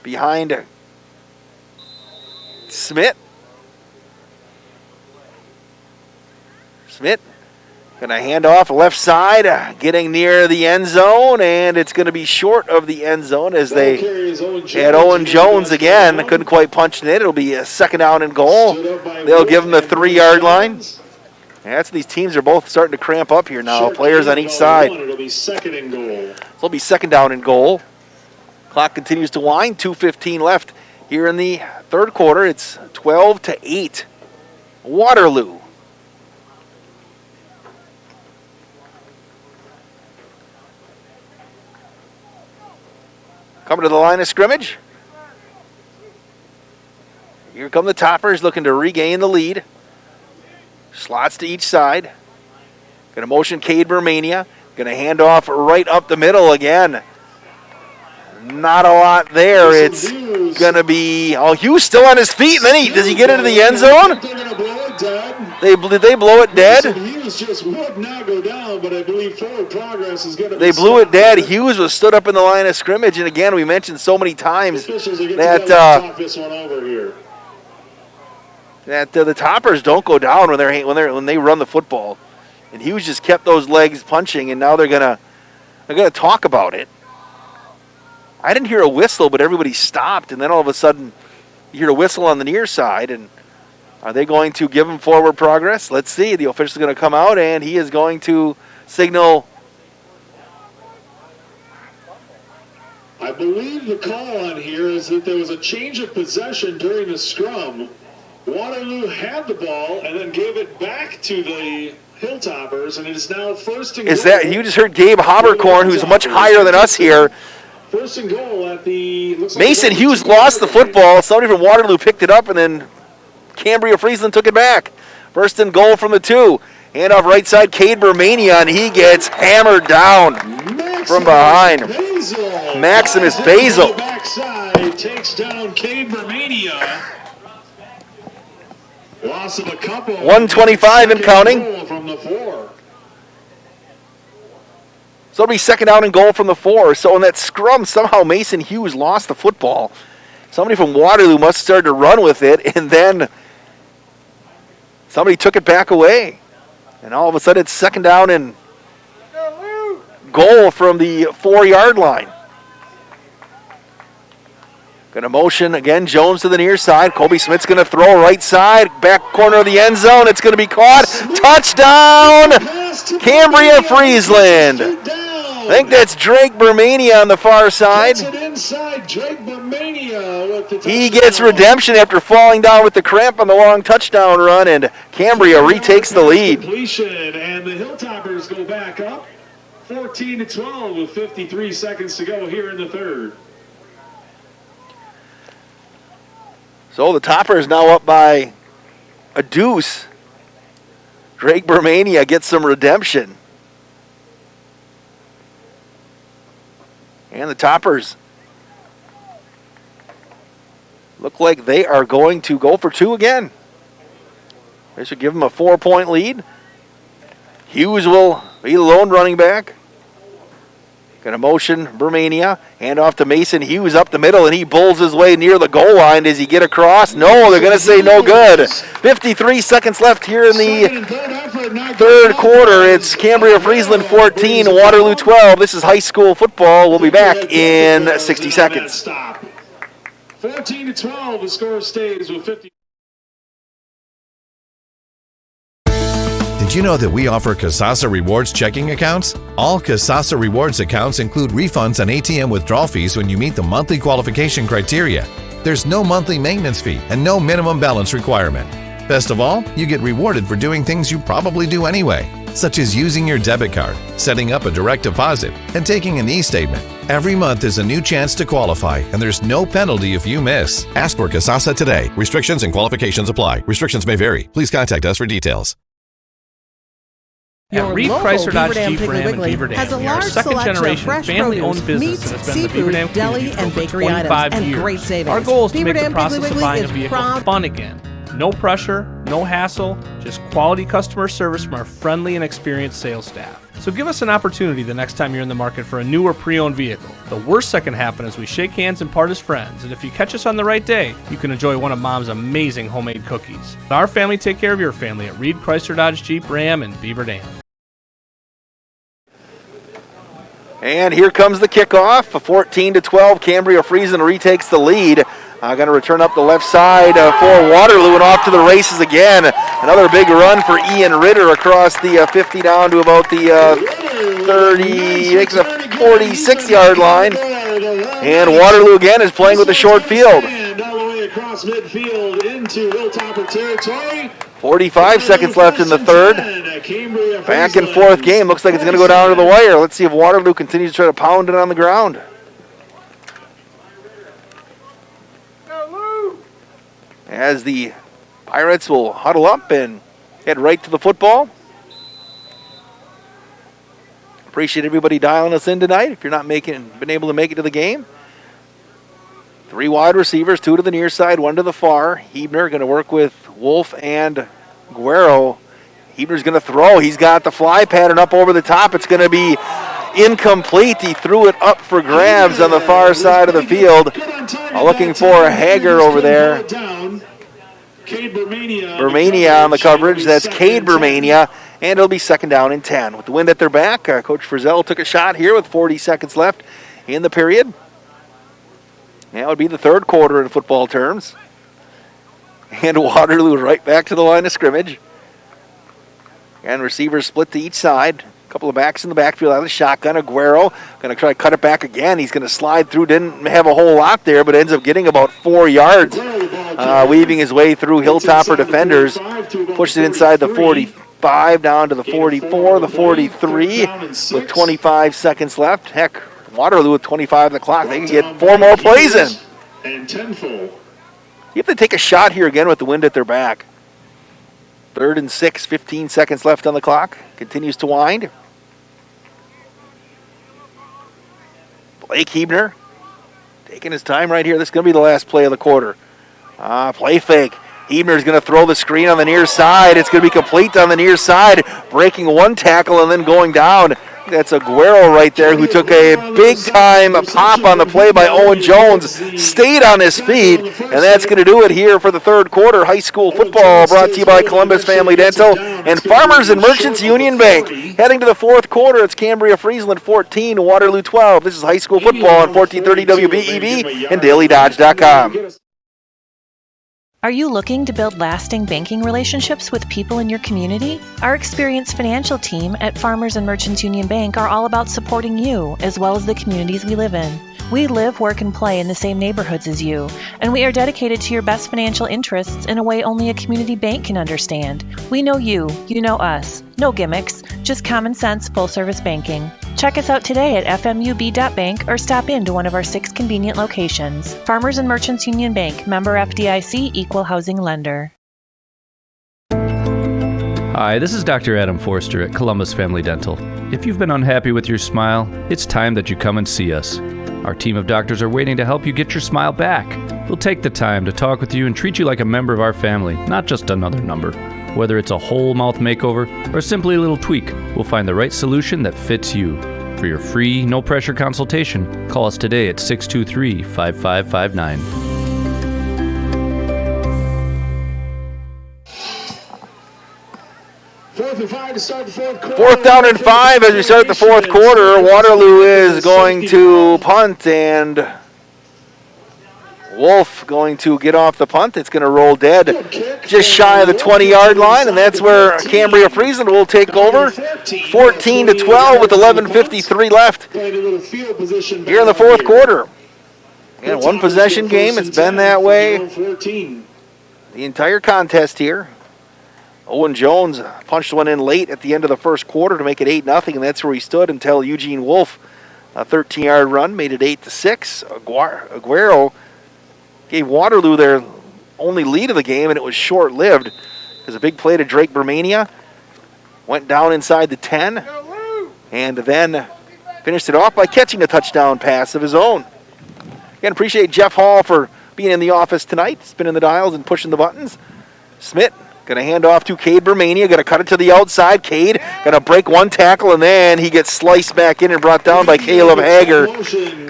behind Smith. Smith going to hand off left side, getting near the end zone, and it's going to be short of the end zone as they had Owen Jones again. Couldn't quite punch it in. It'll be a second down and goal. They'll give them the 3-yard line. That's these teams are both starting to cramp up here now. Players on each side. It'll be second and goal. So it'll be second down and goal. Clock continues to wind. 2:15 left here in the third quarter. It's 12-8. Waterloo. Coming to the line of scrimmage. Here come the Toppers looking to regain the lead. Slots to each side. Going to motion Cade Bermania. Going to hand off right up the middle again. Not a lot there. It's going to be, Hughes still on his feet. And then does he get into the end zone? Did they blow it dead? Hughes just would not go down, but I believe forward progress is going to be. They blew it dead. Hughes was stood up in the line of scrimmage, and again, we mentioned so many times that the Toppers don't go down when they run the football, and Hughes just kept those legs punching, and now they're gonna talk about it. I didn't hear a whistle, but everybody stopped, and then all of a sudden, you hear a whistle on the near side, and are they going to give him forward progress? Let's see. The official is going to come out, and he is going to signal. I believe the call on here is that there was a change of possession during the scrum. Waterloo had the ball and then gave it back to the Hilltoppers, and it is now first and goal. Is that, you just heard Gabe Haberkorn, who's much higher than us here. First and goal at the... Mason Hughes lost the football. Somebody from Waterloo picked it up, and then Cambria-Friesland took it back. First and goal from the 2. Hand off right side, Cade Bermania, and he gets hammered down from behind. Maximus Basil. Backside takes down Cade Bermania. Loss of a couple. 125 and counting. From the 4. So it'll be second down and goal from the 4. So in that scrum, somehow Mason Hughes lost the football. Somebody from Waterloo must have started to run with it, and then somebody took it back away. And all of a sudden it's second down and goal from the 4-yard line. Going to motion again, Jones to the near side. Colby Smith's going to throw right side, back corner of the end zone. It's going to be caught. Touchdown, Cambria-Friesland. I think that's Drake Bermania on the far side. He gets redemption after falling down with the cramp on the long touchdown run, and Cambria retakes the lead. And the Hilltoppers go back up 14-12 with 53 seconds to go here in the third. So the Toppers now up by a deuce. Drake Bermania gets some redemption. And the Toppers look like they are going to go for two again. They should give them a 4-point lead. Hughes will be the lone running back. Going to motion Bermania, hand off to Mason Hughes up the middle, and he bowls his way near the goal line. Does he get across? No, they're going to say no good. 53 seconds left here in the third quarter. It's Cambria-Friesland 14, Waterloo 12. This is high school football. We'll be back in 60 seconds. 14-12, the score stays with 50. Did you know that we offer Kasasa Rewards checking accounts? All Kasasa Rewards accounts include refunds on ATM withdrawal fees when you meet the monthly qualification criteria. There's no monthly maintenance fee and no minimum balance requirement. Best of all, you get rewarded for doing things you probably do anyway, such as using your debit card, setting up a direct deposit, and taking an e-statement. Every month is a new chance to qualify, and there's no penalty if you miss. Ask for Kasasa today. Restrictions and qualifications apply. Restrictions may vary. Please contact us for details. At Reed Chrysler Dodge Jeep Ram in Beaver Dam, has a we are a large selection of second-generation fresh family-owned produce, business meats, that has been in the Beaver seafood, Dam deli, community for and over bakery 25 items, and years. great savings. Our goal is to Beaver make the Dam process Piggly of Wiggly buying a is vehicle proud. fun again. No pressure, no hassle, just quality customer service from our friendly and experienced sales staff. So give us an opportunity the next time you're in the market for a new or pre-owned vehicle. The worst that can happen is we shake hands and part as friends, and if you catch us on the right day, you can enjoy one of Mom's amazing homemade cookies. Our family take care of your family at Reed Chrysler Dodge Jeep Ram in Beaver Dam. And here comes the kickoff. 14-12, Cambria-Friesland retakes the lead. Going to return up the left side for Waterloo and off to the races again. Another big run for Ian Ritter across the 50 down to about the 46-yard line. And Waterloo again is playing with a short field. All the way across midfield into Hilltopper territory. 45 seconds left in the third. Back and forth game. Looks like it's going to go down to the wire. Let's see if Waterloo continues to try to pound it on the ground. As the Pirates will huddle up and head right to the football. Appreciate everybody dialing us in tonight. If you're not been able to make it to the game. 3 wide receivers, 2 to the near side, 1 to the far. Hebner going to work with Wolf and Guerrero. Hebner's going to throw. He's got the fly pattern up over the top. It's going to be incomplete. He threw it up for grabs on the far side of the field. Looking for a Hager over there. Bermania on the coverage. That's Cade Bermania. And it'll be second down and 10. With the wind at their back, Coach Frizzell took a shot here with 40 seconds left in the period. That would be the third quarter in football terms. And Waterloo right back to the line of scrimmage. And receivers split to each side. A couple of backs in the backfield out of the shotgun. Aguero going to try to cut it back again. He's going to slide through. Didn't have a whole lot there, but ends up getting about 4 yards. Weaving his way through Hilltopper defenders. Pushed it inside the 45 down to the 44, the 43 with 25 seconds left. Heck, Waterloo with 25 on the clock. They can get 4 more plays in. And 10-4. You have to take a shot here again with the wind at their back. 3rd and 6, 15 seconds left on the clock. Continues to wind. Blake Hebner taking his time right here. This is going to be the last play of the quarter. Play fake. Hebner's going to throw the screen on the near side. It's going to be complete on the near side, breaking one tackle and then going down. That's Aguero right there, who took a big-time pop on the play by Owen Jones, stayed on his feet, and that's going to do it here for the third quarter. High school football brought to you by Columbus Family Dental and Farmers and Merchants Union Bank. Heading to the fourth quarter, it's Cambria-Friesland 14, Waterloo 12. This is high school football on 1430 WBEV and DailyDodge.com. Are you looking to build lasting banking relationships with people in your community? Our experienced financial team at Farmers and Merchants Union Bank are all about supporting you as well as the communities we live in. We live, work, and play in the same neighborhoods as you, and we are dedicated to your best financial interests in a way only a community bank can understand. We know you know us. No gimmicks, just common sense, full-service banking. Check us out today at fmub.bank or stop into one of our 6 convenient locations. Farmers and Merchants Union Bank, member FDIC, equal housing lender. Hi, this is Dr. Adam Forster at Columbus Family Dental. If you've been unhappy with your smile, it's time that you come and see us. Our team of doctors are waiting to help you get your smile back. We'll take the time to talk with you and treat you like a member of our family, not just another number. Whether it's a whole mouth makeover or simply a little tweak, we'll find the right solution that fits you. For your free, no-pressure consultation, call us today at 623-5559. Fourth down and 5 as we start the fourth quarter. Waterloo is going to punt, and Wolf going to get off the punt. It's going to roll dead just shy of the 20-yard line, and that's where Cambria-Friesland will take over. 14-12 with 11:53 left here in the fourth quarter. And one possession game. It's been that way the entire contest here. Owen Jones punched one in late at the end of the first quarter to make it 8-0, and that's where he stood until Eugene Wolf, a 13-yard run, made it 8-6. Aguero gave Waterloo their only lead of the game, and it was short-lived because a big play to Drake Bermania went down inside the 10, and then finished it off by catching a touchdown pass of his own. Again, appreciate Jeff Hall for being in the office tonight, spinning the dials and pushing the buttons. Smith going to hand off to Cade Bermania, going to cut it to the outside. Cade going to break one tackle, and then he gets sliced back in and brought down by Caleb Hager.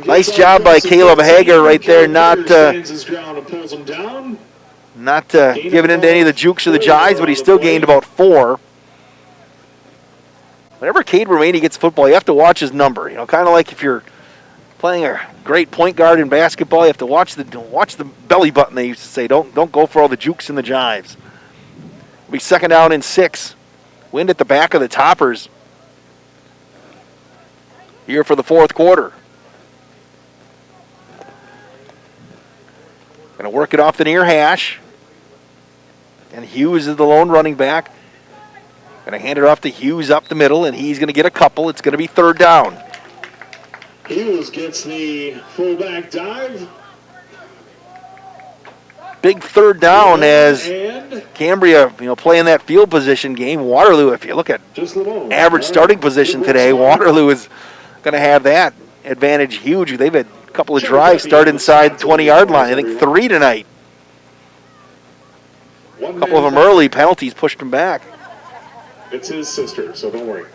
Nice job by Caleb Hager right there, not giving in to any of the jukes or the jives, but he still gained about 4. Whenever Cade Bermania gets football, you have to watch his number. You know, kind of like if you're playing a great point guard in basketball, you have to watch the belly button, they used to say. Don't go for all the jukes and the jives. It'll be second down and 6. Wind at the back of the Toppers here for the fourth quarter. Going to work it off the near hash. And Hughes is the lone running back. Going to hand it off to Hughes up the middle, and he's going to get a couple. It's going to be third down. Hughes gets the fullback dive. Big third down as Cambria, playing that field position game. Waterloo, if you look at average starting position today, Waterloo is going to have that advantage huge. They've had a couple of drives start inside the 20-yard line. I think 3 tonight. A couple of them early. Penalties pushed them back. It's his sister, so don't worry.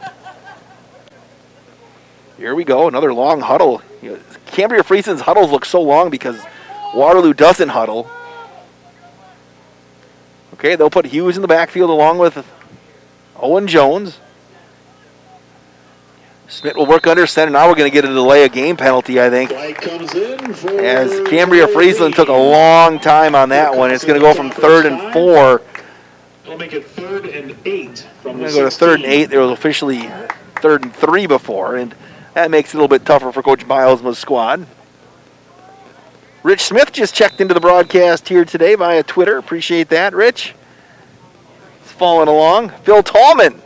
Here we go, another long huddle. Cambria-Friesland's huddles look so long because Waterloo doesn't huddle. Okay, they'll put Hughes in the backfield along with Owen Jones. Smith will work under center. Now we're going to get a delay of game penalty, I think. As Cambria-Friesland took a long time on that one. It's going to go from 3rd and 4. It'll make it 3rd and 8 from I'm going to go to 3rd and 8. There was officially 3rd and 3 before, and that makes it a little bit tougher for Coach Bilesma's squad. Rich Smith just checked into the broadcast here today via Twitter. Appreciate that, Rich. He's following along. Phil Tallman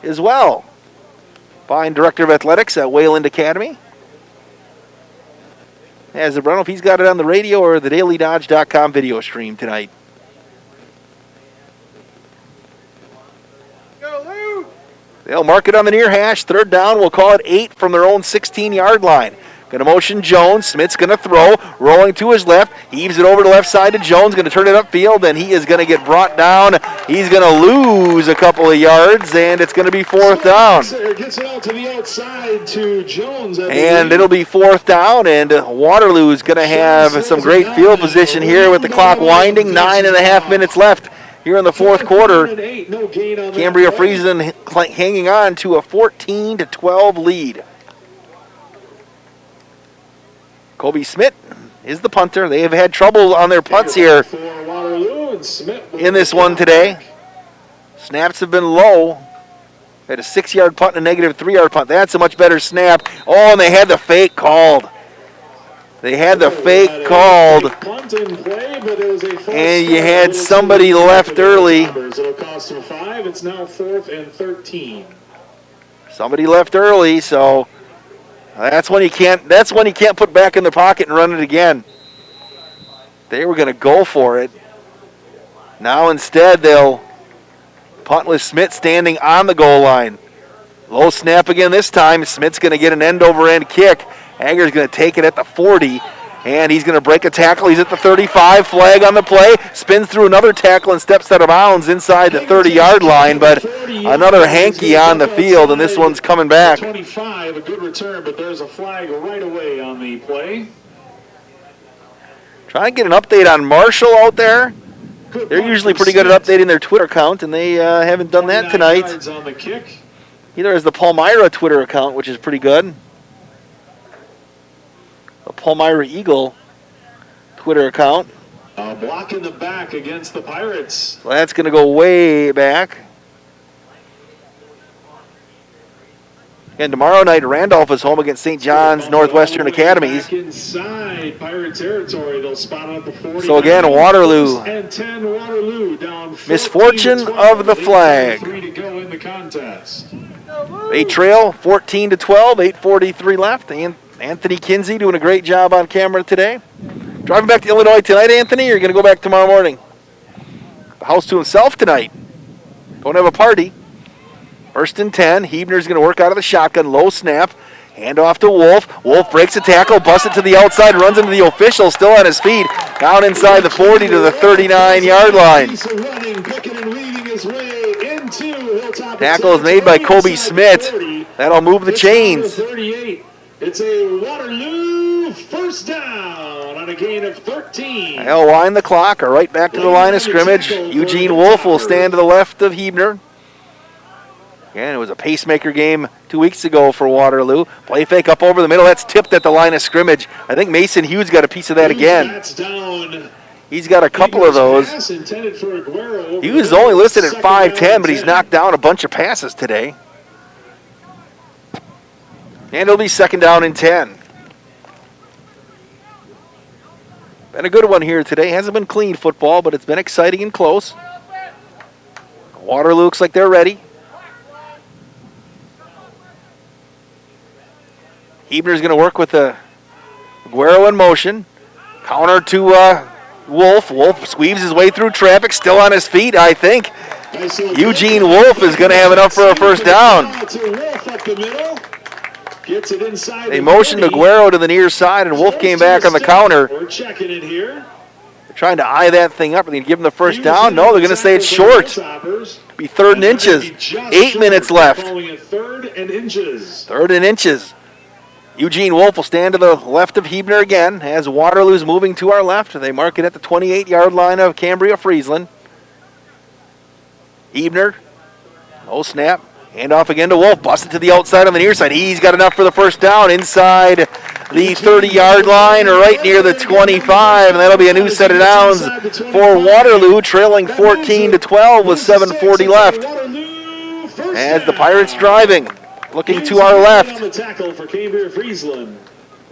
as well. Fine Director of Athletics at Wayland Academy. As I don't know if he's got it on the radio or the DailyDodge.com video stream tonight. They'll mark it on the near hash. 3rd down. We'll call it 8 from their own 16-yard line. Going to motion Jones. Smith's going to throw. Rolling to his left. Heaves it over to left side to Jones. Going to turn it upfield, and he is going to get brought down. He's going to lose a couple of yards, and it's going to be 4th down. Gets it out to the outside to Jones. And it'll be 4th down, and Waterloo is going to have some great field position here with the clock winding. 9.5 minutes left here in the 4th quarter. Cambria-Friesland hanging on to a 14-12 lead. Kobe Smith is the punter. They have had trouble on their punts here in this one today. Snaps have been low. Had a 6-yard punt and a negative 3-yard punt. That's a much better snap. Oh, and they had the fake called. They had the fake called. And you had somebody left early. It'll cost him 5. It's now 4th and 13. Somebody left early, so that's when you can't put back in the pocket and run it again. They were going to go for it. Now instead they'll punt with Smith standing on the goal line. Low snap again this time. Smith's going to get an end-over-end kick. Hager's going to take it at the 40, and he's going to break a tackle. He's at the 35. Flag on the play. Spins through another tackle and steps out of bounds inside the 30-yard line, but another hanky on the field, and this one's coming back. 25, a good return, but there's a flag right away on the play. Trying to get an update on Marshall out there. They're usually pretty good at updating their Twitter account, and they haven't done that tonight. On the kick. Either has the Palmyra Twitter account, which is pretty good. The Palmyra Eagle Twitter account. A block in the back against the Pirates. So that's going to go way back. And tomorrow night, Randolph is home against St. John's Northwestern Academies. Back inside Pirate territory, they'll spot out the 40. So again, Waterloo. And 10 Waterloo down. Misfortune of the flag. 3 to go in the contest. They trail 14-12, 8:43 left. And Anthony Kinsey doing a great job on camera today. Driving back to Illinois tonight, Anthony, or you're going to go back tomorrow morning? The house to himself tonight. Don't have a party. First and 10. Hebner's going to work out of the shotgun. Low snap. Hand off to Wolf. Wolf breaks a tackle, busts it to the outside, runs into the official, still on his feet. Down inside the 40 to the 39-yard line. Tackle is made by Kobe Smith. That'll move the chains. It's a Waterloo first down on a gain of 13. They'll wind the clock or right back to the line of scrimmage. Eugene Wolf will stand to the left of Hebner. And it was a pacemaker game 2 weeks ago for Waterloo. Play fake up over the middle. That's tipped at the line of scrimmage. I think Mason Hughes got a piece of that again. He's got a couple of those. He was only listed at 5'10", but he's knocked down a bunch of passes today. And it'll be 2nd down and 10. Been a good one here today. Hasn't been clean football, but it's been exciting and close. Waterloo looks like they're ready. Hebner's going to work with Aguero in motion. Counter to Wolf. Wolf squeezes his way through traffic, still on his feet, I think. Eugene Wolf is going to have enough for a first down. They motioned Aguero to the near side, and Wolf came back on the counter. We're checking it here. They're trying to eye that thing up. Are they going to give him the first down? No, they're going to say it's short. Be 3rd and inches. 8 minutes left. 3rd and inches. 3rd and inches. Eugene Wolf will stand to the left of Hebner again as Waterloo's moving to our left. They mark it at the 28-yard line of Cambria-Friesland. Hebner, no snap. Hand off again to Wolf. Busted to the outside on the near side. He's got enough for the first down inside the 30-yard line, right near the 25, and that'll be a new set of downs for Waterloo, trailing 14-12 with 7:40 left. As the Pirates driving. Looking to our left.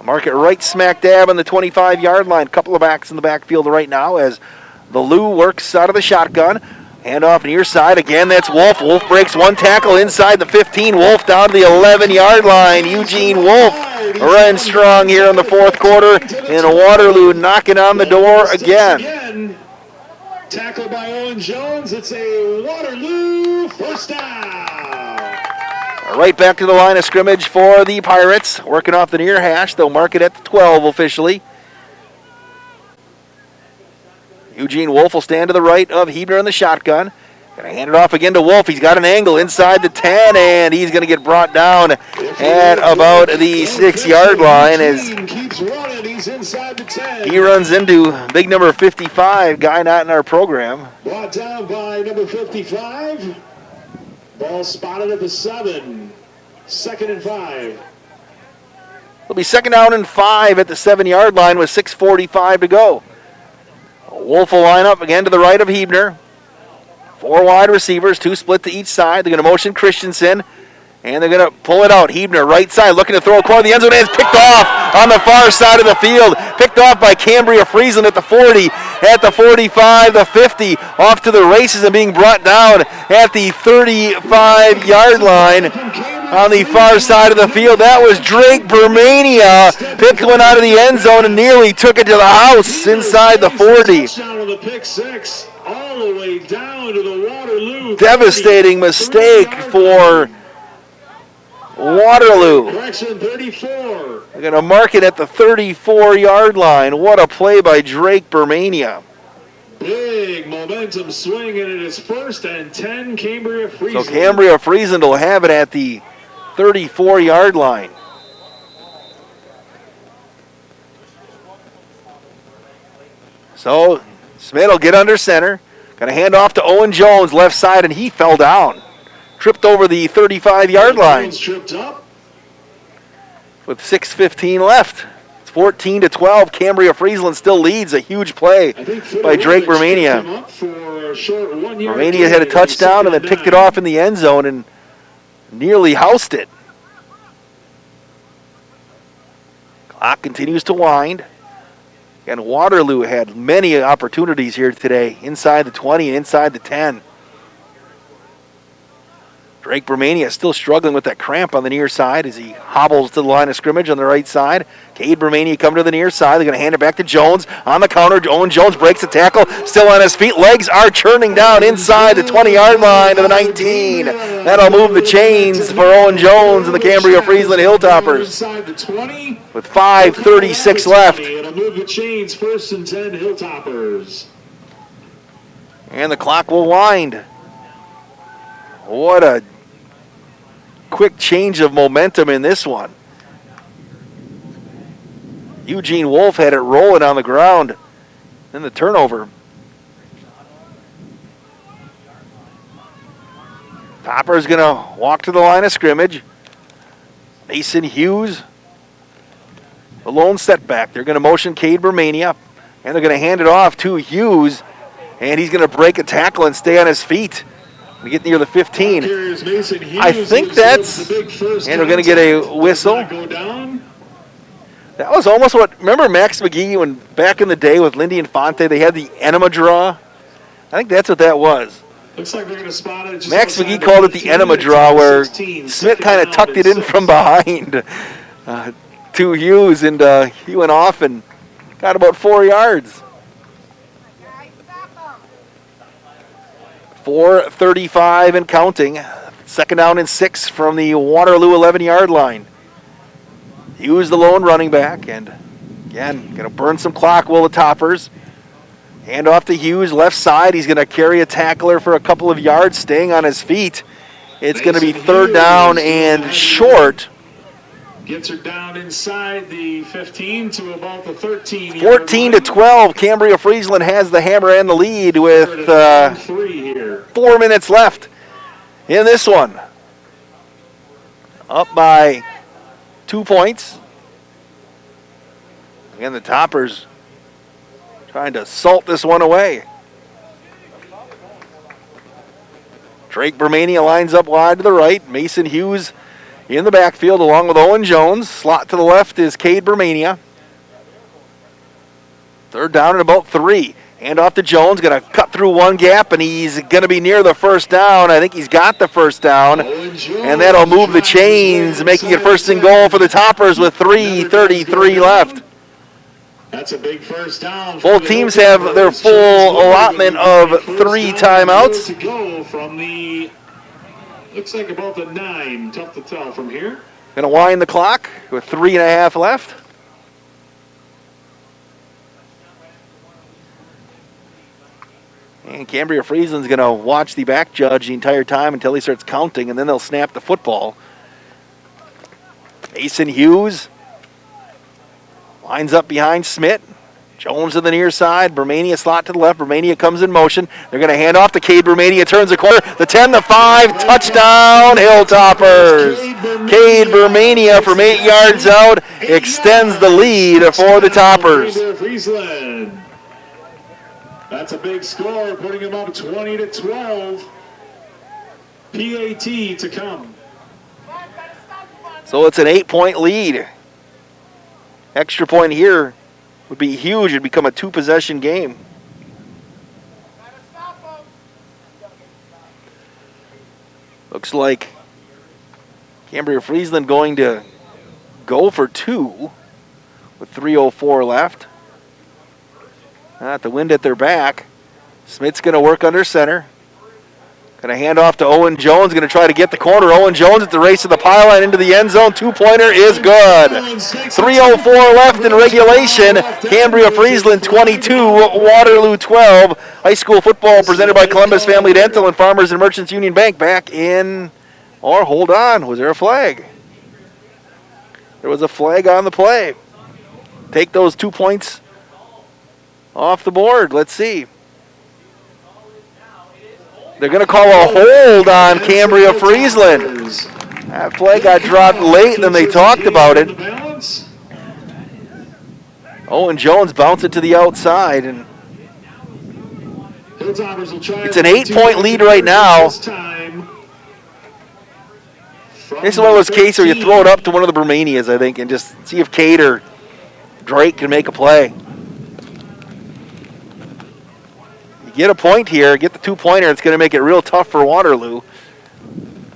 Mark it right smack dab on the 25-yard line. Couple of backs in the backfield right now as the Lou works out of the shotgun. Hand off near side. Again, that's Wolf. Wolf breaks one tackle inside the 15. Wolf down to the 11-yard line. Eugene Wolf running strong here in the 4th quarter. And Waterloo knocking on the door again. Tackle by Owen Jones. It's a Waterloo first down. Right back to the line of scrimmage for the Pirates. Working off the near hash. They'll mark it at the 12 officially. Eugene Wolf will stand to the right of Hebner in the shotgun. Going to hand it off again to Wolf. He's got an angle inside the 10, and he's going to get brought down at about the 6-yard line as he runs into big number 55, guy not in our program. Brought down by number 55. Ball spotted at the 7. 2nd and 5. It'll be 2nd down and 5 at the 7-yard line with 6:45 to go. Wolf will line up again to the right of Hebner. 4 wide receivers, 2 split to each side. They're going to motion Christensen, and they're going to pull it out. Hebner, right side, looking to throw a corner of the end zone, and it's picked off on the far side of the field. Picked off by Cambria-Friesland at the 40, at the 45, the 50, off to the races and being brought down at the 35-yard line on the far side of the field. That was Drake Bermania. Picked one out of the end zone and nearly took it to the house inside the 40. All the way down to the Waterloo. Devastating mistake for Waterloo. Correction, 34. They're going to mark it at the 34-yard line. What a play by Drake Bermania. Big momentum swing, and it is 1st and 10, Cambria-Friesland. So Cambria-Friesland will have it at the 34-yard line. So Smith will get under center. Going to hand off to Owen Jones, left side, and he fell down. Tripped over the 35-yard line. Tripped up. With 6:15 left. It's 14-12. Cambria-Friesland still leads. A huge play by Drake Bermania. Bermania had a touchdown and then picked it off in the end zone and nearly housed it. Clock continues to wind. And Waterloo had many opportunities here today, inside the 20 and inside the 10. Drake Bermania still struggling with that cramp on the near side as he hobbles to the line of scrimmage on the right side. Cade Bermania coming to the near side. They're going to hand it back to Jones. On the counter, Owen Jones breaks the tackle, still on his feet. Legs are churning down inside the 20-yard line to the 19. That'll move the chains for Owen Jones and the Cambria-Friesland Hilltoppers. With 5:36 left. It'll move the chains, 1st and 10, Hilltoppers. And the clock will wind. What a quick change of momentum in this one. Eugene Wolf had it rolling on the ground. Then the turnover. Topper's going to walk to the line of scrimmage. Mason Hughes, the lone setback. They're going to motion Cade Bermania, and they're going to hand it off to Hughes, and he's going to break a tackle and stay on his feet. We get near the 15. I think that's, and we're going to get a whistle. That was almost what, remember Max McGee when back in the day with Lindy Infante, they had the enema draw? I think that's what that was. Looks like they're going to spot it. Max McGee called it the enema draw, where Smith kind of tucked it in from behind to Hughes, and he went off and got about 4 yards. 4:35 and counting. 2nd down and 6 from the Waterloo 11-yard line. Hughes the lone running back, and again, going to burn some clock, will the Toppers. Hand off to Hughes, left side. He's going to carry a tackler for a couple of yards, staying on his feet. It's going to be 3rd down and short. Gets her down inside the 15 to about the 13. 14-12. Cambria-Friesland has the hammer and the lead with 4 minutes left in this one. Up by 2 points. Again, the Toppers trying to salt this one away. Drake Bermania lines up wide to the right. Mason Hughes in the backfield along with Owen Jones. Slot to the left is Cade Bermania. 3rd down and about 3. Hand off to Jones. Going to cut through one gap, and he's going to be near the 1st down. I think he's got the 1st down. And that'll move the chains, making it 1st and goal for the Toppers with 3:33 left. That's a big 1st down. Both teams have their full allotment of 3 timeouts. To go from the Looks like about the 9. Tough to tell from here. Going to wind the clock with 3.5 left. And Cambria-Friesland's going to watch the back judge the entire time until he starts counting, and then they'll snap the football. Mason Hughes lines up behind Smith. Jones to the near side. Bermania slot to the left. Bermania comes in motion. They're going to hand off to Cade Bermania. Turns the corner. The 10, the 5. Touchdown, Hilltoppers. Cade Bermania from 8 yards out extends the lead for the Toppers. That's a big score, putting them up 20-12. PAT to come. So it's an 8-point lead. Extra point here would be huge. It'd become a 2-possession game. Looks like Cambria-Friesland going to go for 2 with 3:04 left. The wind at their back. Smith's going to work under center. Going to hand off to Owen Jones. Going to try to get the corner. Owen Jones at the race to the pylon into the end zone. 2-pointer is good. 3:04 left in regulation. Cambria-Friesland 22, Waterloo 12. High school football presented by Columbus Family Dental and Farmers and Merchants Union Bank. Back in, or hold on, was there a flag? There was a flag on the play. Take those 2 points off the board. Let's see. They're going to call a hold on Cambria-Friesland. That flag got dropped late, and then they talked about it. Owen Jones bounced it to the outside, and it's an 8-point lead right now. This is one of those cases where you throw it up to one of the Bermanias, I think, and just see if Cade or Drake can make a play. Get a point here, get the 2-pointer. It's going to make it real tough for Waterloo.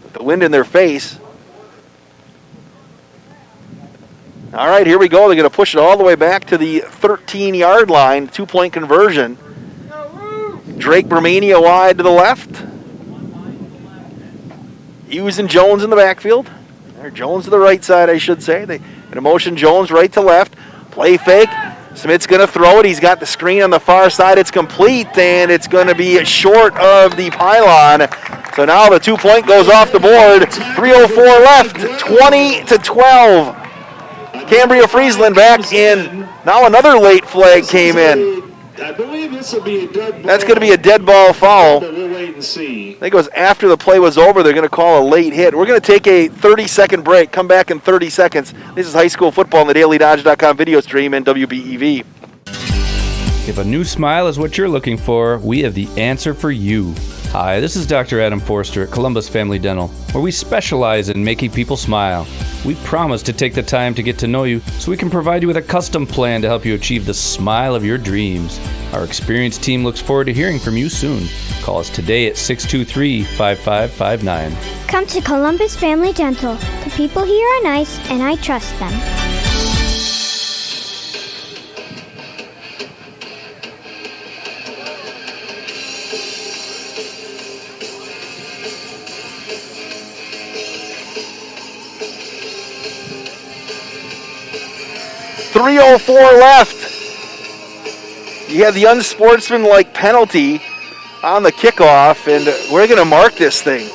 With the wind in their face. All right, here we go. They're going to push it all the way back to the 13-yard line. 2-point conversion. Drake Bermania wide to the left. Hughes and Jones in the backfield. Or Jones to the right side, I should say. They in a motion, Jones right to left. Play fake. Smith's going to throw it. He's got the screen on the far side. It's complete, and it's going to be short of the pylon. So now the 2-point goes off the board. 3:04 left, 20-12. Cambria-Friesland back in. Now another late flag came in. I believe this will be a dead ball. That's going to be a dead ball foul. But we'll wait and see. I think it was after the play was over. They're going to call a late hit. We're going to take a 30-second break. Come back in 30 seconds. This is high school football on the DailyDodge.com video stream and WBEV. If a new smile is what you're looking for, we have the answer for you. Hi, this is Dr. Adam Forster at Columbus Family Dental, where we specialize in making people smile. We promise to take the time to get to know you so we can provide you with a custom plan to help you achieve the smile of your dreams. Our experienced team looks forward to hearing from you soon. Call us today at 623-5559. Come to Columbus Family Dental. The people here are nice, and I trust them. .304 left. You have the unsportsmanlike penalty on the kickoff, and we're going to mark this thing.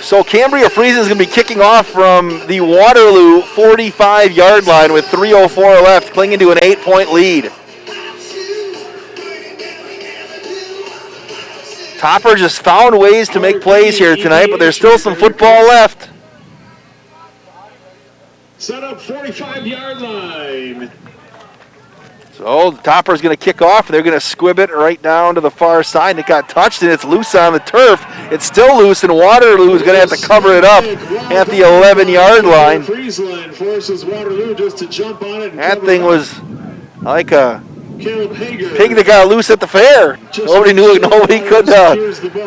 So Cambria-Friesland is going to be kicking off from the Waterloo 45-yard line with 3:04 left, clinging to an 8-point lead. Topper just found ways to make plays here tonight, but there's still some football left. Set up 45-yard line. So the Topper's going to kick off. They're going to squib it right down to the far side. And it got touched, and it's loose on the turf. It's still loose, and Waterloo is going to have to cover it up at the 11-yard line. Friesland forces Waterloo just to jump on it. That thing was like a pig that got loose at the fair. Nobody knew it. Nobody could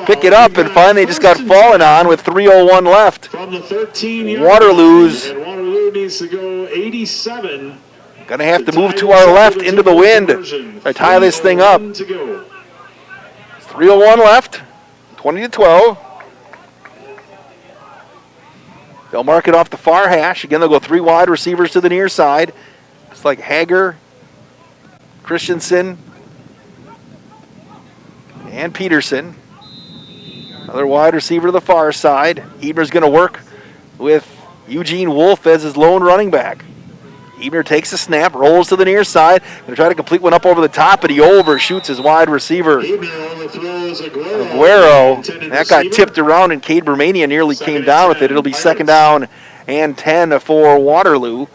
pick it up, and finally just got fallen on with 3:01 left. From the 13-yard Waterloo's line, Waterloo needs to go 87. Going to have to move to our left into the wind to tie this thing up. 3:01 left, 20-12. They'll mark it off the far hash. Again, they'll go 3 wide receivers to the near side. It's like Hager, Christensen, and Peterson. Another wide receiver to the far side. Ebner's going to work with Eugene Wolf as his lone running back. Ebner takes a snap, rolls to the near side, going to try to complete one up over the top, but he overshoots his wide receiver. Aguero, that got tipped around, and Cade Bermania nearly came down with it. It'll be 2nd down and 10 for Waterloo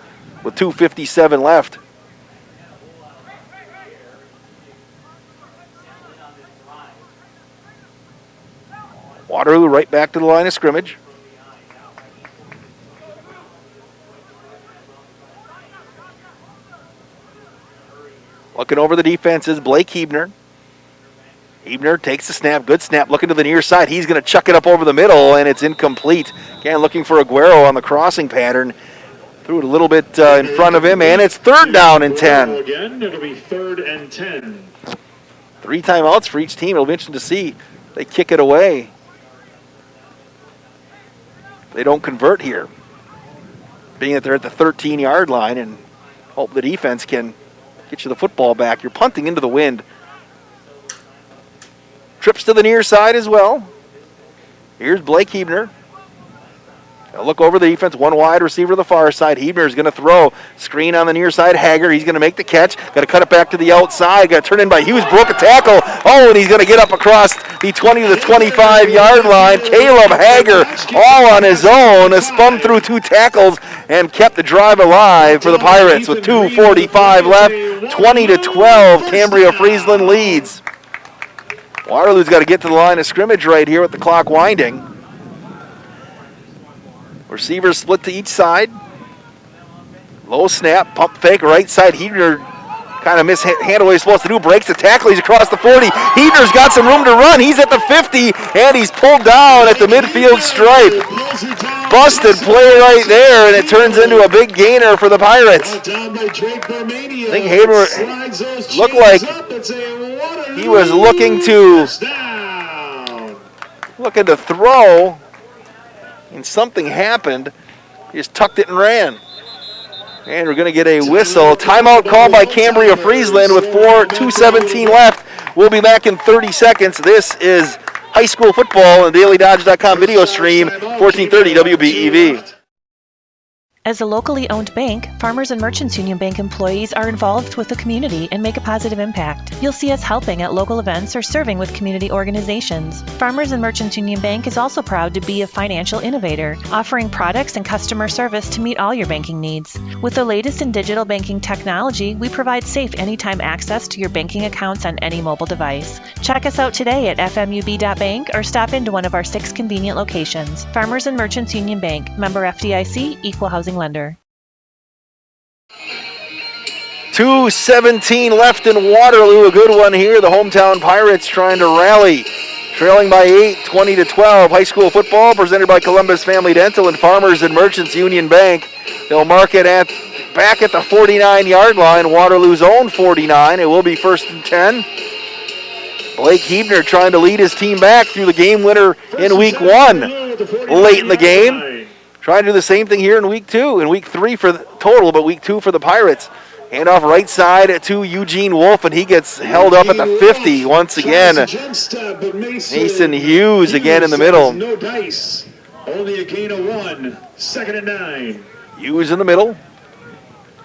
with 2:57 left. Waterloo right back to the line of scrimmage. Looking over the defense is Blake Hebner. Hebner takes the snap, good snap, looking to the near side. He's going to chuck it up over the middle, and it's incomplete. Again, looking for Aguero on the crossing pattern. Threw it a little bit in front of him, and it's 3rd down and 10. Again, it'll be 3rd and 10. 3 timeouts for each team. It'll be interesting to see. They kick it away. They don't convert here, being that they're at the 13-yard line, and hope the defense can get you the football back. You're punting into the wind. Trips to the near side as well. Here's Blake Hebner. Now look over the defense. 1 wide receiver to the far side. Hebner is going to throw. Screen on the near side. Hager. He's going to make the catch. Got to cut it back to the outside. Got to turn in by Hughes. Broke a tackle. Oh, and he's going to get up across the 20 to the 25-yard line. Caleb Hager, all on his own, spun through 2 tackles and kept the drive alive for the Pirates with 2:45 left. 20-12. Cambria-Friesland leads. Waterloo's got to get to the line of scrimmage right here with the clock winding. Receivers split to each side. Low snap, pump fake, right side. Hebner kind of mishandled what he's supposed to do. Breaks the tackle. He's across the 40. Hebner's got some room to run. He's at the 50, and he's pulled down at the midfield stripe. Busted play right there, and it turns into a big gainer for the Pirates. I think Hebner looked like he was looking to throw, and something happened. He just tucked it and ran. And we're going to get a whistle. Timeout called by Cambria-Friesland with 2:17 left. We'll be back in 30 seconds. This is high school football on DailyDodge.com video stream, 1430 WBEV. As a locally owned bank, Farmers and Merchants Union Bank employees are involved with the community and make a positive impact. You'll see us helping at local events or serving with community organizations. Farmers and Merchants Union Bank is also proud to be a financial innovator, offering products and customer service to meet all your banking needs. With the latest in digital banking technology, we provide safe anytime access to your banking accounts on any mobile device. Check us out today at fmub.bank or stop into one of our 6 convenient locations. Farmers and Merchants Union Bank, member FDIC, equal housing lender. 2:17 left in Waterloo. A good one here. The hometown Pirates trying to rally. Trailing by 8, 20-12. High school football presented by Columbus Family Dental and Farmers and Merchants Union Bank. They'll mark it back at the 49-yard line. Waterloo's own 49. It will be 1st and 10. Blake Hebner trying to lead his team back through the game winner in week 1. Late in the game. Trying to do the same thing here in week 2. In week 3 for the total, but week 2 for the Pirates. Hand off right side to Eugene Wolf, and he gets held up at the 50 once again. Mason Hughes again in the middle. No dice. Only a gain of 1. 2nd and 9. Hughes in the middle.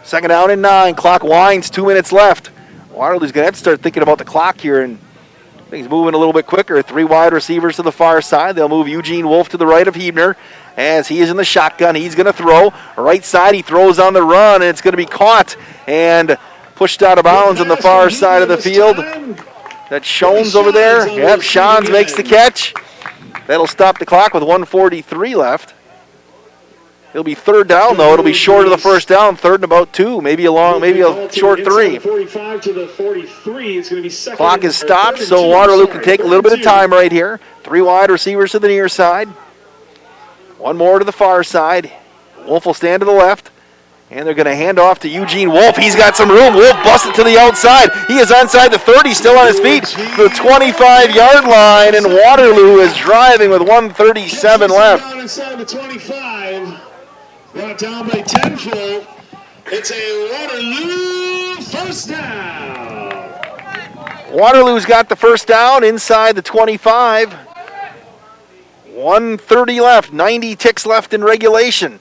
2nd down and 9. Clock winds. 2 minutes left. Waterloo's going to have to start thinking about the clock here, and things moving a little bit quicker. 3 wide receivers to the far side. They'll move Eugene Wolf to the right of Hebner. As he is in the shotgun, he's going to throw. Right side, he throws on the run, and it's going to be caught and pushed out of bounds on the far side of the field. That's Schoens over there. Yep, Schoens makes the catch. That'll stop the clock with 1:43 left. It'll be 3rd down, though. It'll be short of the 1st down, 3rd and about 2, maybe a short 3. 45 to the 43. It's going to be 2nd. Clock is stopped, so Waterloo can take a little bit of time right here. 3 wide receivers to the near side. 1 more to the far side. Wolf will stand to the left. And they're going to hand off to Eugene Wolf. He's got some room. Wolf busted to the outside. He is onside the 30, still on his feet. The 25-yard line, and Waterloo is driving with 1:37 left. Inside the 25. Brought down by 10 full. It's a Waterloo first down. Waterloo's got the first down inside the 25. 1:30 left, 90 ticks left in regulation.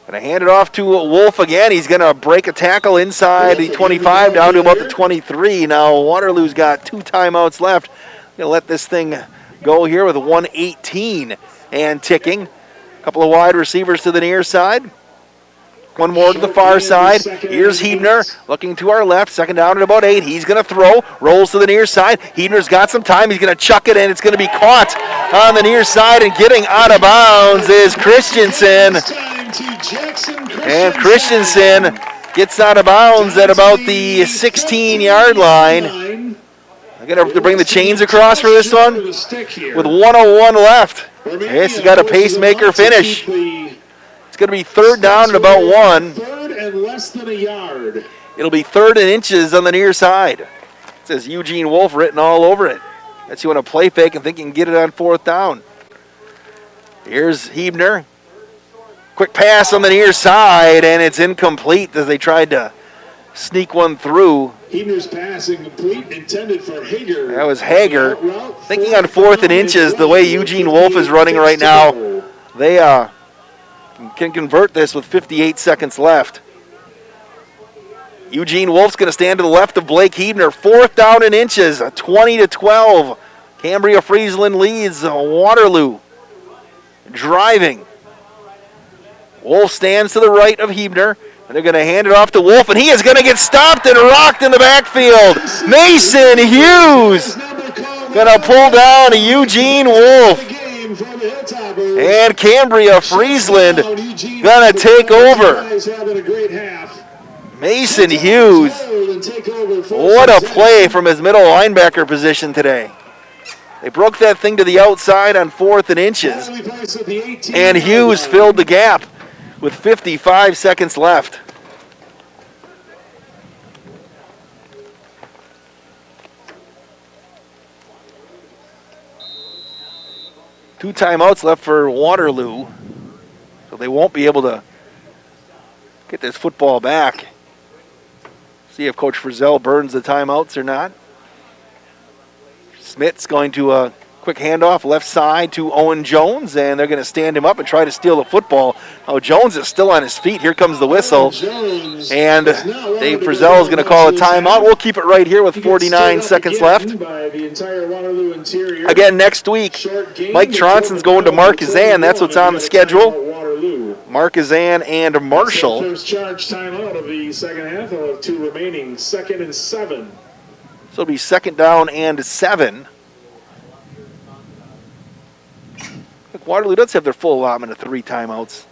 Going to hand it off to Wolf again. He's going to break a tackle inside the 25 down to about the 23. Now Waterloo's got 2 timeouts left. Going to let this thing go here with 1:18 and ticking. A couple of wide receivers to the near side. One more to the far side. Here's Hebner looking to our left. Second down at about 8. He's going to throw. Rolls to the near side. Hebner's got some time. He's going to chuck it, and it's going to be caught on the near side. And getting out of bounds is Christensen. And Christensen gets out of bounds at about the 16-yard line. I'm going to have to bring the chains across for this one with 1:01 left. This has got a pacemaker finish. It's going to be third down at about 1. Third and less than a yard. It'll be 3rd and inches on the near side. It says Eugene Wolf written all over it. That's you want to play fake and think you can get it on 4th down. Here's Hebner. Quick pass on the near side, and it's incomplete as they tried to sneak one through. Hebner's pass incomplete, intended for Hager. That was Hager. Thinking on 4th and inches, the way Eugene Wolf is running right now, they can convert this with 58 seconds left. Eugene Wolf's going to stand to the left of Blake Hebner. 4th down and inches, 20-12. Cambria-Friesland leads Waterloo. Driving. Wolf stands to the right of Hebner, and they're going to hand it off to Wolf, and he is going to get stopped and rocked in the backfield. Mason Hughes going to pull down Eugene Wolf. And Cambria-Friesland going to take over. Mason Hughes, what a play from his middle linebacker position today. They broke that thing to the outside on 4th and inches, and Hughes filled the gap with 55 seconds left. Two timeouts left for Waterloo, so they won't be able to get this football back. See if Coach Frizzell burns the timeouts or not. Smith's going to a quick handoff left side to Owen Jones, and they're going to stand him up and try to steal the football. Oh, Jones is still on his feet. Here comes the whistle. And Dave Frizzell is going to call a timeout. We'll keep it right here with 49 seconds left. Again, next week, Mike Tronson's going to Marquezan. That's what's on the schedule. Marquezan and Marshall. First charge timeout of the second half. They'll have 2 remaining. 2nd and 7. So it'll be 2nd down and 7. Look, Waterloo does have their full allotment of 3 timeouts.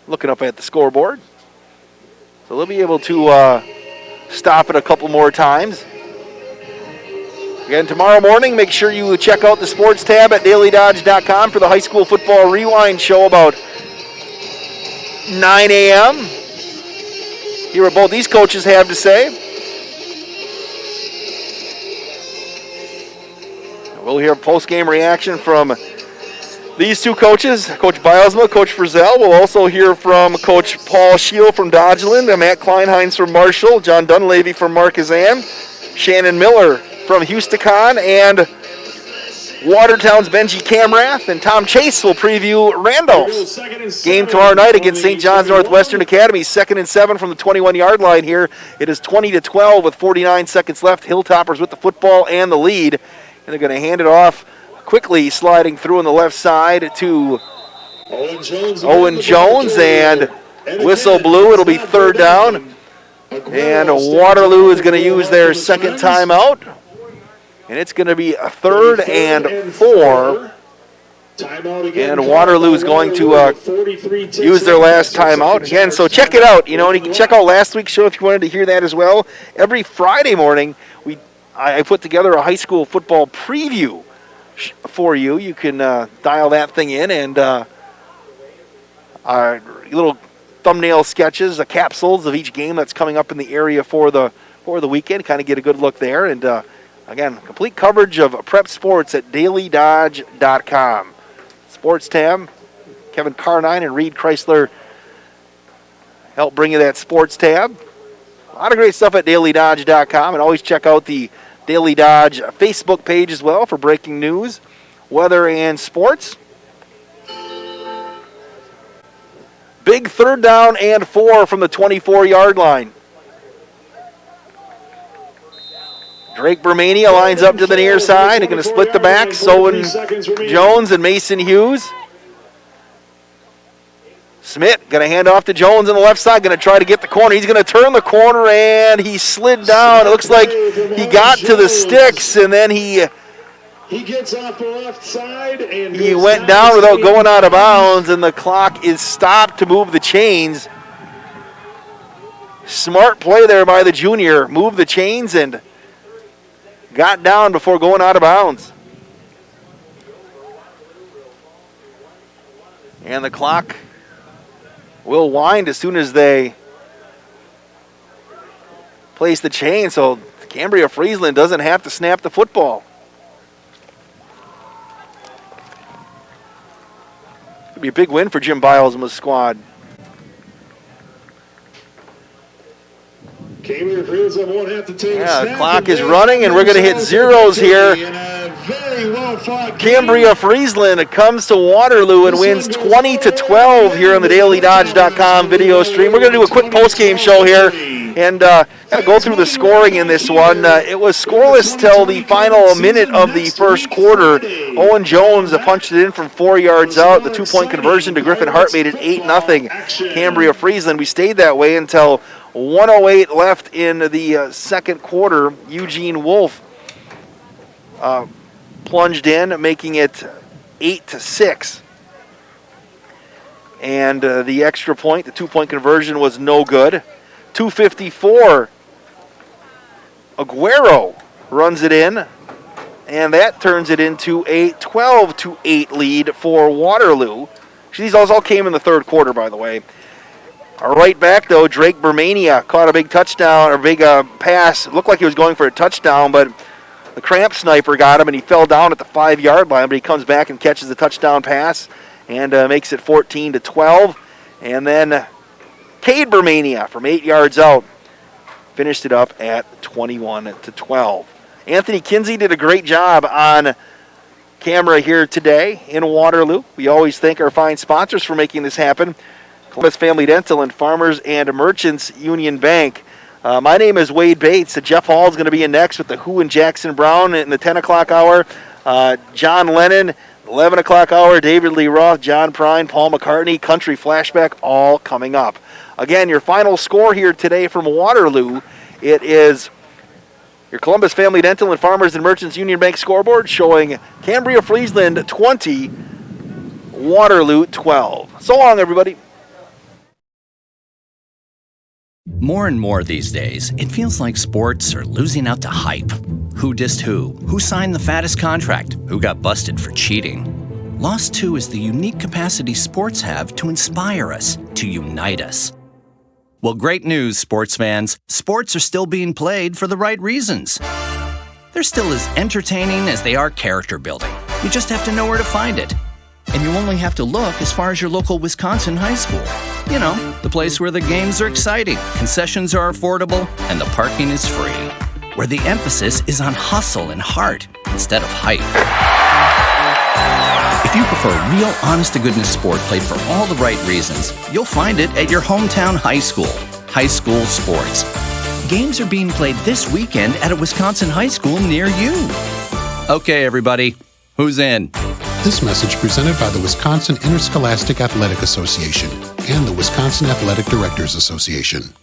Looking up at the scoreboard. So they'll be able to stop it a couple more times. Again, tomorrow morning, make sure you check out the sports tab at dailydodge.com for the high school football rewind show about 9 a.m. Hear what both these coaches have to say. We'll hear post-game reaction from these 2 coaches, Coach Bilesma, Coach Frizzell. We'll also hear from Coach Paul Shield from Dodgeland, Matt Kleinheinz from Marshall, John Dunleavy from Marquezan, Shannon Miller from Houston, and Watertown's Benji Camrath, and Tom Chase will preview Randolph's game tomorrow night against St. John's Northwestern Academy. 2nd and 7 from the 21-yard line here. It is 20-12 with 49 seconds left. Hilltoppers with the football and the lead. And they're going to hand it off quickly, sliding through on the left side to Owen Jones, and whistle blew. It'll be 3rd down. And Waterloo is going to use their 2nd timeout. And it's going to be a 3rd and 4. And Waterloo is going to use their last timeout. Again, so check it out. You know, and you can check out last week's show if you wanted to hear that as well. Every Friday morning, I put together a high school football preview for you. You can dial that thing in, and our little thumbnail sketches, capsules of each game that's coming up in the area for the weekend. Kind of get a good look there. And again, complete coverage of prep sports at dailydodge.com. Sports tab, Kevin Carnine and Reed Chrysler help bring you that sports tab. A lot of great stuff at dailydodge.com, and always check out the Daily Dodge Facebook page as well for breaking news, weather, and sports. Big 3rd down and 4 from the 24-yard line. Drake Bermania lines up to the near side. They're going to split the backs. Owen Jones and Mason Hughes. Smith going to hand off to Jones on the left side. Going to try to get the corner. He's going to turn the corner, and he slid down. It looks like he got to the sticks, and then he gets off the left side and he went down without going out of bounds, and the clock is stopped to move the chains. Smart play there by the junior. Moved the chains and got down before going out of bounds. And the clock will wind as soon as they place the chain, so Cambria-Friesland doesn't have to snap the football. It'll be a big win for Jim Biles and his squad. Cambria-Friesland won't have to take a snap. The clock is running, and we're going to hit zeros here. Cambria-Friesland comes to Waterloo and wins 20-12 here on the dailydodge.com video stream. We're going to do a quick post-game show here and kind of go through the scoring in this one. It was scoreless till the final minute of the first quarter. Owen Jones punched it in from 4 yards out. The 2-point conversion to Griffin Hart made it 8-0 Cambria-Friesland. We stayed that way until 1:08 left in the second quarter. Eugene Wolf plunged in, making it 8-6. And the extra point, the 2-point conversion, was no good. 2:54. Aguero runs it in, and that turns it into a 12-8 lead for Waterloo. These all came in the third quarter, by the way. Right back, though, Drake Bermania caught a big touchdown, or big pass. It looked like he was going for a touchdown, but the cramp sniper got him, and he fell down at the 5-yard line, but he comes back and catches the touchdown pass and makes it 14-12. And then Cade Bermania from 8 yards out finished it up at 21-12. Anthony Kinsey did a great job on camera here today in Waterloo. We always thank our fine sponsors for making this happen. Columbus Family Dental and Farmers and Merchants Union Bank. My name is Wade Bates. Jeff Hall is going to be in next with the Who and Jackson Brown in the 10 o'clock hour. John Lennon, 11 o'clock hour. David Lee Roth, John Prine, Paul McCartney, Country Flashback, all coming up. Again, your final score here today from Waterloo. It is your Columbus Family Dental and Farmers and Merchants Union Bank scoreboard showing Cambria-Friesland 20, Waterloo 12. So long, everybody. More and more these days, it feels like sports are losing out to hype. Who dissed who? Who signed the fattest contract? Who got busted for cheating? Lost 2 is the unique capacity sports have to inspire us, to unite us. Well, great news, sports fans. Sports are still being played for the right reasons. They're still as entertaining as they are character building. You just have to know where to find it. And you only have to look as far as your local Wisconsin high school. You know, the place where the games are exciting, concessions are affordable, and the parking is free. Where the emphasis is on hustle and heart instead of hype. If you prefer real, honest-to-goodness sport played for all the right reasons, you'll find it at your hometown high school. High school sports. Games are being played this weekend at a Wisconsin high school near you. Okay, everybody, who's in? This message presented by the Wisconsin Interscholastic Athletic Association and the Wisconsin Athletic Directors Association.